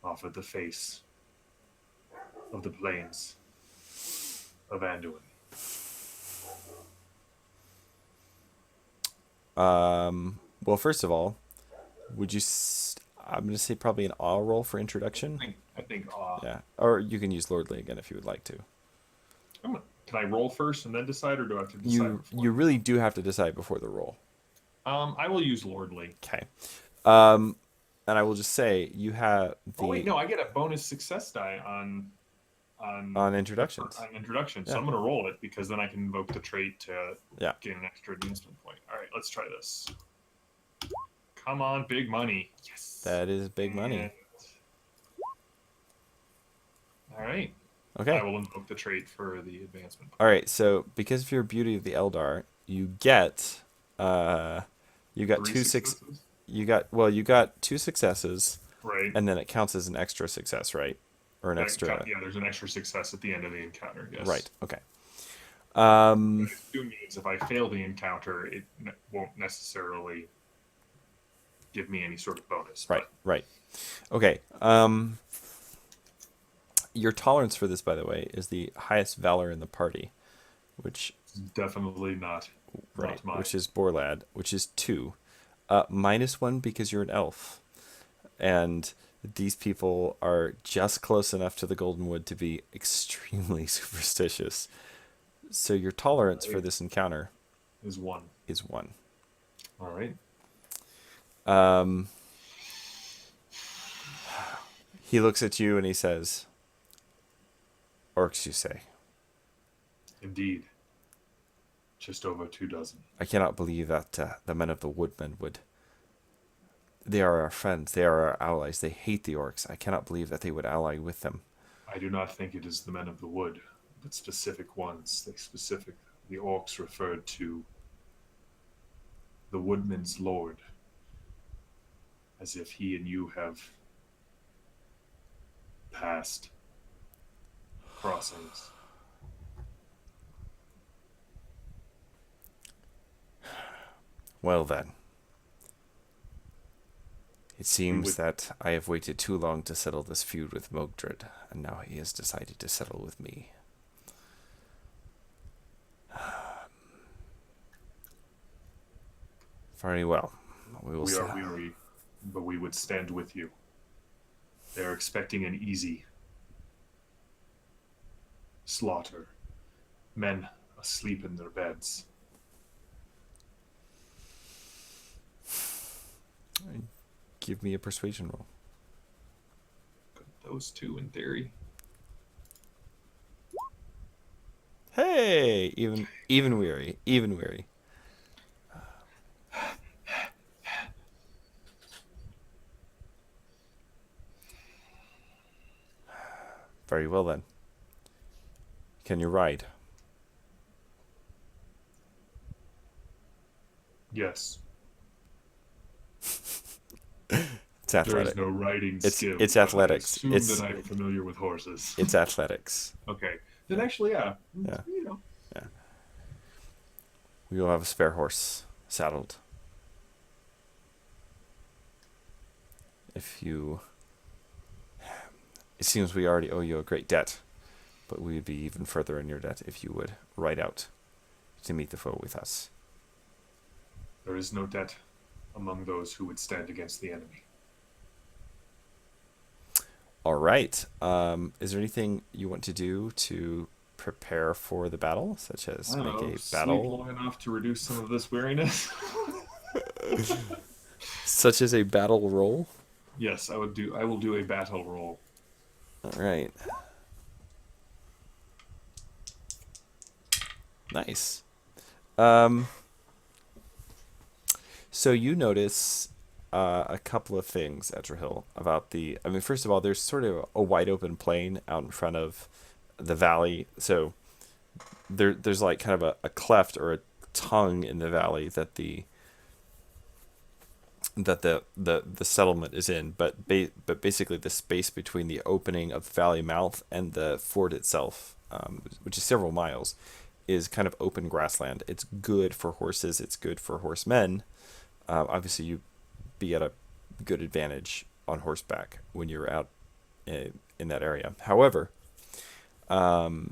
S2: off of the face of the plains of Anduin.
S1: Well, first of all, would you? I'm going to say probably an awe roll for introduction.
S2: I think awe.
S1: Yeah, or you can use Lordly again if you would like to.
S2: Can I roll first and then decide, or do I have to decide?
S1: You really do have to decide before the roll.
S2: I will use Lordly.
S1: Okay. And I will just say you have the.
S2: Oh wait, no, I get a bonus success die
S1: on introductions.
S2: On introductions,
S1: Yeah.
S2: so I'm going to roll it because then I can invoke the trait to
S1: Yeah.
S2: gain an extra advancement point. All right, let's try this. Come on, big money. Yes.
S1: That is big money.
S2: And... All right.
S1: Okay.
S2: I will invoke the trait for the advancement point.
S1: All right. So because of your Beauty of the Eldar, you get you got
S2: Three
S1: two
S2: successes?
S1: you got two successes,
S2: Right.
S1: and then it counts as an extra success, right? Or an extra.
S2: Yeah, there's an extra success at the end of the encounter. Yes.
S1: Right. Okay.
S2: What I do means if I fail the encounter, it won't necessarily give me any sort of bonus.
S1: Right. Right. Okay. Your tolerance for this, by the way, is the highest valor in the party, which
S2: Definitely not.
S1: right,
S2: Not mine.
S1: which is Borlad, which is 2, -1 because you're an elf, and these people are just close enough to the Golden Wood to be extremely superstitious. So your tolerance for this encounter
S2: is 1.
S1: is 1.
S2: All right.
S1: He looks at you and he says, "Orcs, you say?
S2: Indeed. Just over 2 dozen.
S1: I cannot believe that the men of the Woodmen would. They are our friends. They are our allies. They hate the orcs. I cannot believe that they would ally with them."
S2: I do not think it is the men of the wood, but specific ones. The orcs referred to the woodman's lord, as if he and you have passed crossings.
S1: Well then. It seems that I have waited too long to settle this feud with Mogdred, and now he has decided to settle with me. Very well. We
S2: are weary, but we would stand with you. They are expecting an easy slaughter. Men asleep in their beds.
S1: Give me a persuasion roll.
S2: Those two in theory.
S1: Hey, even weary. Very well then. Can you ride?
S2: Yes.
S1: It's athletic.
S2: There is no riding skill.
S1: It's athletics.
S2: I assume that I'm familiar with horses.
S1: It's athletics.
S2: Okay. Then actually, yeah.
S1: Yeah.
S2: You know.
S1: Yeah. We will have a spare horse saddled. If you... It seems we already owe you a great debt, but we would be even further in your debt if you would ride out to meet the foe with us.
S2: There is no debt among those who would stand against the enemy.
S1: All right. Is there anything you want to do to prepare for the battle, such as make a battle?
S2: Sleep long enough to reduce some of this weariness.
S1: Such as a battle roll?
S2: Yes, I will do a battle roll.
S1: All right. Nice. So you notice a couple of things, Edrahil, about the... I mean, first of all, there's sort of a wide open plain out in front of the valley. So there's like kind of a cleft or a tongue in the valley that the settlement is in, but basically the space between the opening of the valley mouth and the fort itself, which is several miles, is kind of open grassland. It's good for horses. It's good for horsemen. Obviously, you be at a good advantage on horseback when you're out in that area. However, the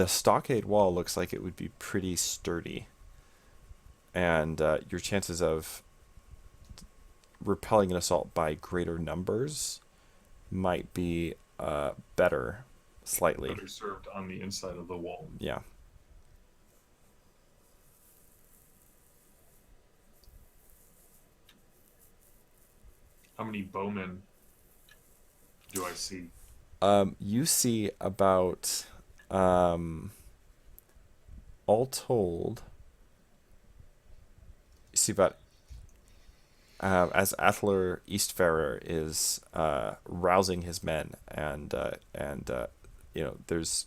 S1: stockade wall looks like it would be pretty sturdy, and your chances of repelling an assault by greater numbers might be better, slightly.
S2: Better served on the inside of the wall.
S1: Yeah.
S2: How many bowmen do I see?
S1: You see about, all told, you see about, as Athler Eastfarer is rousing his men, and there's,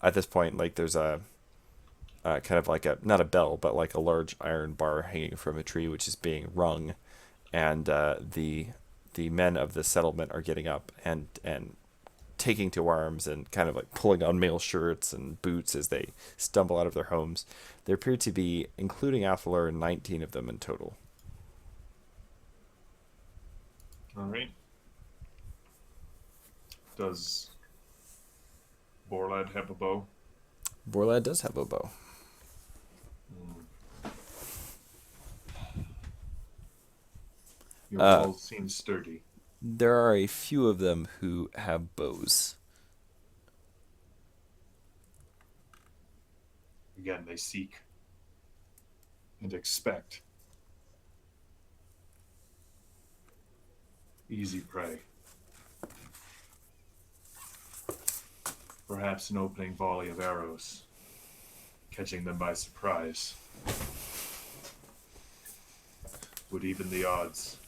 S1: at this point, like, there's a kind of like not a bell, but like a large iron bar hanging from a tree, which is being rung, and the men of the settlement are getting up and taking to arms and kind of like pulling on mail shirts and boots as they stumble out of their homes. There appear to be, including Athler, 19 of them in total.
S2: All right. Does Borlad have a bow?
S1: Borlad does have a bow.
S2: Your walls seem sturdy.
S1: There are a few of them who have bows.
S2: Again, they seek and expect easy prey. Perhaps an opening volley of arrows, catching them by surprise, would even the odds.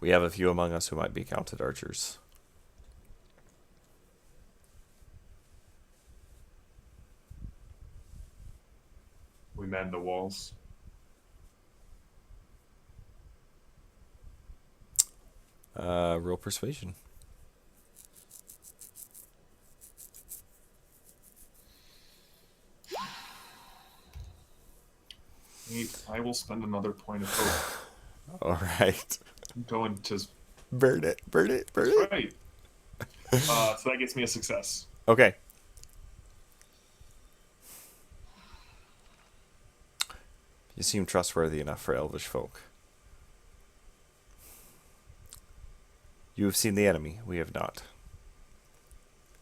S1: We have a few among us who might be counted archers.
S2: We man the walls.
S1: Roll persuasion.
S2: I will spend another point of hope.
S1: All right.
S2: I'm going to.
S1: Burn it. Burn it. Burn
S2: That's
S1: it.
S2: right. So that gets me a success.
S1: Okay. You seem trustworthy enough for elvish folk. You have seen the enemy. We have not.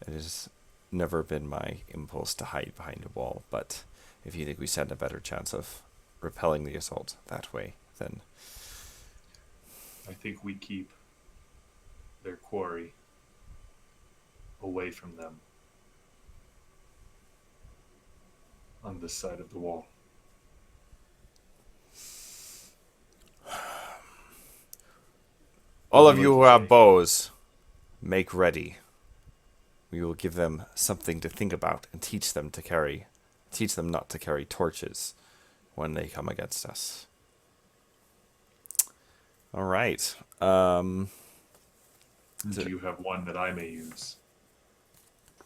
S1: It has never been my impulse to hide behind a wall, but if you think we stand a better chance of repelling the assault that way, then...
S2: I think we keep their quarry away from them on this side of the wall.
S1: All of you who have bows, make ready. We will give them something to think about and teach them not to carry torches when they come against us. All right.
S2: Do you have one that I may use?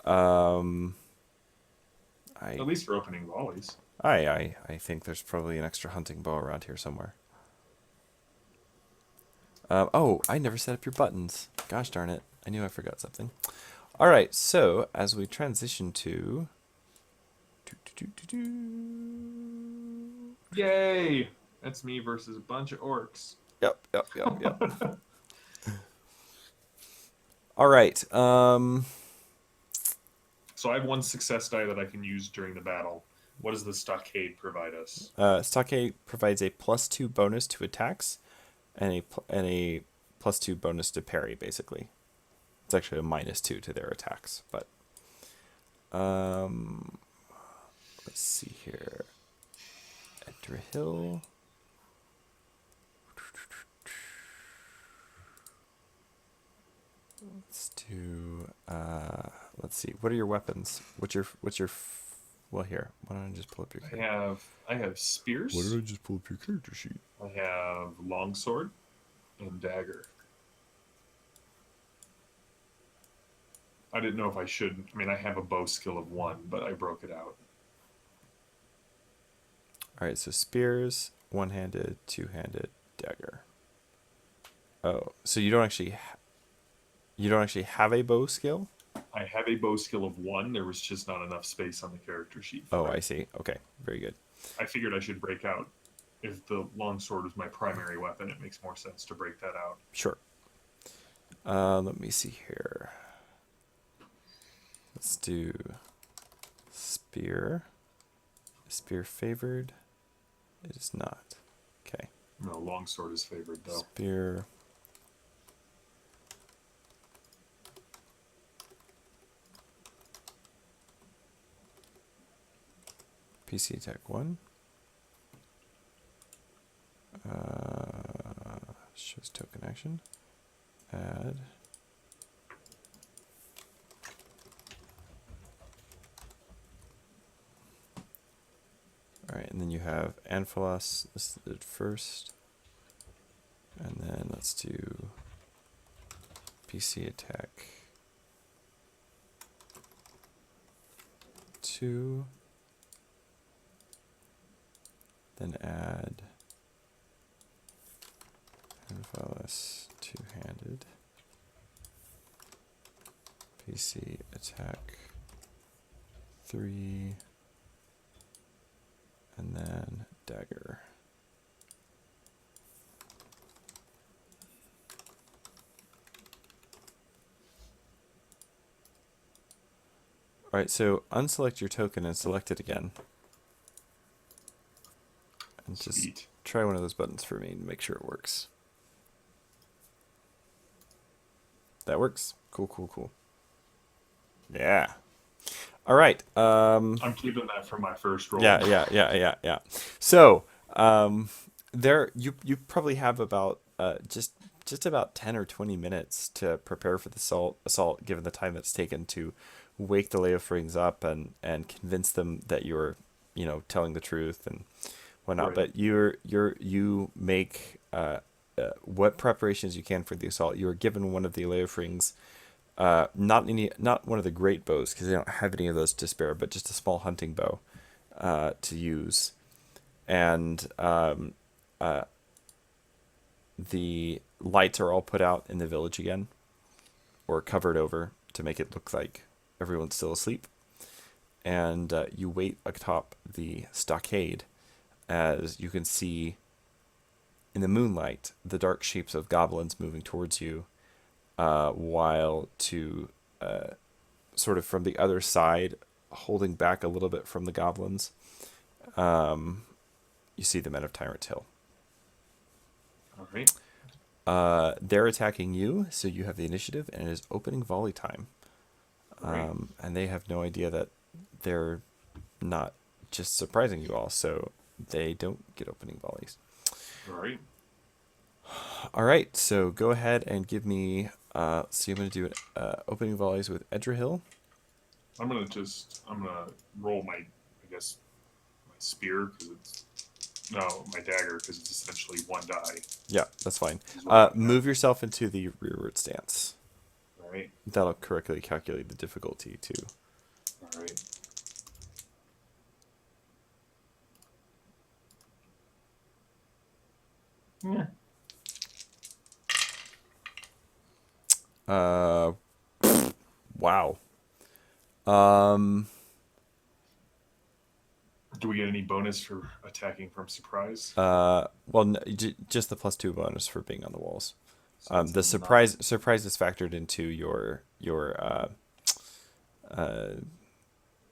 S2: At least for opening volleys.
S1: I think there's probably an extra hunting bow around here somewhere. Oh, I never set up your buttons. Gosh darn it. I knew I forgot something. All right, so as we transition to...
S2: Yay! That's me versus a bunch of orcs.
S1: Yep. All right.
S2: So I have one success die that I can use during the battle. What does the stockade provide us?
S1: Stockade provides a +2 bonus to attacks and a +2 bonus to parry, basically. It's actually a -2 to their attacks, but let's see here. Edrahil. Let's do. Let's see. What are your weapons? Well, here. Why don't I just pull up your character?
S2: I have spears.
S1: Why don't I just pull up your character sheet?
S2: I have longsword and dagger. I didn't know if I should. I mean, I have a bow skill of 1, but I broke it out.
S1: All right, so spears, one-handed, two-handed, dagger. Oh, so you don't actually have a bow skill?
S2: I have a bow skill of 1. There was just not enough space on the character sheet.
S1: Oh, I see. Okay, very good.
S2: I figured I should break out. If the longsword is my primary weapon, it makes more sense to break that out.
S1: Sure. Let me see here. Let's do spear. Is spear favored? It is not. Okay.
S2: No, longsword is favored, though.
S1: Spear. PC attack 1. Shows token action. Add. Alright, and then you have Anphilos listed first. And then let's do PC attack 2. Then add Anphilos two-handed. PC attack 3. And then dagger. All right, so unselect your token and select it again. And just
S2: Sweet.
S1: try one of those buttons for me to make sure it works. That works. Cool, cool, cool. Yeah. All right.
S2: I'm keeping that for my first roll.
S1: Yeah. So, there you probably have about just about 10 or 20 minutes to prepare for the assault, given the time it's taken to wake the Leofrings up and convince them that you're, telling the truth and whatnot.
S2: Right.
S1: But you make what preparations you can for the assault. You are given one of the Leofrings, not one of the great bows because they don't have any of those to spare, but just a small hunting bow to use, and the lights are all put out in the village again, or covered over to make it look like everyone's still asleep. And you wait atop the stockade as you can see in the moonlight the dark shapes of goblins moving towards you, while to sort of from the other side, holding back a little bit from the goblins, you see the men of Tyrant Hill.
S2: All right.
S1: They're attacking you, so you have the initiative, and it is opening volley time.
S2: Right.
S1: And they have no idea that they're not just surprising you all, so they don't get opening volleys.
S2: All right.
S1: All right, so go ahead and give me. See, I'm going to do an opening volleys with Edrahil.
S2: I'm gonna roll my, I guess, my spear because it's no my dagger because it's essentially one die.
S1: Yeah, that's fine.
S2: Is what I have.
S1: Move yourself into the rearward stance.
S2: All right.
S1: That'll correctly calculate the difficulty too.
S2: All right. Yeah.
S1: Wow.
S2: Do we get any bonus for attacking from surprise?
S1: Well, just the +2 bonus for being on the walls.
S2: So that's
S1: The
S2: a
S1: surprise is factored into your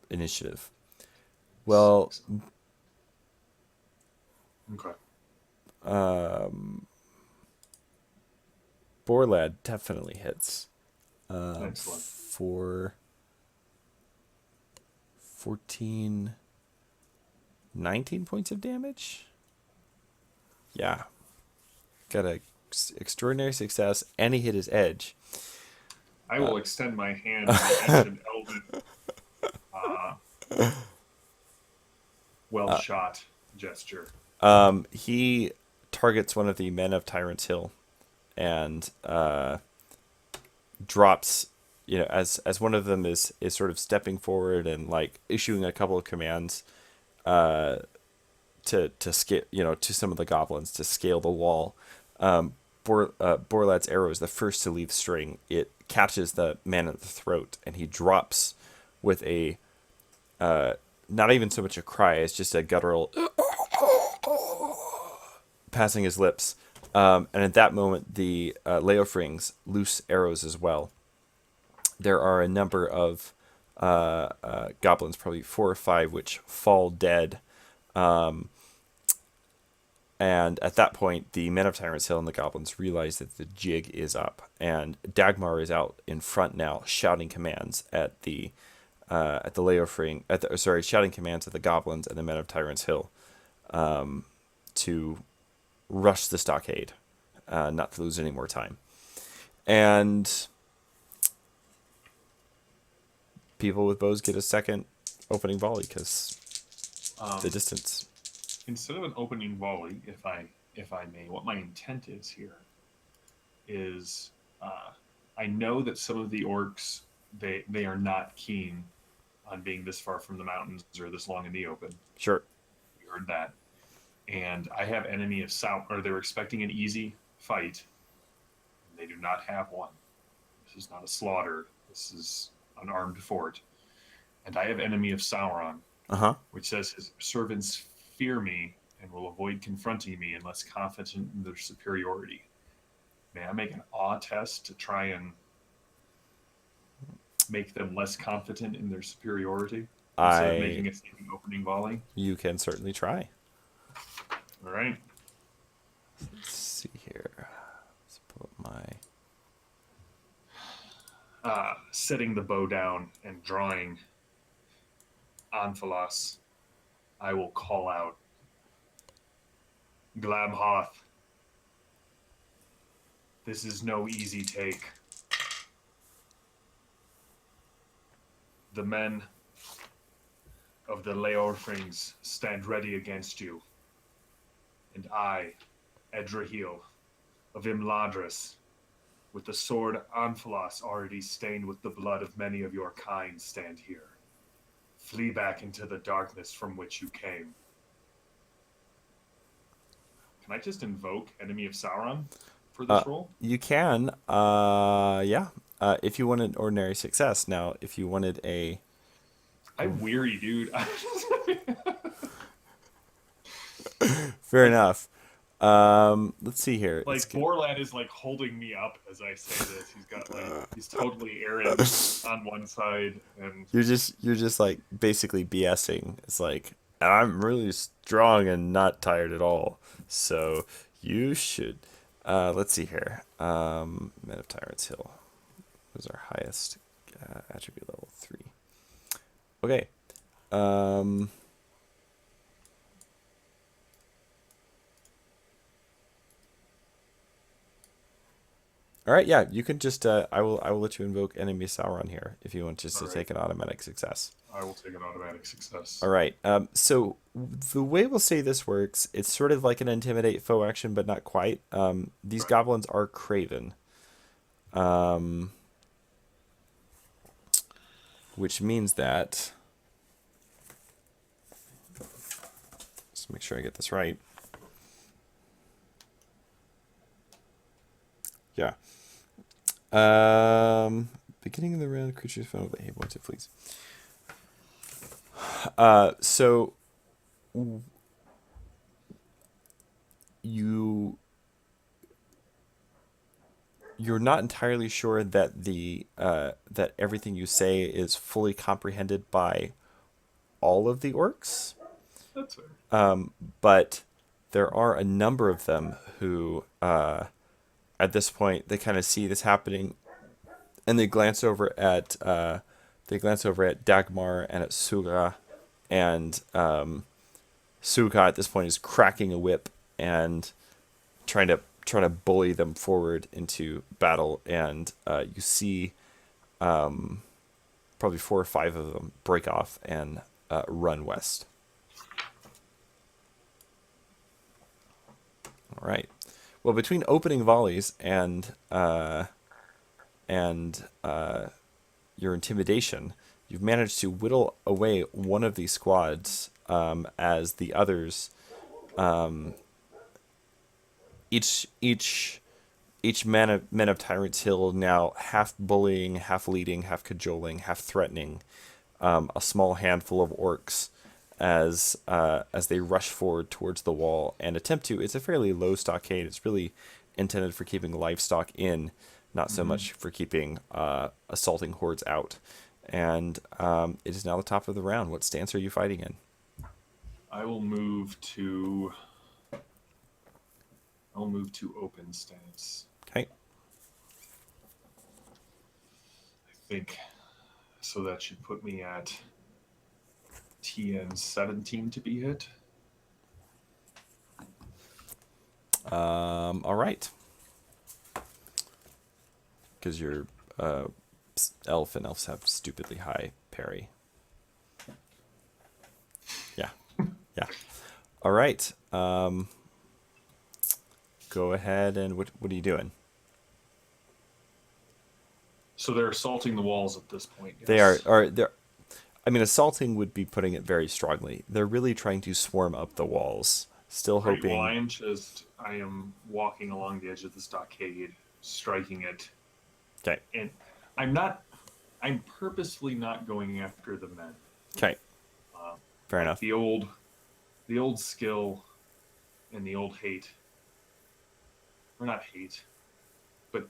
S1: initiative. Well,
S2: Okay.
S1: Borlad definitely hits.
S2: Excellent.
S1: For 14, 19 points of damage. Yeah, got a extraordinary success, and he hit his edge.
S2: I will extend my hand to the ancient elven. Well shot gesture.
S1: He targets one of the men of Tyrant's Hill, and drops. As one of them is sort of stepping forward and like issuing a couple of commands, to scale, to some of the goblins to scale the wall. Borlad's arrow is the first to leave string. It catches the man at the throat, and he drops with a not even so much a cry as just a guttural passing his lips. And at that moment, the Leofrings loose arrows as well. There are a number of goblins, probably 4 or 5, which fall dead. And at that point, the men of Tyrant's Hill and the goblins realize that the jig is up, and Dagmar is out in front now, shouting commands at the Leofring, shouting commands at the goblins and the men of Tyrant's Hill, to rush the stockade, not to lose any more time. And people with bows get a second opening volley because the distance.
S2: Instead of an opening volley, if I may, what my intent is here is I know that some of the orcs they are not keen on being this far from the mountains or this long in the open.
S1: Sure.
S2: We heard that. And I have enemy of south, or they're expecting an easy fight. They do not have one. This is not a slaughter. This is an armed fort. And I have enemy of Sauron, which says his servants fear me and will avoid confronting me unless confident in their superiority. May I make an awe test to try and make them less confident in their superiority instead of
S1: I
S2: making a sneaking opening volley?
S1: You can certainly try.
S2: All right.
S1: Let's see here. Let's pull up my.
S2: Setting the bow down and drawing Anphalos, I will call out Glamhoth. This is no easy take. The men of the Leorfrings stand ready against you, and I, Edrahil of Imladris, with the sword Anphalos already stained with the blood of many of your kind, stand here. Flee back into the darkness from which you came. Can I just invoke Enemy of Sauron for this roll?
S1: You can. Yeah. If you want an ordinary success. Now, if you wanted a.
S2: I'm weary, dude.
S1: Fair enough. Let's see here.
S2: Like Borland is like holding me up as I say this. He's got like he's totally Aaron on one side, and
S1: You're just like basically BSing. It's like I'm really strong and not tired at all. So you should. Let's see here. Men of Tyrant's Hill was our highest attribute level 3. Okay. All right, yeah, you can just I will let you invoke Enemy Sauron here if you want just to take an automatic success.
S2: I will take an automatic success.
S1: All right. So the way we'll say this works, it's sort of like an intimidate foe action, but not quite. These goblins are craven, which means that. Let's make sure I get this right. Yeah. Beginning of the round, creatures found with a hit once it flees. So you're not entirely sure that that everything you say is fully comprehended by all of the orcs.
S2: That's fair.
S1: But there are a number of them who, at this point, they kind of see this happening, and they glance over at Dagmar and at Suga, and Suga at this point is cracking a whip and trying to bully them forward into battle, and you see probably 4 or 5 of them break off and run west. All right. Well, between opening volleys and your intimidation, you've managed to whittle away one of these squads, as the others, each men of Tyrant's Hill now half bullying, half leading, half cajoling, half threatening a small handful of orcs as they rush forward towards the wall and attempt to. It's a fairly low stockade. It's really intended for keeping livestock in, not so much for keeping assaulting hordes out. And it is now the top of the round. What stance are you fighting in?
S2: I will move to open stance.
S1: Okay.
S2: I think so. That should put me at TN 17 to be hit.
S1: All right. Because your elf and elves have stupidly high parry. Yeah. Yeah. All right. Go ahead and what are you doing?
S2: So they're assaulting the walls at this point. Yes.
S1: They are they're. I mean, assaulting would be putting it very strongly. They're really trying to swarm up the walls, still
S2: Right,
S1: hoping.
S2: well, I am walking along the edge of the stockade, striking it.
S1: Okay.
S2: And I'm purposefully not going after the men.
S1: Okay. Fair enough.
S2: The old skill and the old hate, or not hate, but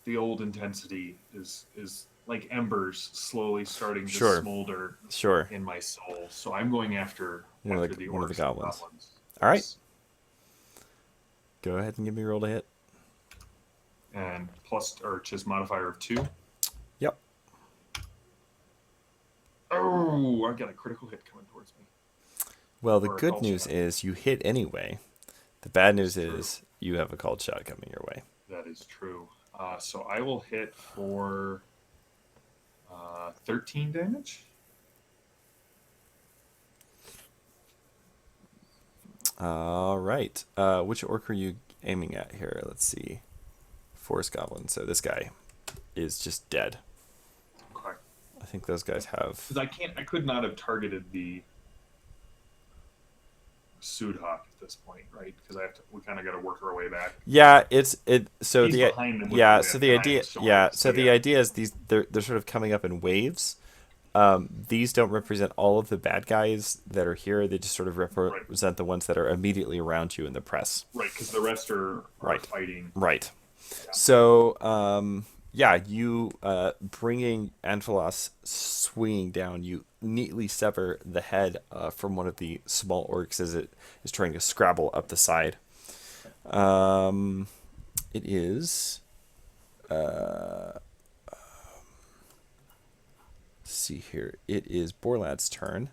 S2: the old intensity is like embers slowly starting to
S1: Sure.
S2: smolder
S1: Sure.
S2: in my soul. So I'm going after the
S1: One of the
S2: orcs and
S1: goblins.
S2: goblins.
S1: All right.
S2: Yes.
S1: Go ahead and give me a roll to hit.
S2: And plus or just modifier of 2.
S1: Yep.
S2: Oh, I got a critical hit coming towards me.
S1: Well, the
S2: Or a
S1: good
S2: called
S1: news
S2: shot.
S1: is you hit anyway. The bad news
S2: True.
S1: is you have a called shot coming your way.
S2: That is true. So I will hit for 13 damage.
S1: All right. Which orc are you aiming at here? Let's see. Forest goblin. So this guy is just dead.
S2: Okay.
S1: I think those guys have.
S2: Because I could not have targeted the Sudhawk at this point, right? Because we kind of got to work our way back.
S1: Yeah, it's it. So
S2: He's
S1: the
S2: behind them.
S1: yeah.
S2: With
S1: So
S2: the
S1: the
S2: giant
S1: idea.
S2: sword,
S1: Yeah. So the
S2: yeah.
S1: idea is they're sort of coming up in waves. These don't represent all of the bad guys that are here. They just sort of represent the ones that are immediately around you in the press.
S2: Right, because the rest are
S1: Right.
S2: fighting.
S1: Right. So, yeah, you bringing Angelos swinging down, you neatly sever the head from one of the small orcs as it is trying to scrabble up the side. It is. Let's see here. It is Borlad's turn,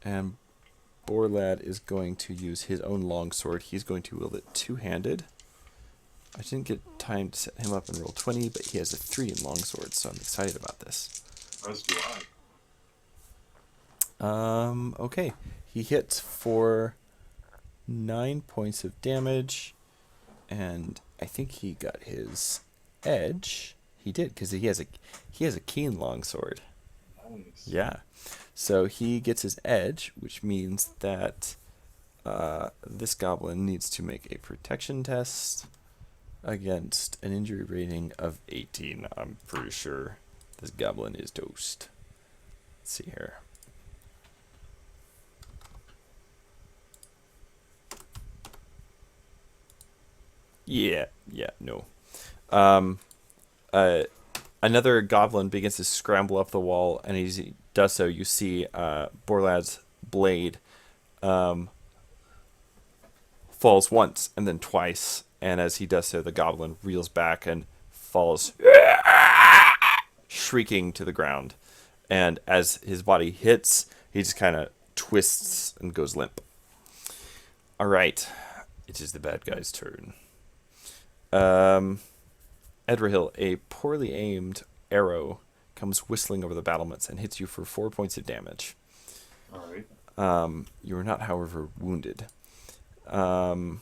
S1: and Borlad is going to use his own longsword. He's going to wield it two-handed. I didn't get time to set him up in roll 20, but he has a 3 in longsword, so I'm excited about this.
S2: As do
S1: Okay. He hits for 9 points of damage, and I think he got his edge. He did, because he has a keen longsword.
S2: Nice.
S1: Yeah. So he gets his edge, which means that this goblin needs to make a protection test against an injury rating of 18. I'm pretty sure this goblin is toast. Let's see here. Yeah, no. Another goblin begins to scramble up the wall, and as he does so, you see Borlad's blade falls once and then twice, and as he does so, the goblin reels back and falls shrieking to the ground. And as his body hits, he just kind of twists and goes limp. All right, it is the bad guy's turn. Edrahil, a poorly aimed arrow comes whistling over the battlements and hits you for 4 points of damage.
S2: All right.
S1: You are not, however, wounded. However,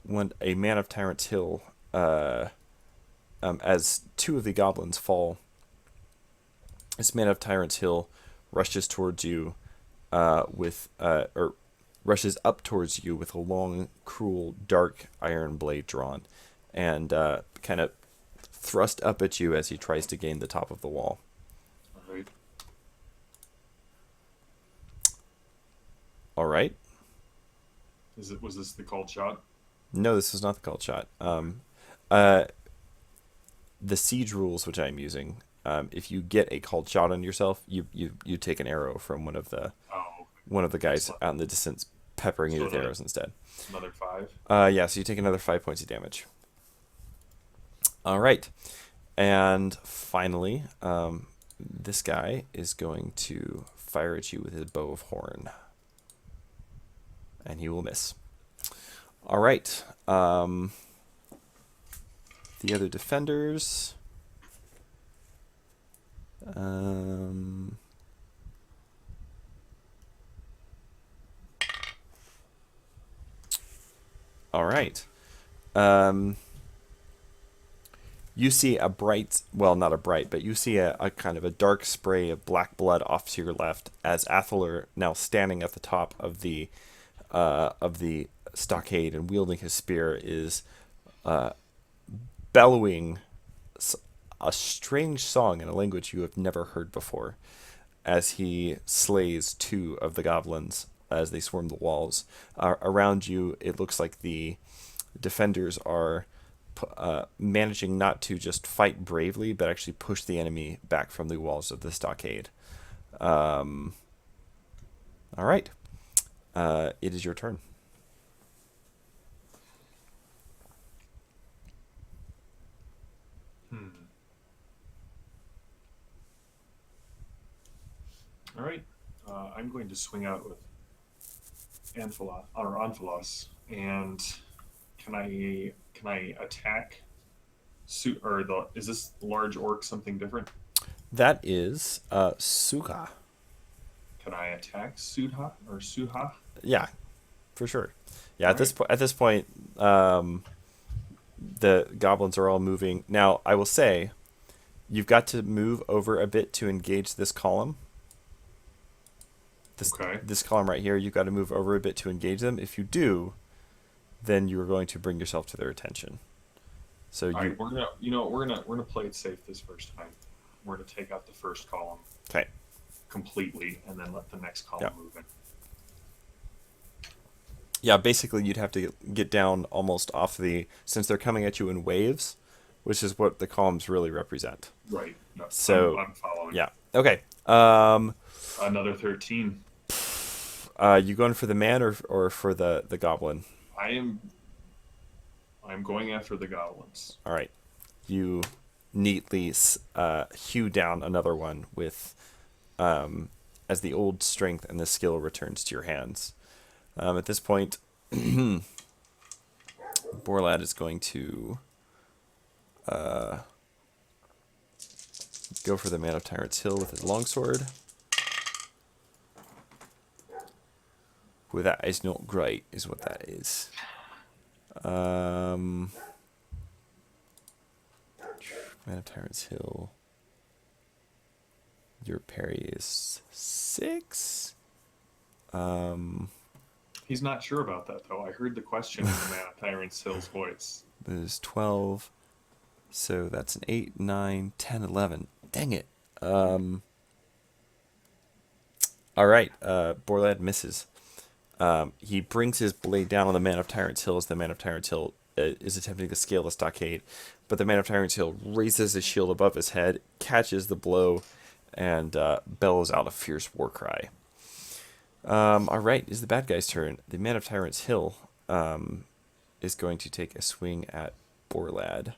S1: when a man of Tyrant's Hill, as 2 of the goblins fall, this man of Tyrant's Hill rushes towards you rushes up towards you with a long, cruel, dark iron blade drawn, and kind of thrust up at you as he tries to gain the top of the wall.
S2: All right.
S1: All right.
S2: Was this the called shot?
S1: No, this is not the called shot. The siege rules, which I'm using, if you get a called shot on yourself, you take an arrow from one of the guys out in the distance, peppering you with arrows instead.
S2: Another 5.
S1: Yeah, so you take another 5 points of damage. All right, and finally, this guy is going to fire at you with his bow of horn, and he will miss. All right, the other defenders. All right. You see a bright, well, not a bright, but you see a kind of a dark spray of black blood off to your left as Athalar, now standing at the top of the stockade and wielding his spear, is bellowing a strange song in a language you have never heard before as he slays 2 of the goblins as they swarm the walls. Around you, it looks like the defenders are managing not to just fight bravely, but actually push the enemy back from the walls of the stockade. All right. It is your turn.
S2: All right. I'm going to swing out with Amphalos, and can I attack? Is this large orc something different?
S1: That is Suka.
S2: Can I attack Sudha or Suha?
S1: Yeah, for sure. Yeah,
S2: All right.
S1: at this point, the goblins are all moving. Now, I will say, you've got to move over a bit to engage this column.
S2: Okay.
S1: This column right here, you've got to move over a bit to engage them. If you do, then you are going to bring yourself to their attention. So
S2: All right. We're gonna play it safe this first time. We're gonna take out the first column
S1: okay.
S2: completely, and then let the next column
S1: Yeah.
S2: move in.
S1: Yeah, basically you'd have to get down almost off since they're coming at you in waves, which is what the columns really represent.
S2: Right. No,
S1: So
S2: I'm following.
S1: yeah, okay.
S2: Another 13.
S1: You going for the man or for the goblin?
S2: I'm going after the goblins.
S1: All right, you neatly hew down another one with, as the old strength and the skill returns to your hands. At this point, Borlad is going to go for the Man of Tyrant's Hill with his longsword. Well, that is not great, is what that is. Man of Tyrant's Hill. Your parry is 6.
S2: He's not sure about that, though. I heard the question in the Man of Tyrant's Hill's voice.
S1: That is 12. So that's an 8, 9, 10, 11. Dang it. All right. Borlad misses. He brings his blade down on the Man of Tyrant's Hill as the Man of Tyrant's Hill is attempting to scale the stockade. But the Man of Tyrant's Hill raises his shield above his head, catches the blow, and bellows out a fierce war cry. All right, it's the bad guy's turn. The Man of Tyrant's Hill is going to take a swing at Borlad.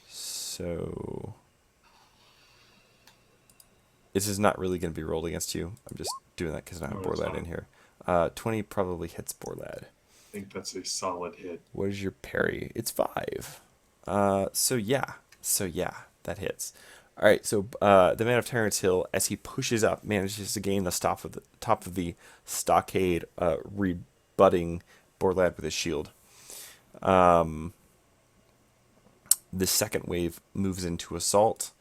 S1: So this is not really going to be rolled against you. I'm just doing that because I don't have Borlad in here. 20 probably hits Borlad.
S2: I think that's a solid hit.
S1: What is your parry? It's 5. So yeah, that hits. All right, so the Man of Tyrant's Hill, as he pushes up, manages to gain the top of the stockade, rebutting Borlad with his shield. The second wave moves into assault,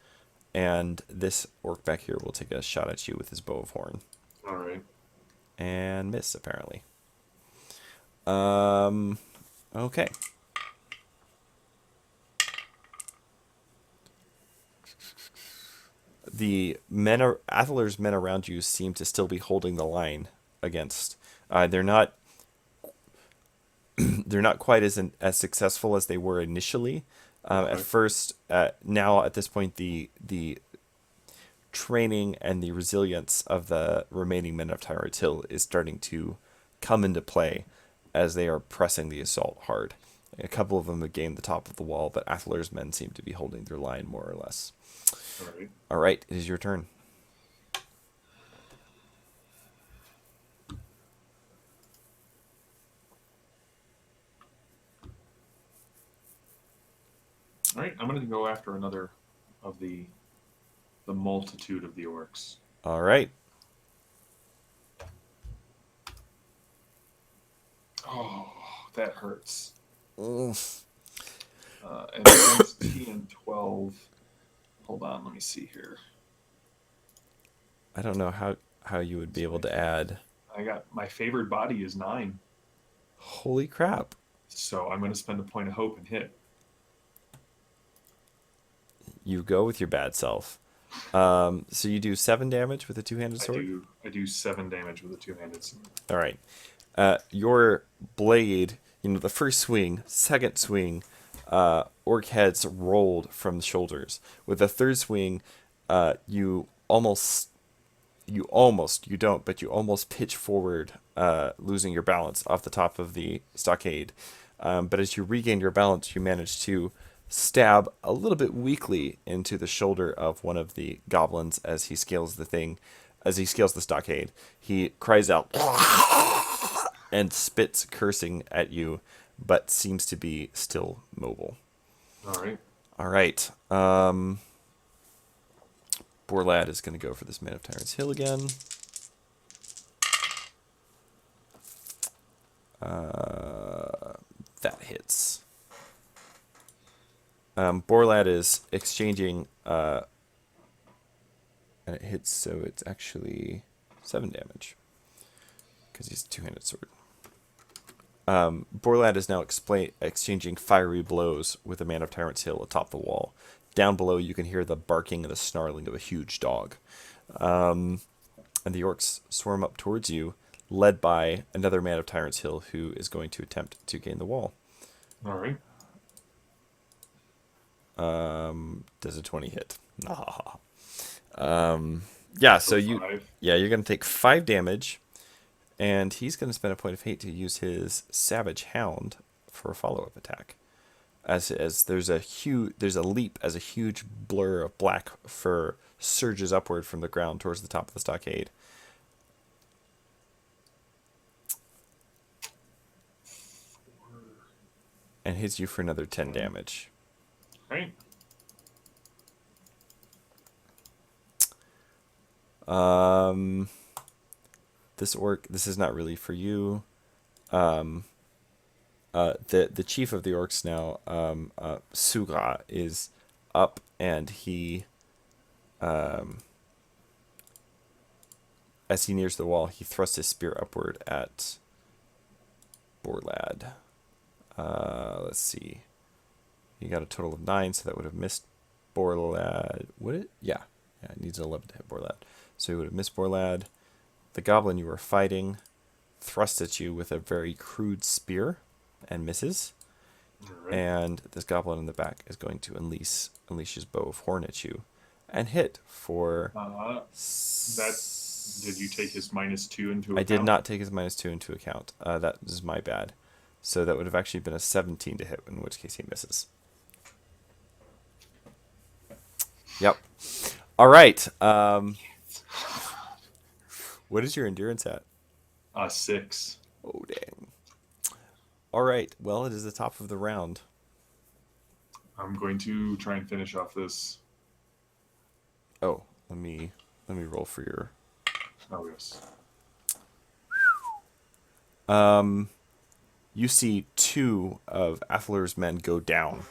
S1: and this orc back here will take a shot at you with his bow of horn.
S2: All right.
S1: And miss, apparently. Okay. The Athelur's men around you seem to still be holding the line against. They're not quite as successful as they were initially.
S2: Okay.
S1: At first, now at this point, the training and the resilience of the remaining men of Tyrant's Hill is starting to come into play as they are pressing the assault hard. A couple of them have gained the top of the wall, but Athelur's men seem to be holding their line more or less.
S2: All right.
S1: All right, it is your turn.
S2: All right. I'm going to go after another of the multitude of the orcs.
S1: All right.
S2: Oh, that hurts.
S1: Mm.
S2: And against T and 12. Hold on, let me see here.
S1: I don't know how you would be able to add.
S2: I got my favored body is 9.
S1: Holy crap.
S2: So I'm going to spend a point of hope and hit.
S1: You go with your bad self. So you do 7 damage with a two-handed sword?
S2: I do 7 damage with a two-handed sword.
S1: All right. Your blade, the first swing, second swing, orc heads rolled from the shoulders. With the third swing, you you don't, but you almost pitch forward, losing your balance off the top of the stockade. But as you regain your balance, you manage to stab a little bit weakly into the shoulder of one of the goblins as he scales the stockade. He cries out and spits, cursing at you, but seems to be still mobile.
S2: All right.
S1: All right. Borlad is going to go for this Man of Tyrants Hill again. That hits. Borlad is exchanging, and it hits, so it's actually 7 damage because he's a two-handed sword. Borlad is now exchanging fiery blows with a Man of Tyrants Hill atop the wall. Down below, you can hear the barking and the snarling of a huge dog. And the orcs swarm up towards you, led by another Man of Tyrants Hill who is going to attempt to gain the wall.
S2: All right.
S1: Does a 20 hit? Yeah, so you're going to take 5 damage, and he's going to spend a point of hate to use his Savage Hound for a follow-up attack. As there's a leap as a huge blur of black fur surges upward from the ground towards the top of the stockade. And hits you for another 10 damage.
S2: Right.
S1: This orc, this is not really for you. The chief of the orcs now, Suga, is up, and he, as he nears the wall, he thrusts his spear upward at Borlad. Let's see. He got a total of 9, so that would have missed Borlad. Would it? Yeah. Yeah, it needs 11 to hit Borlad. So he would have missed Borlad. The goblin you were fighting thrusts at you with a very crude spear and misses.
S2: Right.
S1: And this goblin in the back is going to unleash his bow of horn at you and hit for...
S2: Did you take his -2 into account?
S1: I did not take his -2 into account. That is my bad. So that would have actually been a 17 to hit, in which case he misses. Yep. All right. What is your endurance at?
S2: 6.
S1: Oh, dang. All right. Well, it is the top of the round.
S2: I'm going to try and finish off this.
S1: Oh, let me roll for your...
S2: Oh, yes.
S1: You see 2 of Athler's men go down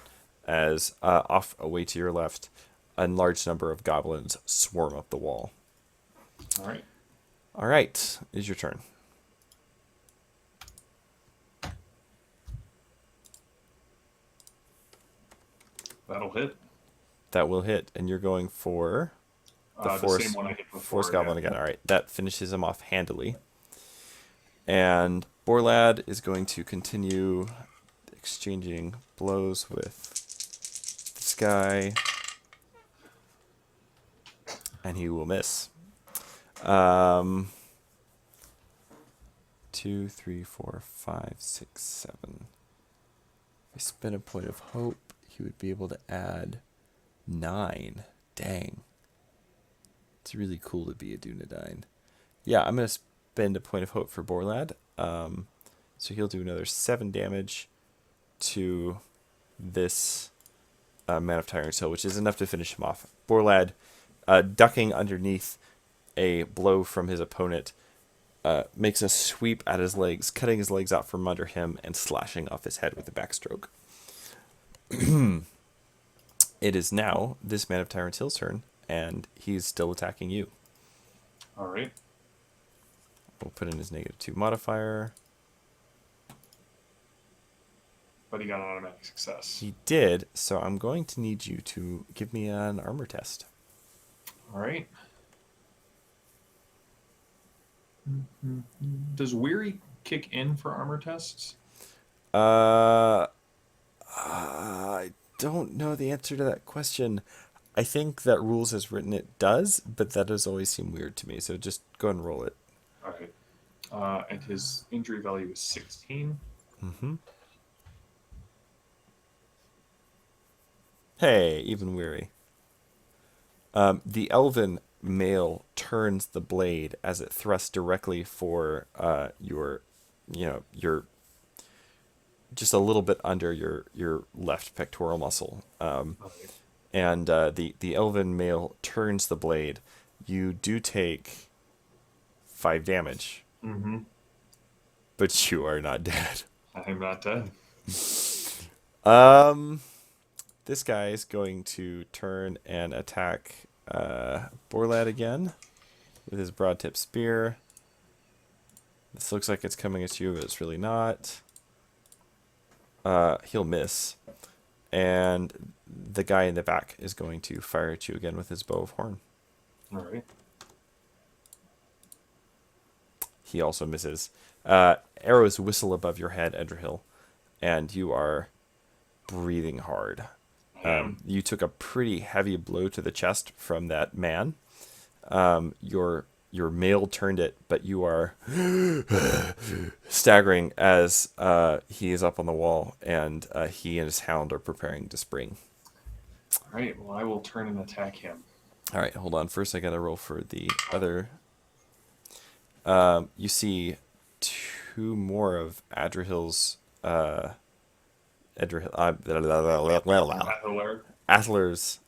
S1: as off away to your left, a large number of goblins swarm up the wall.
S2: All right.
S1: All right, is your turn.
S2: That'll hit.
S1: That will hit, and you're going for
S2: the same one I hit before.
S1: Force goblin again. All right, that finishes him off handily. And Borlad is going to continue exchanging blows with this guy, and he will miss. 2, 3, 4, 5, 6, 7. If I spend a point of hope, he would be able to add 9. Dang. It's really cool to be a Dunedain. Yeah, I'm going to spend a point of hope for Borlad. So he'll do another 7 damage to this Man of Tyrants Hill, which is enough to finish him off. Borlad, ducking underneath a blow from his opponent, makes a sweep at his legs, cutting his legs out from under him and slashing off his head with a backstroke. It is now this Man of Tyrants Hill's turn, and he's still attacking you.
S2: All right.
S1: We'll put in his -2 modifier.
S2: But he got an automatic success.
S1: He did, so I'm going to need you to give me an armor test.
S2: All right. Does Weary kick in for armor tests?
S1: I don't know the answer to that question. I think that rules as written it does, but that does always seem weird to me. So just go ahead and roll it.
S2: All right. And his injury value is 16.
S1: Mm-hmm. Hey, even weary. The elven male turns the blade as it thrusts directly for your just a little bit under your left pectoral muscle.
S2: Okay.
S1: And the elven male turns the blade. You do take 5 damage,
S2: Mm-hmm.
S1: but you are not dead.
S2: I'm not dead.
S1: Um, this guy is going to turn and attack Borlad again with his broad tip spear. This looks like it's coming at you, but it's really not. He'll miss. And the guy in the back is going to fire at you again with his bow of horn.
S2: All right.
S1: He also misses. Arrows whistle above your head, Edrahil, and you are breathing hard. You took a pretty heavy blow to the chest from that man. Your mail turned it, but you are staggering as he is up on the wall, and he and his hound are preparing to spring.
S2: All right. Well, I will turn and attack him.
S1: All right, hold on. First, I gotta roll for the other. You see 2 more of Edrahil's
S2: Athalar.
S1: Athalar's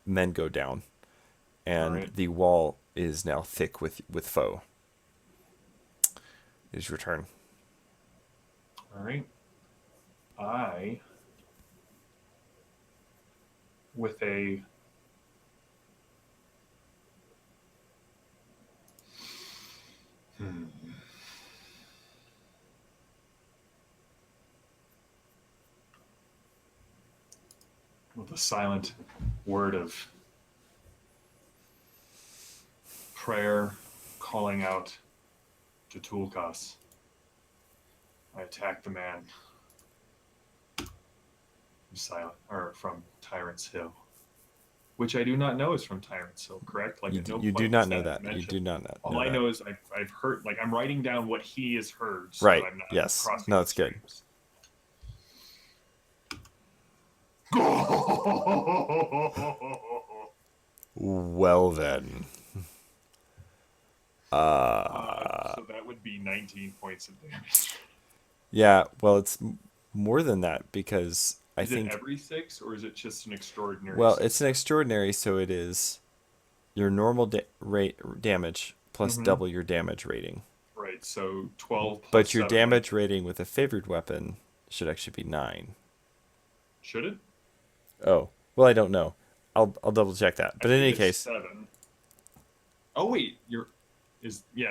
S1: men go down, and
S2: Alright.
S1: the wall is now thick with foe. It is your turn.
S2: All right. I, with a with a silent word of prayer, calling out to Tulkas, I attack the man from from Tyrant's Hill, which I do not know is from Tyrant's Hill. Correct? Like at no
S1: You do
S2: point
S1: not
S2: is
S1: know
S2: that
S1: that. You
S2: mentioned.
S1: do not know
S2: All I
S1: that.
S2: know is I've heard, like, I'm writing down what he has heard, so
S1: Right.
S2: I'm not
S1: Yes.
S2: crossing
S1: No,
S2: the
S1: that's good.
S2: streams.
S1: Well then.
S2: So that would be 19 points of damage.
S1: Yeah. Well, it's more than that because I
S2: Is
S1: think.
S2: it every 6, or is it just an extraordinary
S1: Well,
S2: 6?
S1: it's an extraordinary, so it is your normal rate damage plus
S2: Mm-hmm.
S1: double your damage rating.
S2: Right, so 12 plus
S1: But your
S2: 7.
S1: damage rating with a favored weapon should actually be 9.
S2: Should it?
S1: Oh, well, I don't know. I'll double check that. But
S2: I
S1: in
S2: think
S1: any
S2: it's
S1: case,
S2: 7. Oh, wait,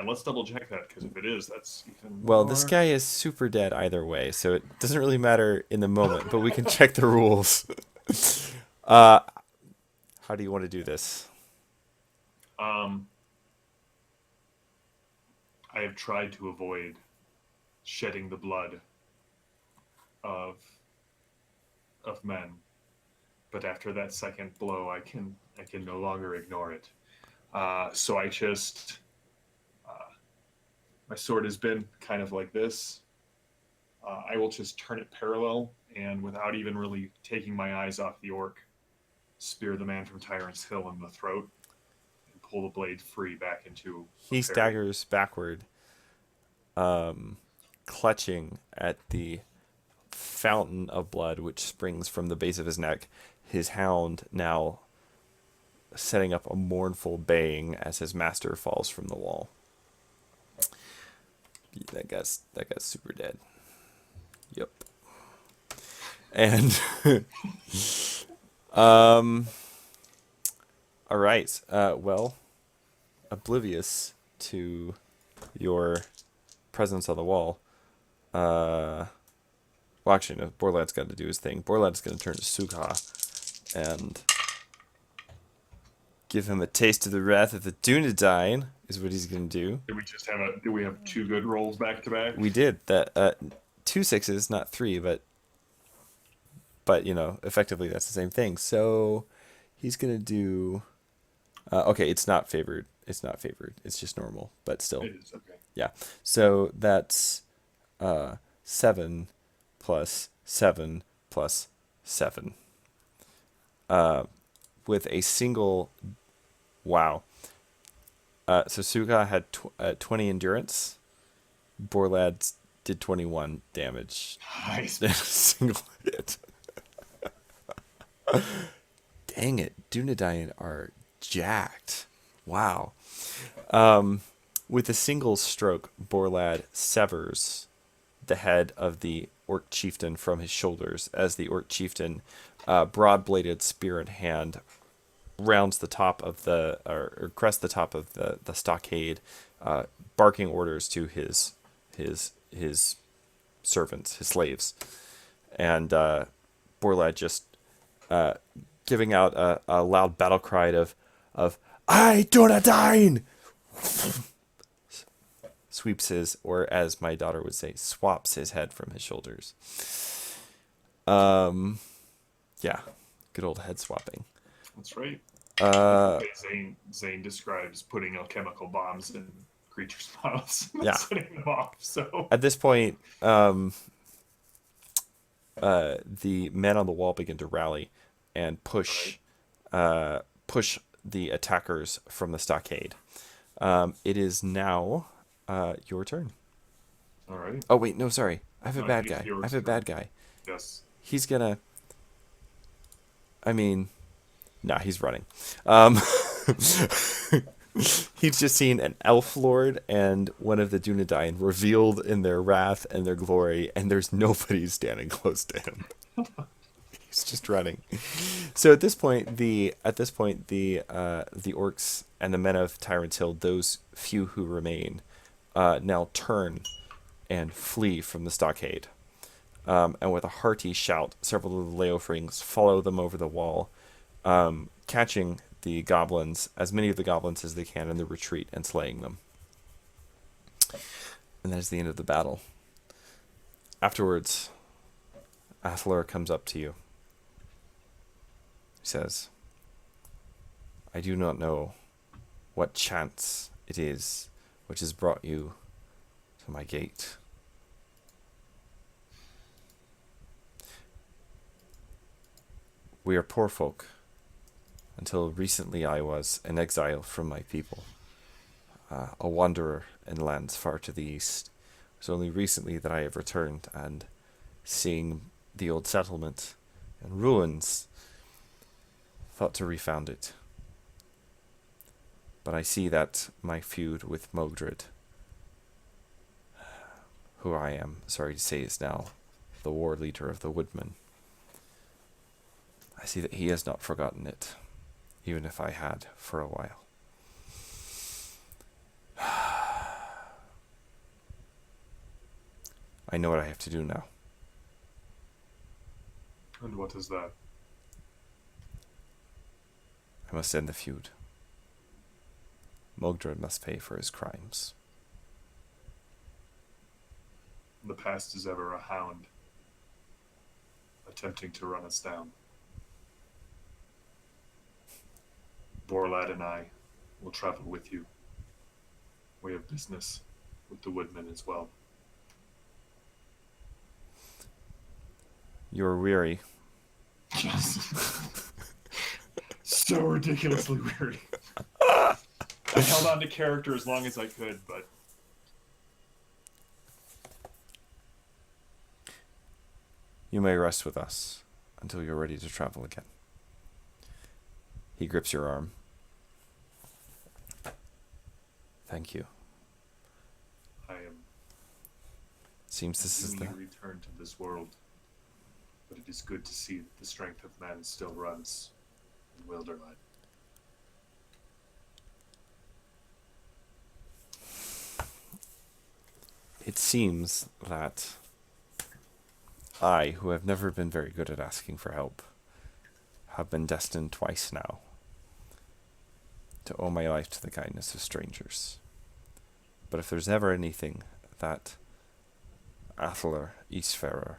S2: let's double check that, because if it is, that's even
S1: well,
S2: more.
S1: this guy is super dead either way, so it doesn't really matter in the moment. But we can check the rules. How do you want to do this?
S2: I have tried to avoid shedding the blood of men, but after that second blow, I can no longer ignore it. So I just my sword has been kind of like this. I will just turn it parallel, and without even really taking my eyes off the orc, spear the man from Tyrant's Hill in the throat and pull the blade free back into.
S1: He staggers backward, clutching at the fountain of blood which springs from the base of his neck. His hound now setting up a mournful baying as his master falls from the wall. That guy's super dead. Yep. And all right. Well, oblivious to your presence on the wall. Well, actually, no. Borlad's got to do his thing. Borlad's going to turn to Sugha and give him a taste of the wrath of the Dunedain. is what he's gonna do.
S2: Do we have two good rolls back to back?
S1: We did that. Two sixes, not three, but effectively that's the same thing. So he's gonna do. Okay, it's not favored. It's not favored. It's just normal, but still.
S2: It is, okay.
S1: Yeah. So that's 7 plus 7 plus 7. With a single. Wow. So Suga had 20 endurance. Borlad did 21 damage.
S2: Nice.
S1: In a single hit. Dang it. Dunedain are jacked. Wow. With a single stroke, Borlad severs the head of the orc chieftain from his shoulders as the orc chieftain, broad-bladed spear in hand, rounds the top of or crests the top of the stockade, barking orders to his servants, his slaves, and Borlad just giving out a loud battle cry of "I Dunedain!" sweeps his, or as my daughter would say, swaps his head from his shoulders. Yeah, good old head swapping.
S2: That's right. Zane describes putting alchemical bombs in creatures' mouths and
S1: Yeah.
S2: setting them off. So
S1: At this point, the men on the wall begin to rally and push the attackers from the stockade. It is now your turn.
S2: all right.
S1: Oh wait, no, sorry. I have a
S2: No,
S1: bad
S2: it's
S1: guy.
S2: yours
S1: I have a
S2: turn.
S1: bad guy.
S2: Yes.
S1: He's gonna. I mean, nah, he's running. He's just seen an elf lord and one of the Dunedain revealed in their wrath and their glory, and there's nobody standing close to him. He's just running. So at this point, the orcs and the men of Tyrant's Hill, those few who remain, now turn and flee from the stockade. And with a hearty shout, several of the Leofrings follow them over the wall, catching the goblins, as many of the goblins as they can in the retreat, and slaying them. And that is the end of the battle. Afterwards, Athalar comes up to you. He says, "I do not know what chance it is which has brought you to my gate. We are poor folk. Until recently I was an exile from my people, a wanderer in lands far to the east. It was only recently that I have returned, and seeing the old settlement in ruins, thought to refound it. But I see that my feud with Mogdred, who I am sorry to say is now the war leader of the Woodmen, I see that he has not forgotten it, even if I had for a while. I know what I have to do now.
S2: And what is that?
S1: I must end the feud. Mogdred must pay for his crimes.
S2: The past is ever a hound, attempting to run us down. Borlad and I will travel with you. We have business with the Woodmen as well.
S1: You're weary.
S2: So ridiculously weary. I held on to character as long as I could, but
S1: You may rest with us until you're ready to travel again. He grips your arm. Thank you.
S2: I am
S1: Seems this is the...
S2: newly returned to this world. But it is good to see that the strength of man still runs in Wilderland.
S1: It seems that I, who have never been very good at asking for help, have been destined twice now to owe my life to the kindness of strangers. But if there's ever anything that Athalar Eastfarer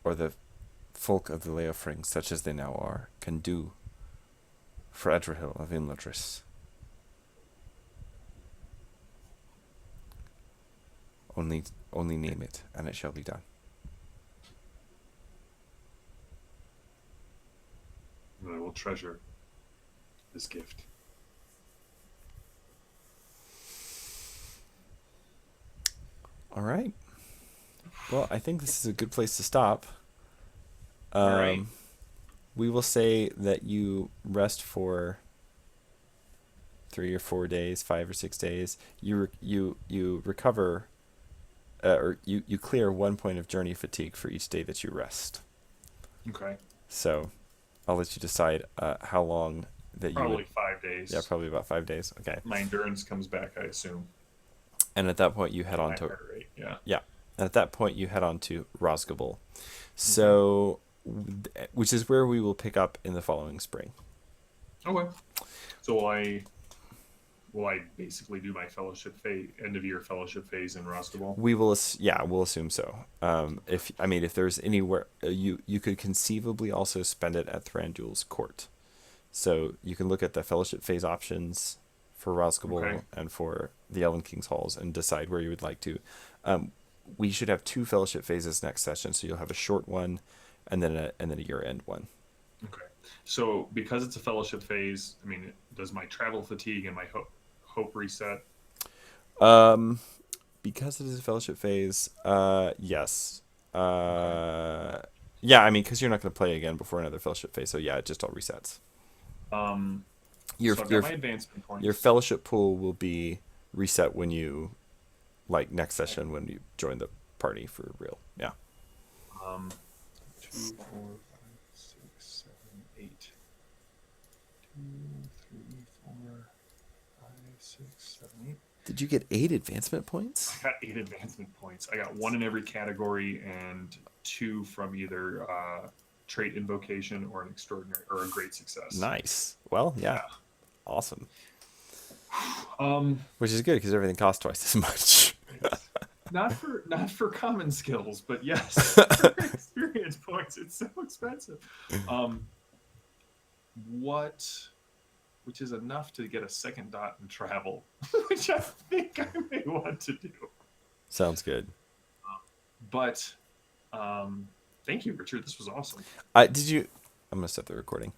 S1: or the folk of the Leofring, such as they now are, can do for Edrahil of Imladris, only name it, and it shall be done.
S2: I will treasure this gift.
S1: All right. Well, I think this is a good place to stop.
S2: All right.
S1: We will say that you rest for 3 or 4 days, 5 or 6 days. You recover, or you clear 1 point of journey fatigue for each day that you rest.
S2: Okay.
S1: So, I'll let you decide how long that you
S2: Probably
S1: would.
S2: 5 days.
S1: Yeah, probably about 5 days. Okay.
S2: My endurance comes back, I assume.
S1: And at that point, you head on
S2: My
S1: to.
S2: heart rate, yeah.
S1: Yeah. And at that point, you head on to Rosgobel. So, which is where we will pick up in the following spring.
S2: Okay. So will I basically do my fellowship phase, end of year fellowship phase in Rostable?
S1: We'll assume so. If there's anywhere you could conceivably also spend it at Thranduil's court. So you can look at the fellowship phase options for Rosgobel and for the Elven King's Halls and decide where you would like to. We should have 2 fellowship phases next session, so you'll have a short one and then a year-end one.
S2: Okay. So because it's a fellowship phase, I mean, does my travel fatigue and my hope reset?
S1: Because it is a fellowship phase, yes. Yeah, I mean, because you're not going to play again before another fellowship phase, so yeah, it just all resets.
S2: So I've got my advancement points.
S1: Your fellowship pool will be reset when you, like next session when you join the party for real. Yeah.
S2: 2, 4, 5, 6, 7, 8. 2, 3, 4, 5, 6, 7, 8.
S1: Did you get 8 advancement points?
S2: I got 8 advancement points. I got 1 in every category and 2 from either trait invocation or an extraordinary or a great success.
S1: Nice. Well, yeah. Awesome.
S2: Um,
S1: Which is good because everything costs twice as much.
S2: not for common skills, but yes, for experience points. It's so expensive. Which is enough to get a second dot in travel, which I think I may want to do.
S1: Sounds good.
S2: But thank you, Richard. This was awesome.
S1: I'm gonna stop the recording.